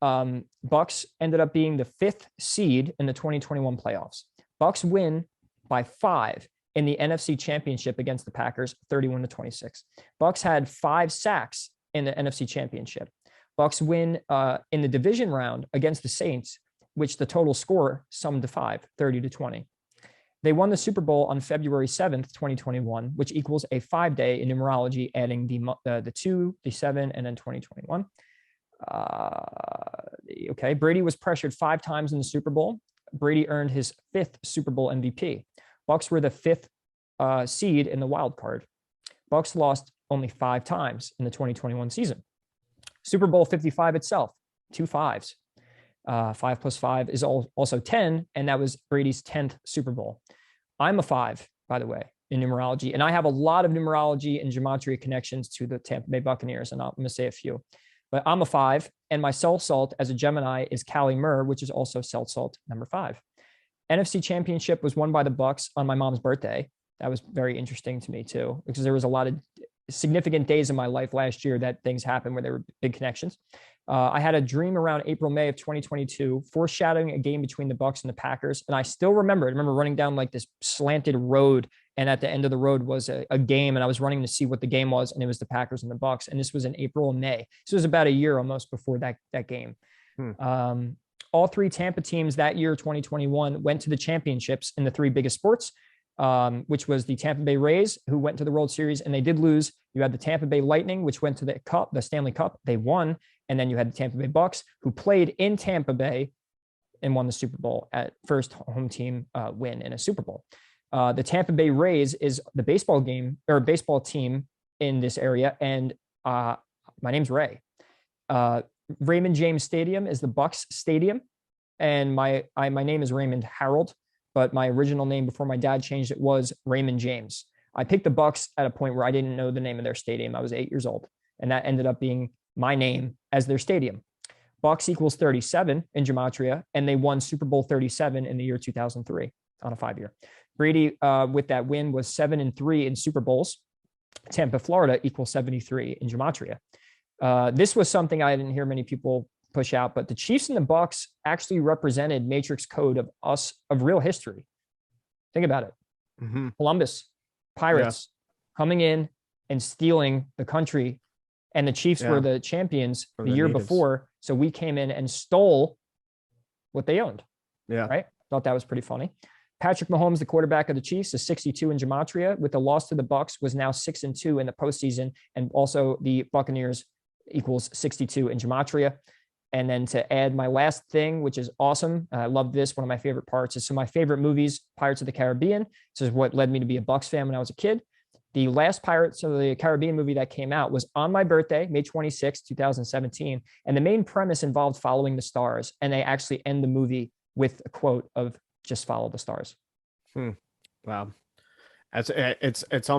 Bucks ended up being the 5th seed in the 2021 playoffs. Bucks win by 5 in the NFC Championship against the Packers, 31-26. Bucks had 5 sacks in the NFC Championship. Bucks win in the division round against the Saints, which the total score summed to 5, 30-20. They won the Super Bowl on February 7th, 2021, which equals a 5-day in numerology, adding the 2, the 7, and then 2021. Okay, Brady was pressured 5 times in the Super Bowl. Brady earned his 5th Super Bowl MVP. Bucks were the 5th seed in the wild card. Bucks lost only 5 times in the 2021 season. Super Bowl 55 itself, 2 5s. 5 + 5 is also 10, and that was Brady's 10th Super Bowl. I'm a 5, by the way, in numerology, and I have a lot of numerology and gematria connections to the Tampa Bay Buccaneers, and I'm going to say a few. But I'm a 5, and my cell salt as a Gemini is Kali Mur, which is also cell salt number 5. NFC Championship was won by the Bucks on my mom's birthday. That was very interesting to me too, because there was a lot of significant days in my life last year that things happened where there were big connections. I had a dream around April, May of 2022, foreshadowing a game between the Bucks and the Packers. And I still remember it. I remember running down like this slanted road, and at the end of the road was a game, and I was running to see what the game was, and it was the Packers and the Bucks. And this was in April and May. This was about a year almost before that game. All 3 Tampa teams that year, 2021, went to the championships in the 3 biggest sports, which was the Tampa Bay Rays, who went to the World Series, and they did lose. You had the Tampa Bay Lightning, which went to the Cup, the Stanley Cup. They won. And then you had the Tampa Bay Bucks, who played in Tampa Bay and won the Super Bowl at first home team win in a Super Bowl. The Tampa Bay Rays is the baseball team in this area. And my name's Ray. Raymond James Stadium is the Bucks Stadium. And my name is Raymond Harold, but my original name before my dad changed it was Raymond James. I picked the Bucks at a point where I didn't know the name of their stadium. I was 8 years old, and that ended up being my name as their stadium. Bucks equals 37 in gematria, and they won Super Bowl 37 in the year 2003 on a 5-year. Brady, with that win, was 7-3 in Super Bowls. Tampa, Florida equals 73 in gematria. This was something I didn't hear many people push out, but the Chiefs and the Bucks actually represented matrix code of real history. Think about it. Mm-hmm. Columbus, Pirates coming in and stealing the country, and the Chiefs were the champions the year before. So we came in and stole what they owned. Yeah. Right. Thought that was pretty funny. Patrick Mahomes, the quarterback of the Chiefs, is 62 in gematria. With the loss to the Bucks, was now 6-2 in the postseason, and also the Buccaneers equals 62 in gematria. And then to add my last thing, which is awesome, I love this. One of my favorite parts is, so my favorite movies, Pirates of the Caribbean. This is what led me to be a Bucks fan when I was a kid. The last Pirates of the Caribbean movie that came out was on my birthday, May 26, 2017. And the main premise involved following the stars. And they actually end the movie with a quote of "just follow the stars." Wow. It's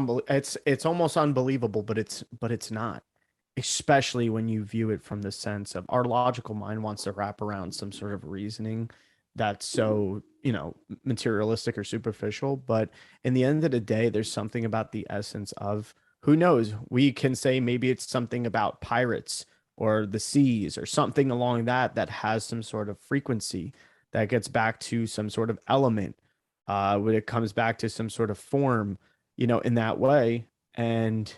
almost unbelievable, but it's not. Especially when you view it from the sense of our logical mind wants to wrap around some sort of reasoning that's so, materialistic or superficial. But in the end of the day, there's something about the essence of, who knows, we can say maybe it's something about pirates or the seas or something along that has some sort of frequency that gets back to some sort of element, when it comes back to some sort of form, in that way. And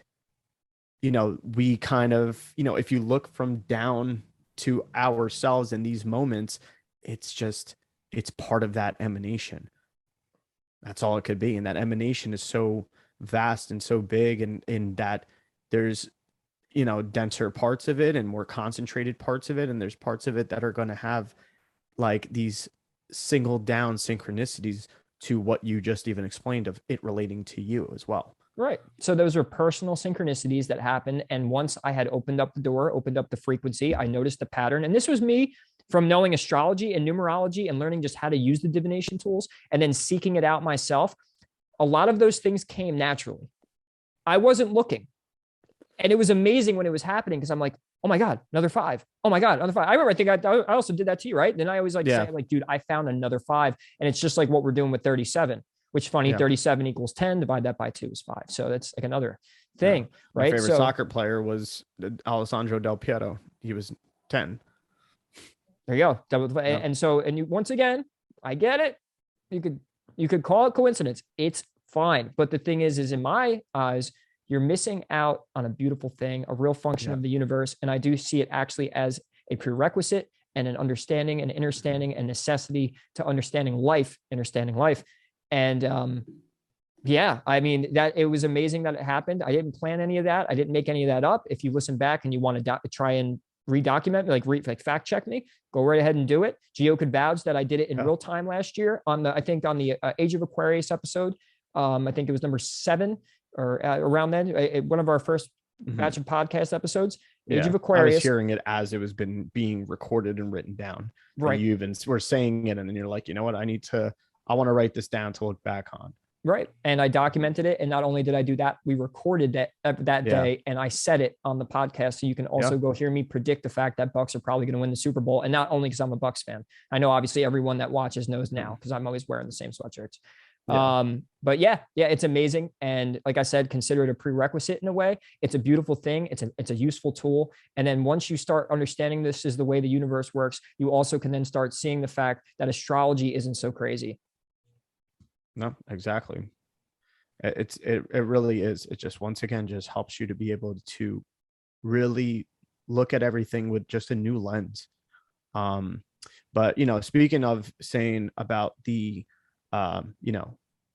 we kind of, if you look from down to ourselves in these moments, it's part of that emanation. That's all it could be. And that emanation is so vast and so big, and in that there's, denser parts of it and more concentrated parts of it. And there's parts of it that are going to have like these singled down synchronicities to what you just even explained of it relating to you as well. Right. So those are personal synchronicities that happened. And once I had opened up the door, opened up the frequency, I noticed the pattern. And this was me from knowing astrology and numerology and learning just how to use the divination tools and then seeking it out myself. A lot of those things came naturally. I wasn't looking. And it was amazing when it was happening because I'm like, oh my God, another 5. Oh my God, another 5. I remember, I think I also did that to you, right? Then I always like say, like, dude, I found another 5. And it's just like what we're doing with 37, which funny, 37 equals 10, divide that by 2 is 5. So that's like another thing, My right? favorite soccer player was Alessandro Del Piero. He was 10. There you go. And so, and you, once again, I get it. You could call it coincidence. It's fine. But the thing is in my eyes, you're missing out on a beautiful thing, a real function of the universe. And I do see it actually as a prerequisite and an understanding and understanding and necessity to understanding life. And yeah, I mean, that it was amazing that it happened. I didn't plan any of that. I didn't make any of that up. If you listen back and you want to try and redocument, like fact check me, go right ahead and do it. Gio could vouch that I did it in real time last year on the, I think on the Age of Aquarius episode. I think it was number 7 or around then, one of our first batch of podcast episodes. Age of Aquarius. I was hearing it as it was being recorded and written down. Right. And you even were saying it, and then you're like, you know what? I want to write this down to look back on. Right. And I documented it. And not only did I do that, we recorded that day and I said it on the podcast. So you can also go hear me predict the fact that Bucks are probably going to win the Super Bowl. And not only because I'm a Bucks fan. I know obviously everyone that watches knows now because I'm always wearing the same sweatshirts. But yeah, it's amazing. And like I said, consider it a prerequisite in a way. It's a beautiful thing. It's a useful tool. And then once you start understanding this is the way the universe works, you also can then start seeing the fact that astrology isn't so crazy. No, exactly. It really is. It just, once again, just helps you to be able to really look at everything with just a new lens. But, speaking of saying about the,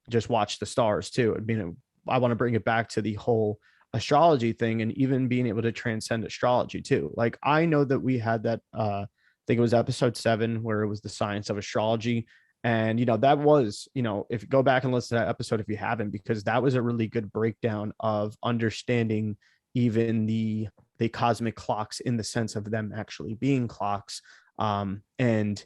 just watch the stars too. I mean, I want to bring it back to the whole astrology thing and even being able to transcend astrology too. Like, I know that we had that, I think it was episode 7 where it was the science of astrology. And, that was, if you go back and listen to that episode, if you haven't, because that was a really good breakdown of understanding even the cosmic clocks in the sense of them actually being clocks. And,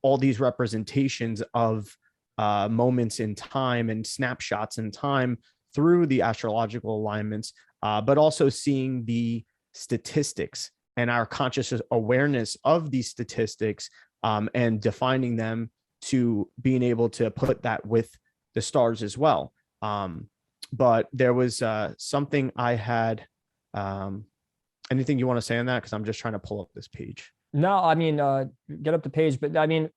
all these representations of moments in time and snapshots in time through the astrological alignments, but also seeing the statistics and our conscious awareness of these statistics and defining them to being able to put that with the stars as well. But there was something I had. Anything you want to say on that? Because I'm just trying to pull up this page. No, I mean, get up the page. But I mean,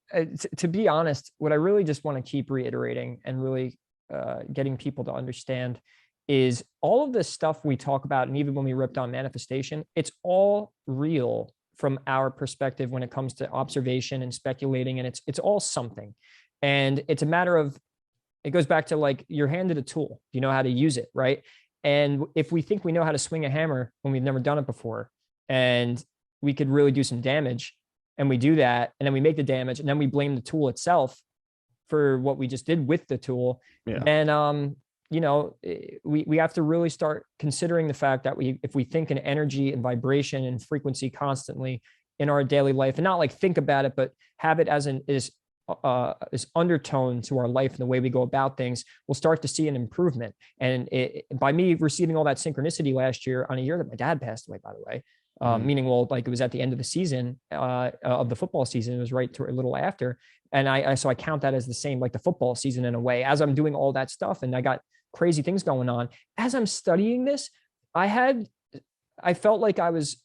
to be honest, what I really just want to keep reiterating and really getting people to understand is all of this stuff we talk about. And even when we ripped on manifestation, it's all real from our perspective when it comes to observation and speculating, and it's all something. And it's a matter of, it goes back to like you're handed a tool, you know how to use it, right? And if we think we know how to swing a hammer when we've never done it before, and we could really do some damage, and we do that, and then we make the damage, and then we blame the tool itself for what we just did with the tool, then we have to really start considering the fact that if we think in energy and vibration and frequency constantly in our daily life, and not like think about it, but have it as this undertone to our life and the way we go about things, we'll start to see an improvement. And by me receiving all that synchronicity last year on a year that my dad passed away, by the way, meaning, like it was at the end of the season of the football season. It was right to a little after. And so I count that as the same, like the football season in a way, as I'm doing all that stuff. And I got crazy things going on. As I'm studying this, I felt like I was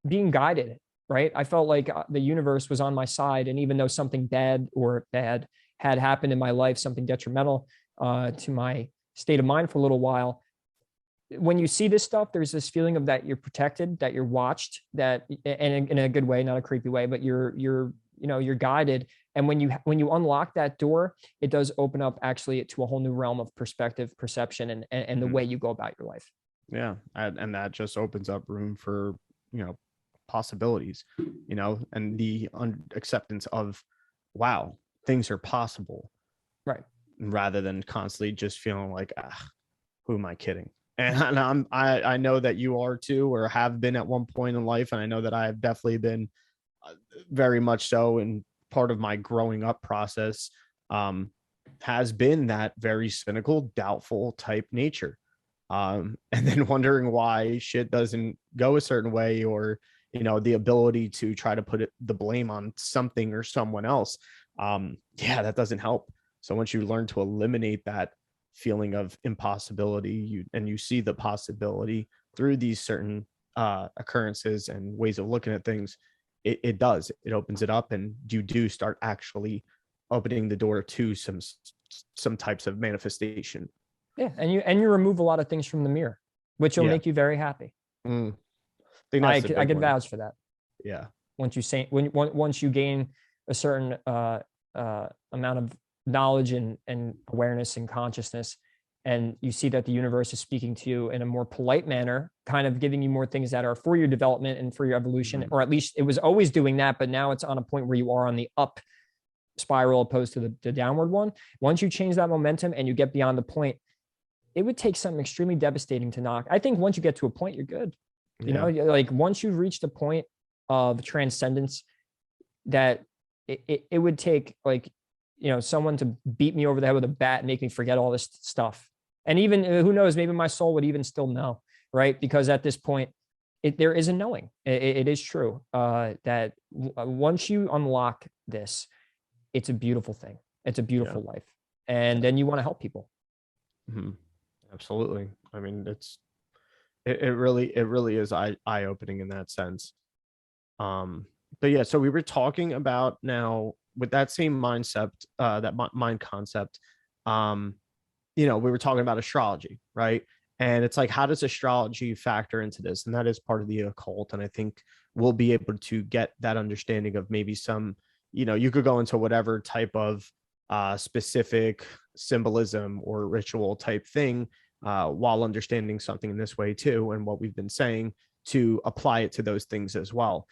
being guided, right? I felt like the universe was on my side. And even though something bad had happened in my life, something detrimental to my state of mind for a little while, when you see this stuff, there's this feeling of that you're protected, that you're watched, that, and in a good way, not a creepy way, but you're guided. And when you unlock that door, it does open up actually to a whole new realm of perspective, perception, and the way you go about your life. Yeah. And that just opens up room for, possibilities, and the acceptance of, wow, things are possible. Right. rather than constantly just feeling like, who am I kidding? And I know that you are too, or have been at one point in life. And I know that I have definitely been very much so. And part of my growing up process has been that very cynical, doubtful type nature. And then wondering why shit doesn't go a certain way, or, the ability to try to put the blame on something or someone else. That doesn't help. So once you learn to eliminate that feeling of impossibility, you see the possibility through these certain occurrences and ways of looking at things, it opens it up, and you do start actually opening the door to some types of manifestation. Yeah, and you remove a lot of things from the mirror, which will make you very happy. I could vouch for that. Yeah. Once you gain a certain amount of knowledge and awareness and consciousness, and you see that the universe is speaking to you in a more polite manner, kind of giving you more things that are for your development and for your evolution, or at least it was always doing that, but now it's on a point where you are on the up spiral opposed to the downward one. Once you change that momentum and you get beyond the point, it would take something extremely devastating to knock. I think once you get to a point, you're good. Like once you've reached a point of transcendence, that it would take someone to beat me over the head with a bat and make me forget all this stuff. And even who knows, maybe my soul would even still know, right? Because at this point, there is a knowing. It is true that once you unlock this, it's a beautiful thing. It's a beautiful life. And then you want to help people. Mm-hmm. Absolutely. I mean, it really is eye-opening in that sense. But yeah, so we were talking about now with that same mindset, that mind concept, we were talking about astrology, right? And it's like, how does astrology factor into this? And that is part of the occult. And I think we'll be able to get that understanding of maybe some, you could go into whatever type of specific symbolism or ritual type thing while understanding something in this way too, and what we've been saying, to apply it to those things as well.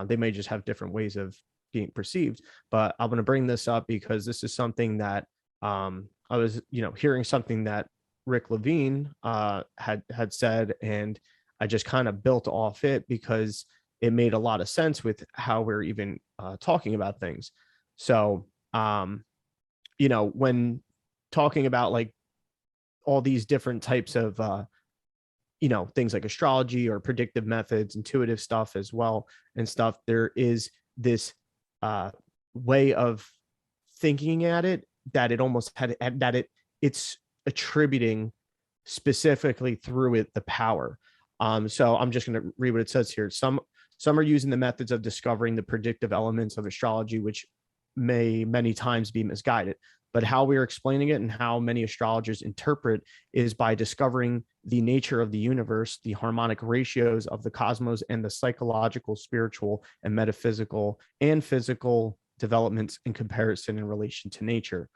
They may just have different ways of being perceived, but I'm going to bring this up because this is something that I was, hearing something that Rick Levine had said, and I just kind of built off it because it made a lot of sense with how we're even talking about things. So, when talking about like all these different types of, things like astrology or predictive methods, intuitive stuff as well, and stuff, there is this way of thinking at it that it almost it's attributing specifically through it the power. So I'm just going to read what it says here. Some are using the methods of discovering the predictive elements of astrology, which may many times be misguided. But how we're explaining it and how many astrologers interpret is by discovering the nature of the universe, the harmonic ratios of the cosmos, and the psychological, spiritual, and metaphysical and physical developments in comparison in relation to nature.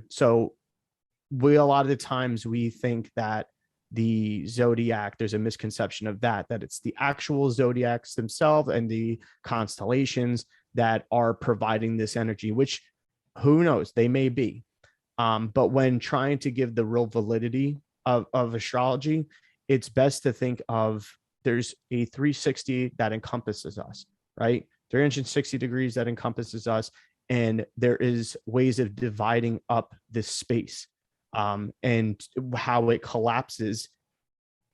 So a lot of the times we think that the zodiac, there's a misconception of that it's the actual zodiacs themselves and the constellations that are providing this energy, which who knows, they may be. But when trying to give the real validity of astrology, it's best to think of there's a 360 that encompasses us, right? 360 degrees that encompasses us. And there is ways of dividing up this space and how it collapses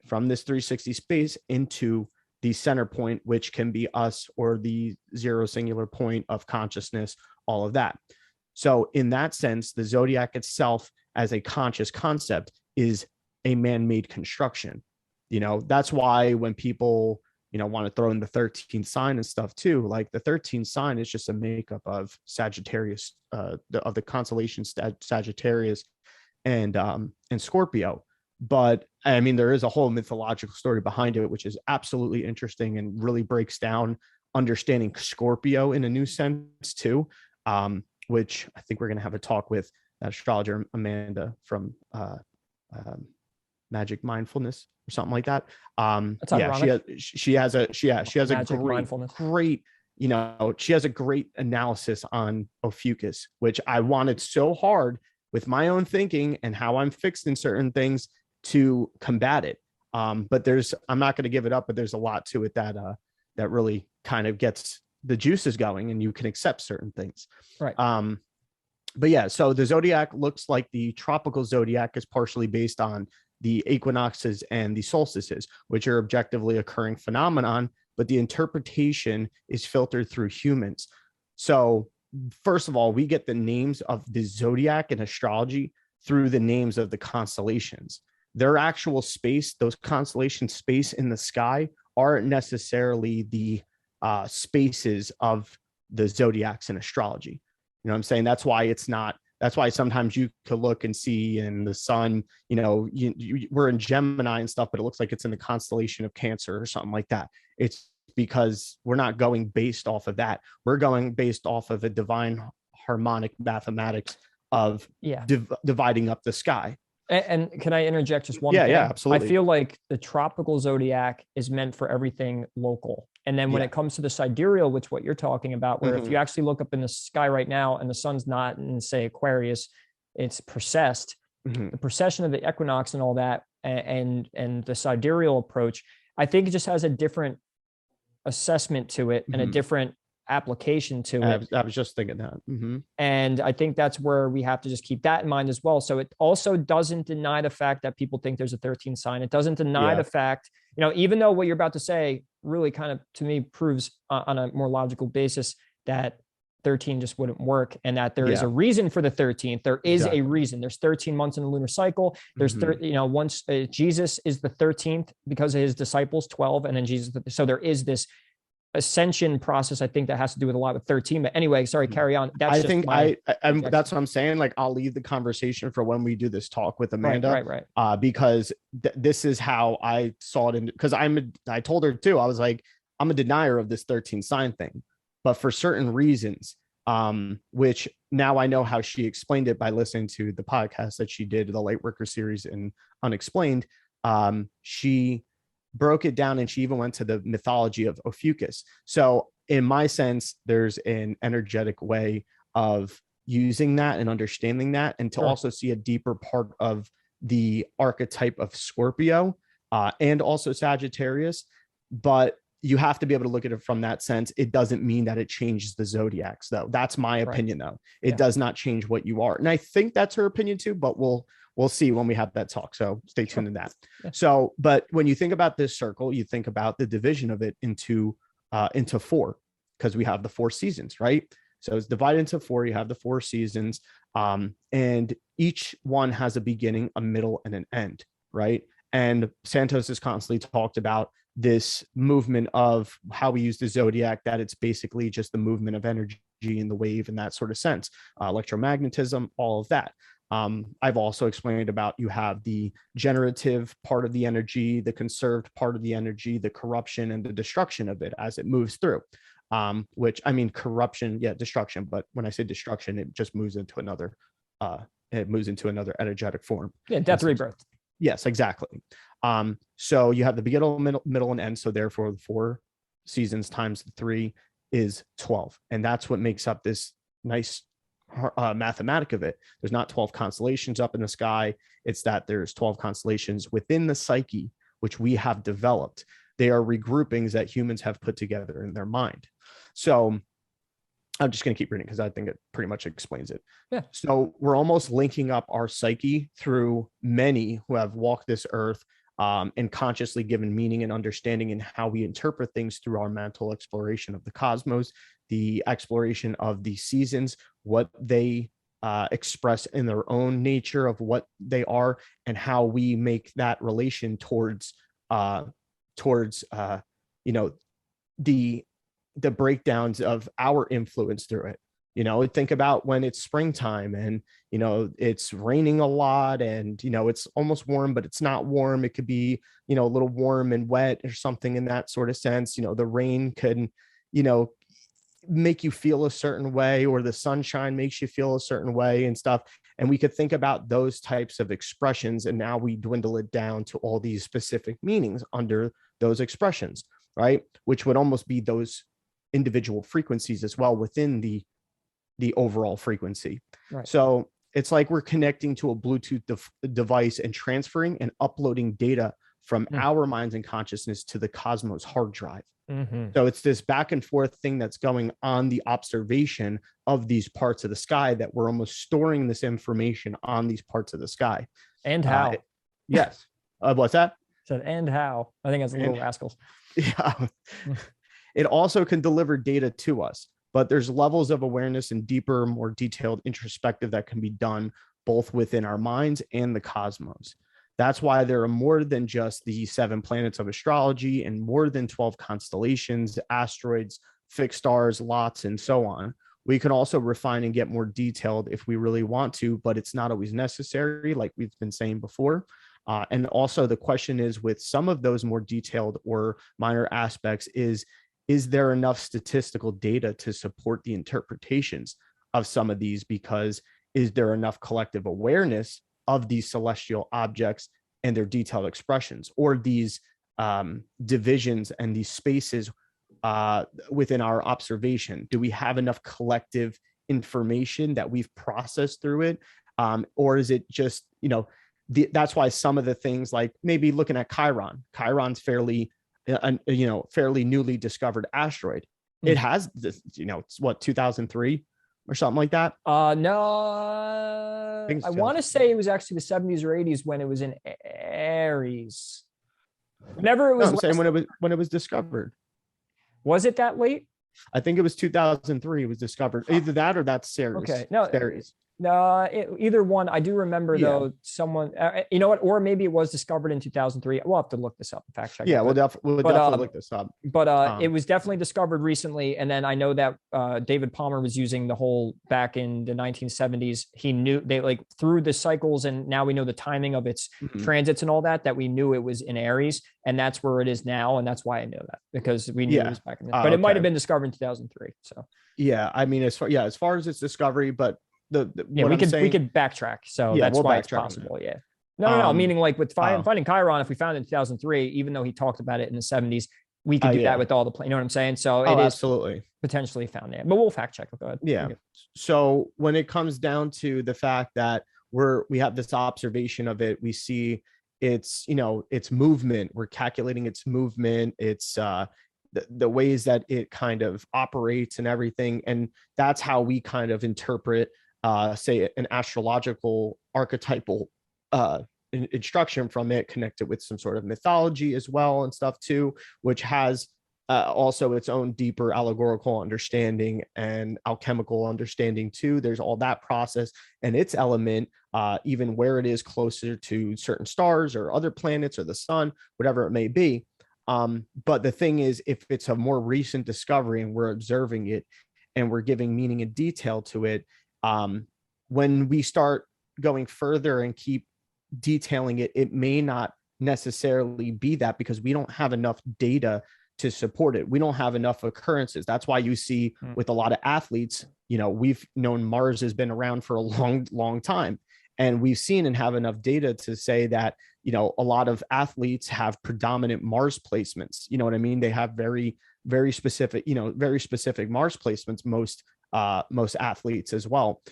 from this 360 space into the center point, which can be us or the zero singular point of consciousness, all of that. So in that sense, the zodiac itself as a conscious concept is a man-made construction. That's why when people, want to throw in the 13th sign and stuff too, like the 13th sign is just a makeup of Sagittarius, of the constellation Sagittarius and Scorpio. But I mean, there is a whole mythological story behind it, which is absolutely interesting and really breaks down understanding Scorpio in a new sense too. Which I think we're going to have a talk with astrologer Amanda from Magic Mindfulness or something like that. She has a great, she has a great analysis on Ophiuchus, which I wanted so hard with my own thinking and how I'm fixed in certain things to combat it. But I'm not going to give it up, but there's a lot to it that really kind of gets the juices going, and you can accept certain things. Right. But yeah, so the zodiac looks like the tropical zodiac is partially based on the equinoxes and the solstices, which are objectively occurring phenomenon, but the interpretation is filtered through humans. So first of all, we get the names of the zodiac in astrology through the names of the constellations. Their actual space, those constellation space in the sky, aren't necessarily the spaces of the zodiacs in astrology. You know what I'm saying? That's why sometimes you could look and see in the sun, we're in Gemini and stuff, but it looks like it's in the constellation of Cancer or something like that. It's because we're not going based off of that. We're going based off of a divine harmonic mathematics of dividing up the sky. And can I interject just one thing? Yeah, absolutely. I feel like the tropical zodiac is meant for everything local. And then when it comes to the sidereal, which what you're talking about, where if you actually look up in the sky right now and the sun's not in, say, Aquarius, it's precessed, the precession of the equinox and all that, and the sidereal approach, I think it just has a different assessment to it and a different application to it. I was just thinking that. And I think that's where we have to just keep that in mind as well. So it also doesn't deny the fact that people think there's a 13th sign. It doesn't deny the fact, even though what you're about to say really kind of, to me, proves on a more logical basis that 13 just wouldn't work, and that there is a reason for the 13th. There is a reason. There's 13 months in the lunar cycle. There's once Jesus is the 13th because of his disciples 12, and then Jesus. So there is this ascension process, I think, that has to do with a lot with 13. But anyway, sorry, carry on. That's that's what I'm saying. Like, I'll leave the conversation for when we do this talk with Amanda, right. Because this is how I saw it. Because I told her too. I was like, I'm a denier of this 13 sign thing, but for certain reasons, which now I know how she explained it by listening to the podcast that she did, the Light Worker series in Unexplained. She broke it down, and she even went to the mythology of Ophiuchus. So in my sense, there's an energetic way of using that and understanding that, and to also see a deeper part of the archetype of Scorpio and also Sagittarius. But you have to be able to look at it from that sense. It doesn't mean that it changes the zodiacs, though. That's my opinion, though. It does not change what you are. And I think that's her opinion too, but we'll see when we have that talk. So stay tuned to that. So, but when you think about this circle, you think about the division of it into 4, because we have the 4 seasons, right? So it's divided into 4. You have the 4 seasons, and each one has a beginning, a middle, and an end, right? And Santos has constantly talked about this movement of how we use the zodiac, that it's basically just the movement of energy in the wave in that sort of sense, electromagnetism, all of that. I've also explained about, you have the generative part of the energy, the conserved part of the energy, the corruption and the destruction of it as it moves through, which, I mean, corruption, destruction. But when I say destruction, it just moves into another, energetic form. Death, rebirth. Yes, exactly. So you have the beginning, middle, and end. So therefore, the 4 seasons times the 3 is 12. And that's what makes up this nice mathematic of it. There's not 12 constellations up in the sky. It's that there's 12 constellations within the psyche, which we have developed. They are regroupings that humans have put together in their mind. So I'm just going to keep reading because I think it pretty much explains it. So we're almost linking up our psyche through many who have walked this earth, and consciously given meaning and understanding in how we interpret things through our mental exploration of the cosmos, the exploration of the seasons, what they express in their own nature of what they are, and how we make that relation towards the breakdowns of our influence through it. Think about when it's springtime and, it's raining a lot and, it's almost warm, but it's not warm. It could be, a little warm and wet or something in that sort of sense. The rain can, make you feel a certain way, or the sunshine makes you feel a certain way and stuff. And we could think about those types of expressions. And now we dwindle it down to all these specific meanings under those expressions, right? Which would almost be those individual frequencies as well within the overall frequency. Right. So It's like we're connecting to a Bluetooth device and transferring and uploading data from our minds and consciousness to the cosmos hard drive. So it's this back and forth thing that's going on the observation of these parts of the sky, that we're almost storing this information on these parts of the sky. And how? Yes. What's that? Said, and how? I think that's Little Rascals. Yeah. It also can deliver data to us, but there's levels of awareness and deeper, more detailed introspective that can be done both within our minds and the cosmos. That's why there are more than just the 7 planets of astrology and more than 12 constellations, asteroids, fixed stars, lots, and so on. We can also refine and get more detailed if we really want to, but it's not always necessary, like we've been saying before. And also the question is, with some of those more detailed or minor aspects, is there enough statistical data to support the interpretations of some of these? Because is there enough collective awareness of these celestial objects and their detailed expressions, or these divisions and these spaces within our observation? Do we have enough collective information that we've processed through it? Or is it just, that's why some of the things, like maybe looking at Chiron's fairly newly discovered asteroid. It has this, it's what, 2003 or something like that. No, I want to say it was actually the 70s or 80s when it was in Aries. Whenever it was, I'm saying when it was discovered. Was it that late? I think it was 2003. It was discovered. Either that or that's Ceres. Okay, no, Ceres. Either one. I do remember though, someone, you know what, or maybe it was discovered in 2003. We'll have to look this up and fact check. Yeah, we'll definitely look this up. But it was definitely discovered recently. And then I know that David Palmer was using the whole back in the 1970s. He knew they like through the cycles, and now we know the timing of its transits and all that we knew it was in Aries, and that's where it is now. And that's why I know that, because we knew it was back in but it might have been discovered in 2003. So yeah, I mean, as far as its discovery, but we could backtrack, so that's why it's possible. No, meaning like with finding Chiron, if we found it in 2003, even though he talked about it in the 70s, we could do that with all the you know what I'm saying? So it is absolutely potentially found there, but we'll fact check. Go ahead. Yeah. So when it comes down to the fact that we have this observation of it, we see its movement, we're calculating its movement, its the ways that it kind of operates and everything, and that's how we kind of interpret say an astrological archetypal instruction from it, connected with some sort of mythology as well and stuff too, which has also its own deeper allegorical understanding and alchemical understanding too. There's all that process and its element, even where it is closer to certain stars or other planets or the sun, whatever it may be. But the thing is, if it's a more recent discovery and we're observing it and we're giving meaning and detail to it, when we start going further and keep detailing it, it may not necessarily be that, because we don't have enough data to support it. We don't have enough occurrences. That's why you see with a lot of athletes, we've known Mars has been around for a long time, and we've seen and have enough data to say that, a lot of athletes have predominant Mars placements. You know what I mean? They have very, very specific, very specific Mars placements, most athletes as well.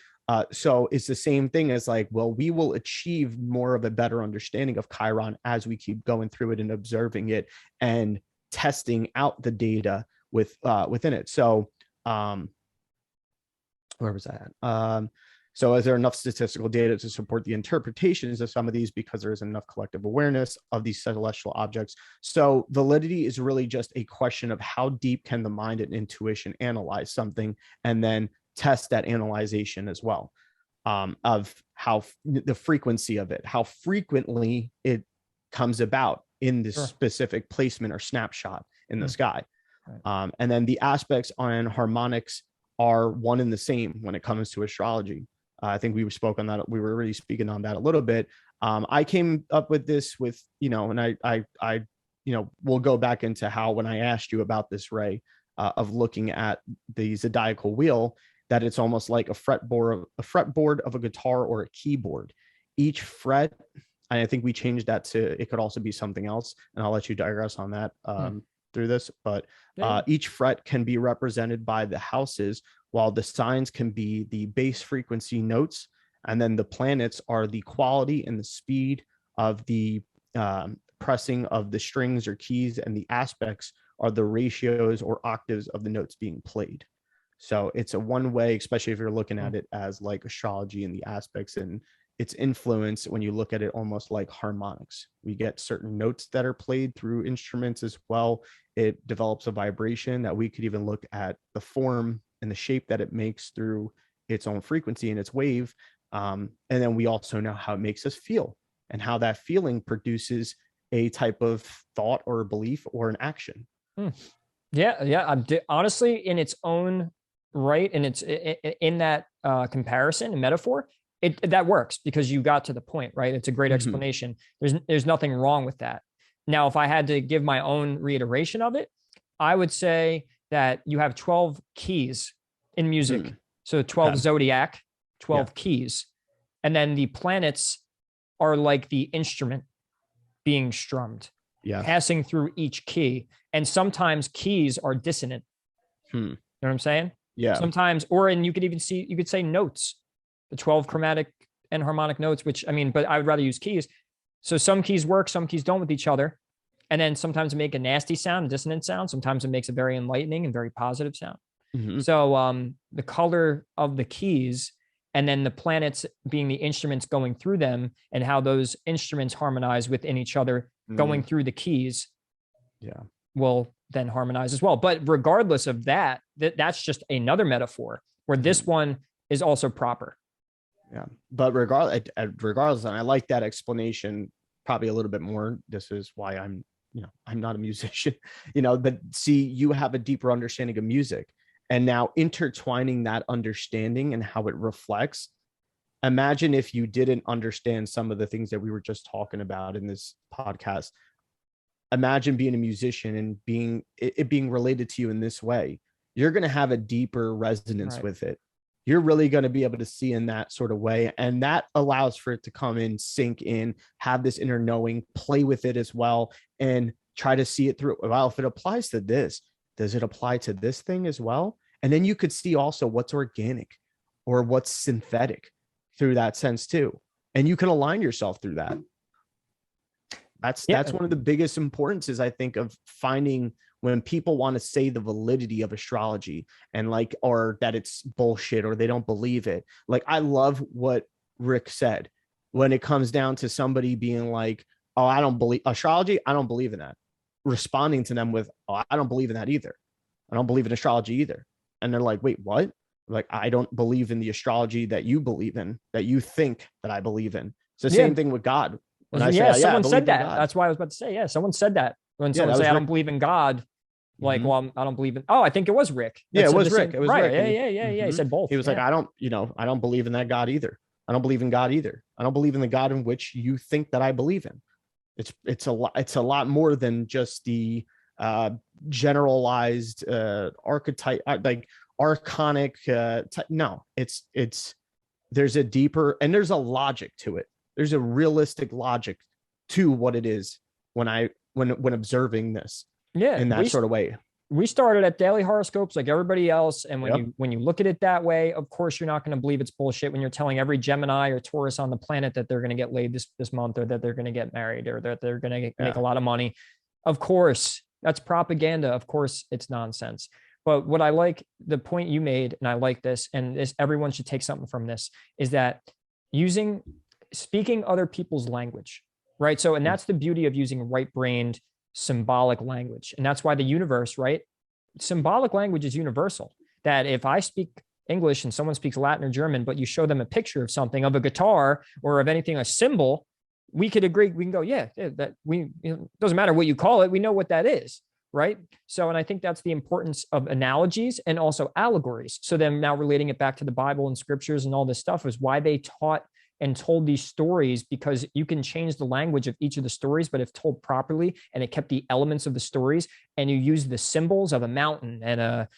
So it's the same thing as like, well, we will achieve more of a better understanding of Chiron as we keep going through it and observing it and testing out the data within it. So where was that? So is there enough statistical data to support the interpretations of some of these, because there isn't enough collective awareness of these celestial objects? So validity is really just a question of how deep can the mind and intuition analyze something, and then test that analyzation as well, of how the frequency of it, how frequently it comes about in this specific placement or snapshot in the sky. Right. And then the aspects on harmonics are one and the same when it comes to astrology. I think we spoke on that. We were already speaking on that a little bit. I came up with this with, and I we'll go back into how, when I asked you about this, Ray, of looking at the zodiacal wheel, that it's almost like a fretboard of a guitar or a keyboard. Each fret, and I think we changed that to, it could also be something else, and I'll let you digress on that through this, but each fret can be represented by the houses, while the signs can be the base frequency notes, And then the planets are the quality and the speed of the pressing of the strings or keys, and the aspects are the ratios or octaves of the notes being played. So it's a one way, especially if you're looking at it as like astrology and the aspects and its influence. When you look at it almost like harmonics, we get certain notes that are played through instruments as well. It develops a vibration that we could even look at the form and the shape that it makes through its own frequency and its wave. And then we also know how it makes us feel and how that feeling produces a type of thought or a belief or an action. Yeah. Honestly, in its own right, and it's in that comparison and metaphor, that works because you got to the point, right? It's a great explanation. There's nothing wrong with that. Now, if I had to give my own reiteration of it, I would say that you have 12 keys in music. So 12 zodiac, 12 keys. And then the planets are like the instrument being strummed, passing through each key. And sometimes keys are dissonant. You know what I'm saying? Yeah. Sometimes, and you could say notes, the 12 chromatic and harmonic notes, which but I would rather use keys. So some keys work, some keys don't with each other. And then sometimes it make a nasty sound, a dissonant sound. Sometimes it makes a very enlightening and very positive sound. So the color of the keys, and then the planets being the instruments going through them, and how those instruments harmonize within each other, going through the keys, will then harmonize as well. But regardless of that, that's just another metaphor where this one is also proper. Yeah. But regardless, and I like that explanation probably a little bit more. This is why I'm not a musician, but see, you have a deeper understanding of music, and now intertwining that understanding and how it reflects. Imagine if you didn't understand some of the things that we were just talking about in this podcast. Imagine being a musician and being related to you in this way. You're going to have a deeper resonance with it. You're really going to be able to see in that sort of way. And that allows for it to come in, sink in, have this inner knowing, play with it as well, and try to see it through. Well, if it applies to this, does it apply to this thing as well? And then you could see also what's organic or what's synthetic through that sense too. And you can align yourself through that. That's one of the biggest importances, I think, of finding when people want to say the validity of astrology and or that it's bullshit or they don't believe it. Like, I love what Rick said when it comes down to somebody being like, oh, I don't believe astrology. I don't believe in that. Responding to them with, oh, I don't believe in that either. I don't believe in astrology either. And they're like, wait, what? Like, I don't believe in the astrology that you believe in, that you think that I believe in. It's the same thing with God. When I say, someone said that. That's why I was about to say, someone said that. When someone say, I don't believe in God, like, well, I don't believe in, I think it was Rick. It was Rick. It was right. Rick. Yeah. He said both. He was like, I don't believe in that God either. I don't believe in God either. I don't believe in the God in which you think that I believe in. It's a lot more than just the generalized archetype, like archonic no, there's a deeper, and there's a logic to it. There's a realistic logic to what it is when observing this in that sort of way. We started at daily horoscopes like everybody else. And when you look at it that way, of course, you're not going to believe it's bullshit when you're telling every Gemini or Taurus on the planet that they're going to get laid this month, or that they're going to get married, or that they're going to make a lot of money. Of course, that's propaganda. Of course, it's nonsense. But what I like, the point you made, and I like this, and this, everyone should take something from this, is that speaking other people's language, right? So, and that's the beauty of using right-brained symbolic language. And that's why the universe, right? Symbolic language is universal. That if I speak English and someone speaks Latin or German, but you show them a picture of something, of a guitar or of anything, a symbol, we could agree. We can go, doesn't matter what you call it. We know what that is, right? So, and I think that's the importance of analogies and also allegories. So then now relating it back to the Bible and scriptures and all this stuff is why they taught and told these stories, because you can change the language of each of the stories, but if told properly and it kept the elements of the stories, and you use the symbols of a mountain and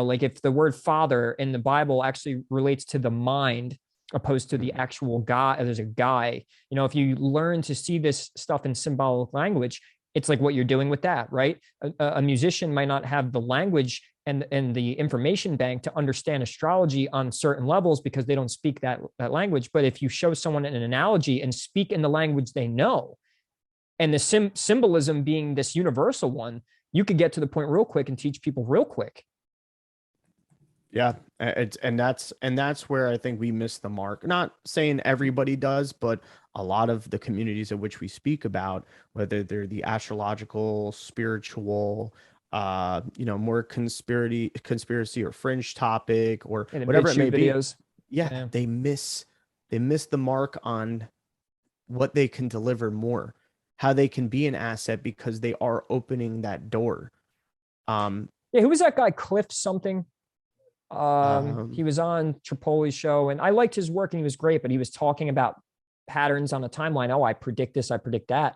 like if the word father in the Bible actually relates to the mind opposed to the actual guy, there's a guy, if you learn to see this stuff in symbolic language, it's like what you're doing with that, right? A musician might not have the language and the information bank to understand astrology on certain levels because they don't speak that language. But if you show someone an analogy and speak in the language they know, and the symbolism being this universal one, you could get to the point real quick and teach people real quick. Yeah, and that's where I think we miss the mark. Not saying everybody does, but a lot of the communities of which we speak about, whether they're the astrological, spiritual, more conspiracy or fringe topic or And whatever it may videos. be. Yeah, they miss the mark on what they can deliver more, how they can be an asset because they are opening that door. Yeah, who was that guy? Cliff something. He was on Tripoli's show, and I liked his work, and he was great. But he was talking about patterns on a timeline. Oh, I predict this, I predict that,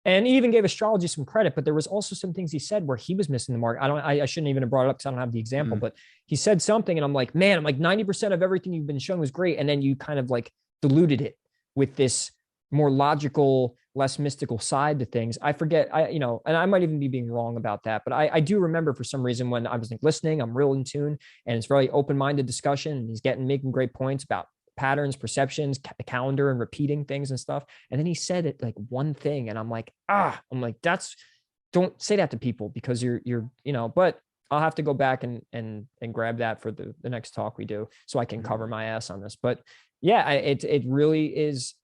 and he even gave astrology some credit. But there was also some things he said where he was missing the mark. I shouldn't even have brought it up because I don't have the example. But he said something, and I'm like, 90% of everything you've been shown was great, and then you kind of like diluted it with this more logical, less mystical side to things. I forget, and I might even be being wrong about that, but I do remember for some reason when I was like listening, I'm real in tune, and it's very open-minded discussion, and he's making great points about patterns, perceptions, calendar, and repeating things and stuff. And then he said it like one thing, and I'm like, don't say that to people because you're, but I'll have to go back and grab that for the next talk we do so I can cover my ass on this. But yeah, it really is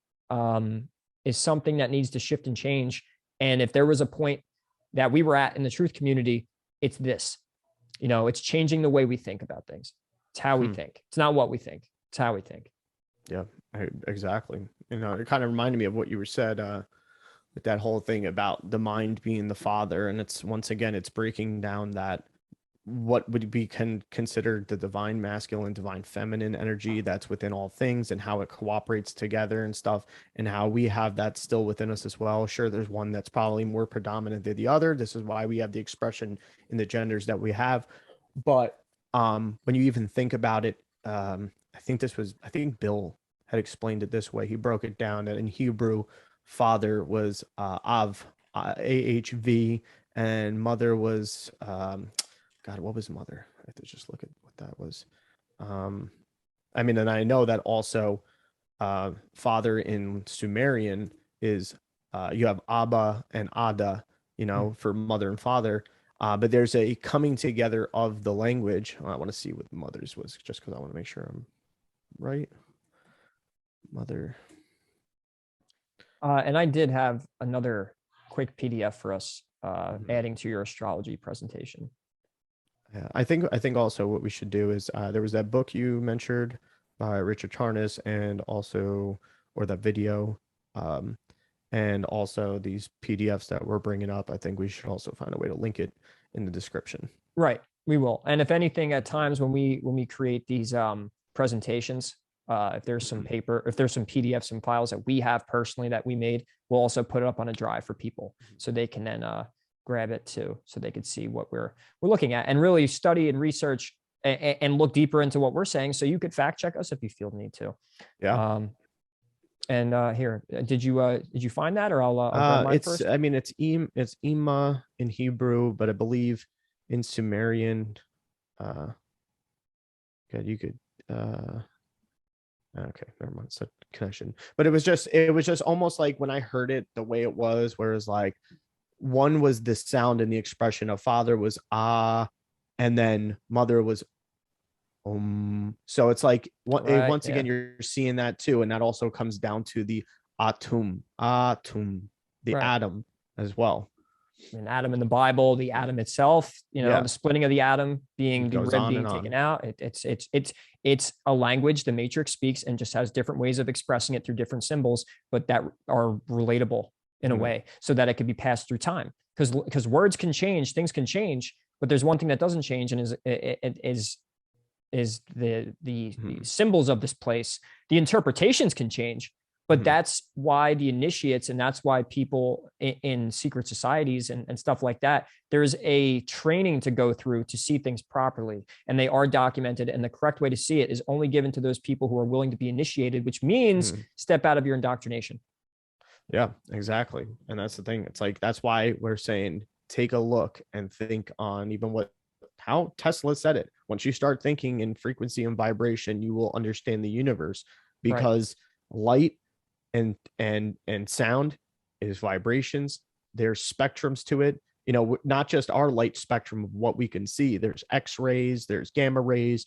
something that needs to shift and change. And if there was a point that we were at in the truth community, it's this, it's changing the way we think about things. It's how we think. It's not what we think. It's how we think. Yeah, exactly. It kind of reminded me of what you were said with that whole thing about the mind being the father. And it's, once again, it's breaking down that what would be considered the divine masculine, divine feminine energy that's within all things and how it cooperates together and stuff, and how we have that still within us as well. Sure, there's one that's probably more predominant than the other. This is why we have the expression in the genders that we have. But when you even think about it, I think Bill had explained it this way. He broke it down that in Hebrew, father was Av, AHV, and mother was God, what was mother? I have to just look at what that was. And I know that also father in Sumerian is you have Abba and Ada, for mother and father. But there's a coming together of the language. I want to see what mother's was just because I want to make sure I'm right. Mother. And I did have another quick PDF for us adding to your astrology presentation. Yeah, I think also what we should do is there was that book you mentioned by Richard Charnas, and also, or that video, and also these PDFs that we're bringing up. I think we should also find a way to link it in the description. Right, we will. And if anything, at times when we create these presentations, if there's some paper, if there's some PDFs, some files that we have personally that we made, we'll also put it up on a drive for people so they can then grab it too, so they could see what we're looking at and really study and research and look deeper into what we're saying. So you could fact check us if you feel the need to. Yeah. And here, did you find that, or I'll grab mine first? It's Ima in Hebrew, but I believe in Sumerian. God, you could. Okay, never mind. It's a connection, but it was just almost like when I heard it the way it was, where it was like, one was the sound and the expression of father was ah, and then mother was so it's like once again you're seeing that too, and that also comes down to the atum, the atom as well. An atom in the Bible, the atom itself, the splitting of the atom being the rib being taken out. It's a language the matrix speaks and just has different ways of expressing it through different symbols, but that are relatable in a way so that it could be passed through time. Because words can change, things can change, but there's one thing that doesn't change, and is the symbols of this place. The interpretations can change, but that's why the initiates, and that's why people in secret societies and stuff like that, there's a training to go through to see things properly, and they are documented, and the correct way to see it is only given to those people who are willing to be initiated, which means step out of your indoctrination. Yeah, exactly. And that's the thing. It's like, that's why we're saying, take a look and think on even what how Tesla said it. Once you start thinking in frequency and vibration, you will understand the universe, because light and sound is vibrations. There's spectrums to it. Not just our light spectrum of what we can see. There's X-rays, there's gamma rays,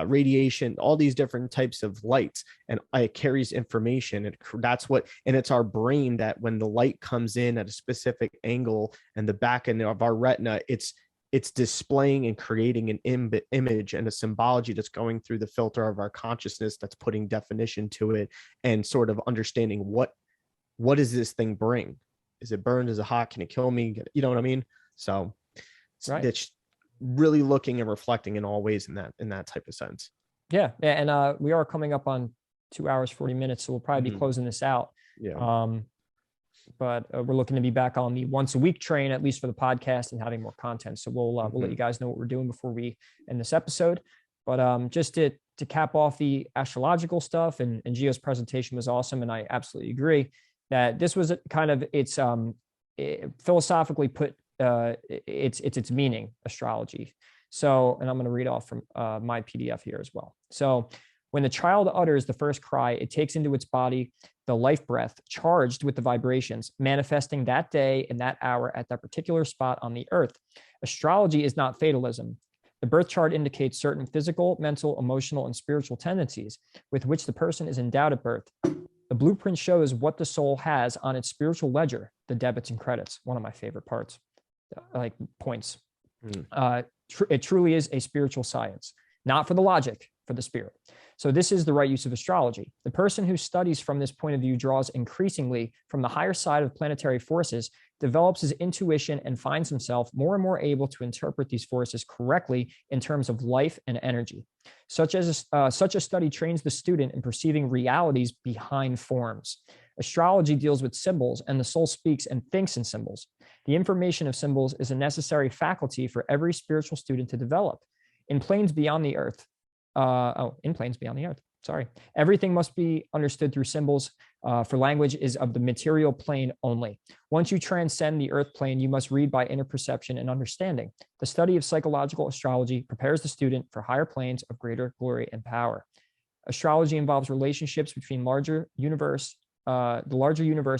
radiation, all these different types of lights, and it carries information. And it's our brain that when the light comes in at a specific angle and the back end of our retina, it's displaying and creating an image and a symbology that's going through the filter of our consciousness, that's putting definition to it and sort of understanding what does this thing bring? Is it burned? Is it hot? Can it kill me? You know what I mean? So it's really looking and reflecting in all ways in that type of sense. Yeah. And we are coming up on 2 hours, 40 minutes. So we'll probably be closing this out. Yeah. But we're looking to be back on the once a week train, at least for the podcast, and having more content. So we'll let you guys know what we're doing before we end this episode. But just to cap off the astrological stuff, and Gio's presentation was awesome. And I absolutely agree that this was kind of philosophically put its meaning, astrology. So, and I'm going to read off from my PDF here as well. So when the child utters the first cry, it takes into its body the life breath charged with the vibrations, manifesting that day and that hour at that particular spot on the earth. Astrology is not fatalism. The birth chart indicates certain physical, mental, emotional, and spiritual tendencies with which the person is endowed at birth. The blueprint shows what the soul has on its spiritual ledger, the debits and credits, one of my favorite parts, like points. It truly is a spiritual science, not for the logic, for the spirit. So this is the right use of astrology. The person who studies from this point of view draws increasingly from the higher side of planetary forces, develops his intuition, and finds himself more and more able to interpret these forces correctly in terms of life and energy. Such a study trains the student in perceiving realities behind forms. Astrology deals with symbols, and the soul speaks and thinks in symbols. The information of symbols is a necessary faculty for every spiritual student to develop. In planes beyond the earth, everything must be understood through symbols, for language is of the material plane only. Once you transcend the earth plane, you must read by inner perception and understanding. The study of psychological astrology prepares the student for higher planes of greater glory and power. Astrology involves relationships between the larger universe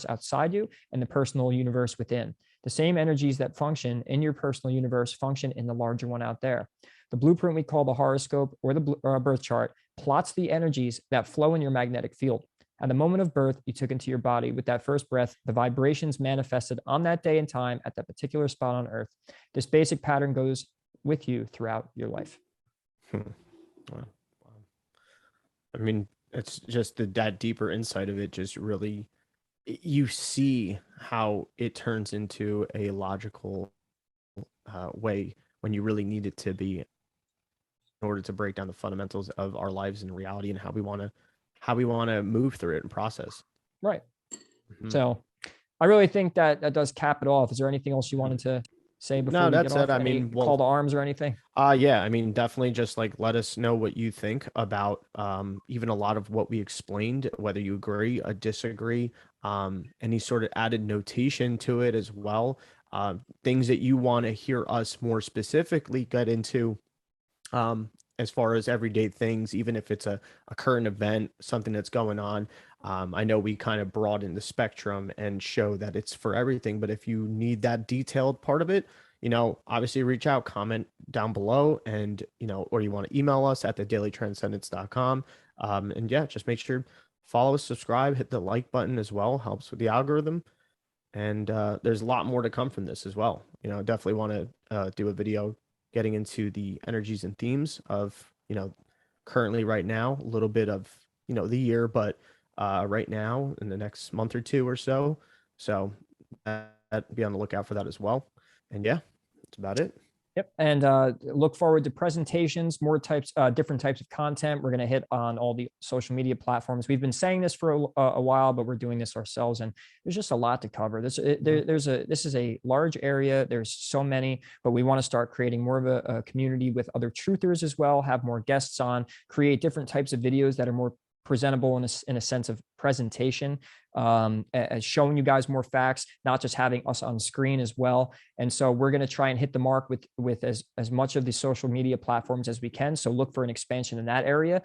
outside you and the personal universe within. The same energies that function in your personal universe function in the larger one out there. The blueprint we call the horoscope or the birth chart plots the energies that flow in your magnetic field. At the moment of birth, you took into your body with that first breath, the vibrations manifested on that day and time at that particular spot on earth. This basic pattern goes with you throughout your life. Wow. I mean, it's just that deeper insight of it just really, you see how it turns into a logical way when you really need it to be, in order to break down the fundamentals of our lives and reality and how we want to move through it and process. Right. So I really think that does cap it off. Is there anything else you wanted to say before we that's get off? it. I mean, call to arms or anything? Yeah, I mean, definitely just like let us know what you think about even a lot of what we explained, whether you agree or disagree, any sort of added notation to it as well, things that you want to hear us more specifically get into, as far as everyday things, even if it's a current event, something that's going on. I know we kind of broaden the spectrum and show that it's for everything, but if you need that detailed part of it, obviously reach out, comment down below, and, or you want to email us at thedailytranscendence.com. And yeah, just make sure, follow us, subscribe, hit the like button as well, helps with the algorithm. And there's a lot more to come from this as well. Definitely want to do a video getting into the energies and themes of, currently right now, a little bit of, the year, but right now in the next month or two or so. So be on the lookout for that as well. And yeah, that's about it. Yep. And look forward to presentations, more different types of content. We're going to hit on all the social media platforms. We've been saying this for a while, but we're doing this ourselves, and there's just a lot to cover. This is a large area. There's so many, but we want to start creating more of a community with other truthers as well, have more guests on, create different types of videos that are more presentable in a sense of presentation, as showing you guys more facts, not just having us on screen as well. And so we're going to try and hit the mark with as much of the social media platforms as we can. So look for an expansion in that area.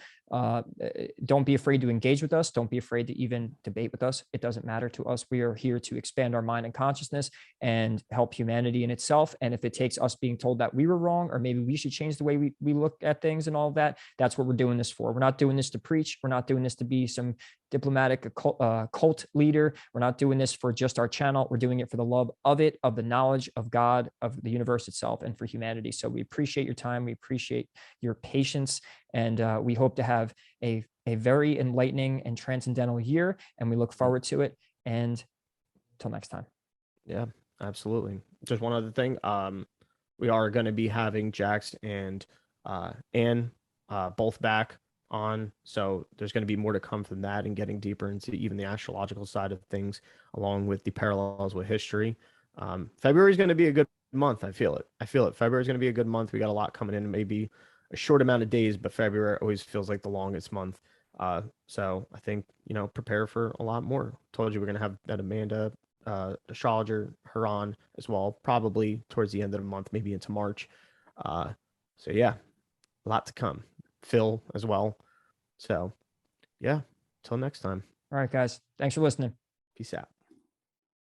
Don't be afraid to engage with us. Don't be afraid to even debate with us. It doesn't matter to us. We are here to expand our mind and consciousness and help humanity in itself. And if it takes us being told that we were wrong, or maybe we should change the way we look at things and all of that, that's what we're doing this for. We're not doing this to preach. We're not doing this to be some diplomatic cult leader. We're not doing this for just our channel. We're doing it for the love of it, of the knowledge of God, of the universe itself, and for humanity. So we appreciate your time. We appreciate your patience. And we hope to have a very enlightening and transcendental year. And we look forward to it. And until next time. Yeah, absolutely. Just one other thing. We are going to be having Jax and Anne both back on. So there's going to be more to come from that and getting deeper into even the astrological side of things, along with the parallels with history. February is going to be a good month. I feel it. February is going to be a good month. We got a lot coming in, maybe a short amount of days, but February always feels like the longest month. So I think, prepare for a lot more. Told you we're going to have that Amanda astrologer, her on as well, probably towards the end of the month, maybe into March. So yeah, a lot to come. Phil as well. So yeah, till next time. All right, guys. Thanks for listening. Peace out.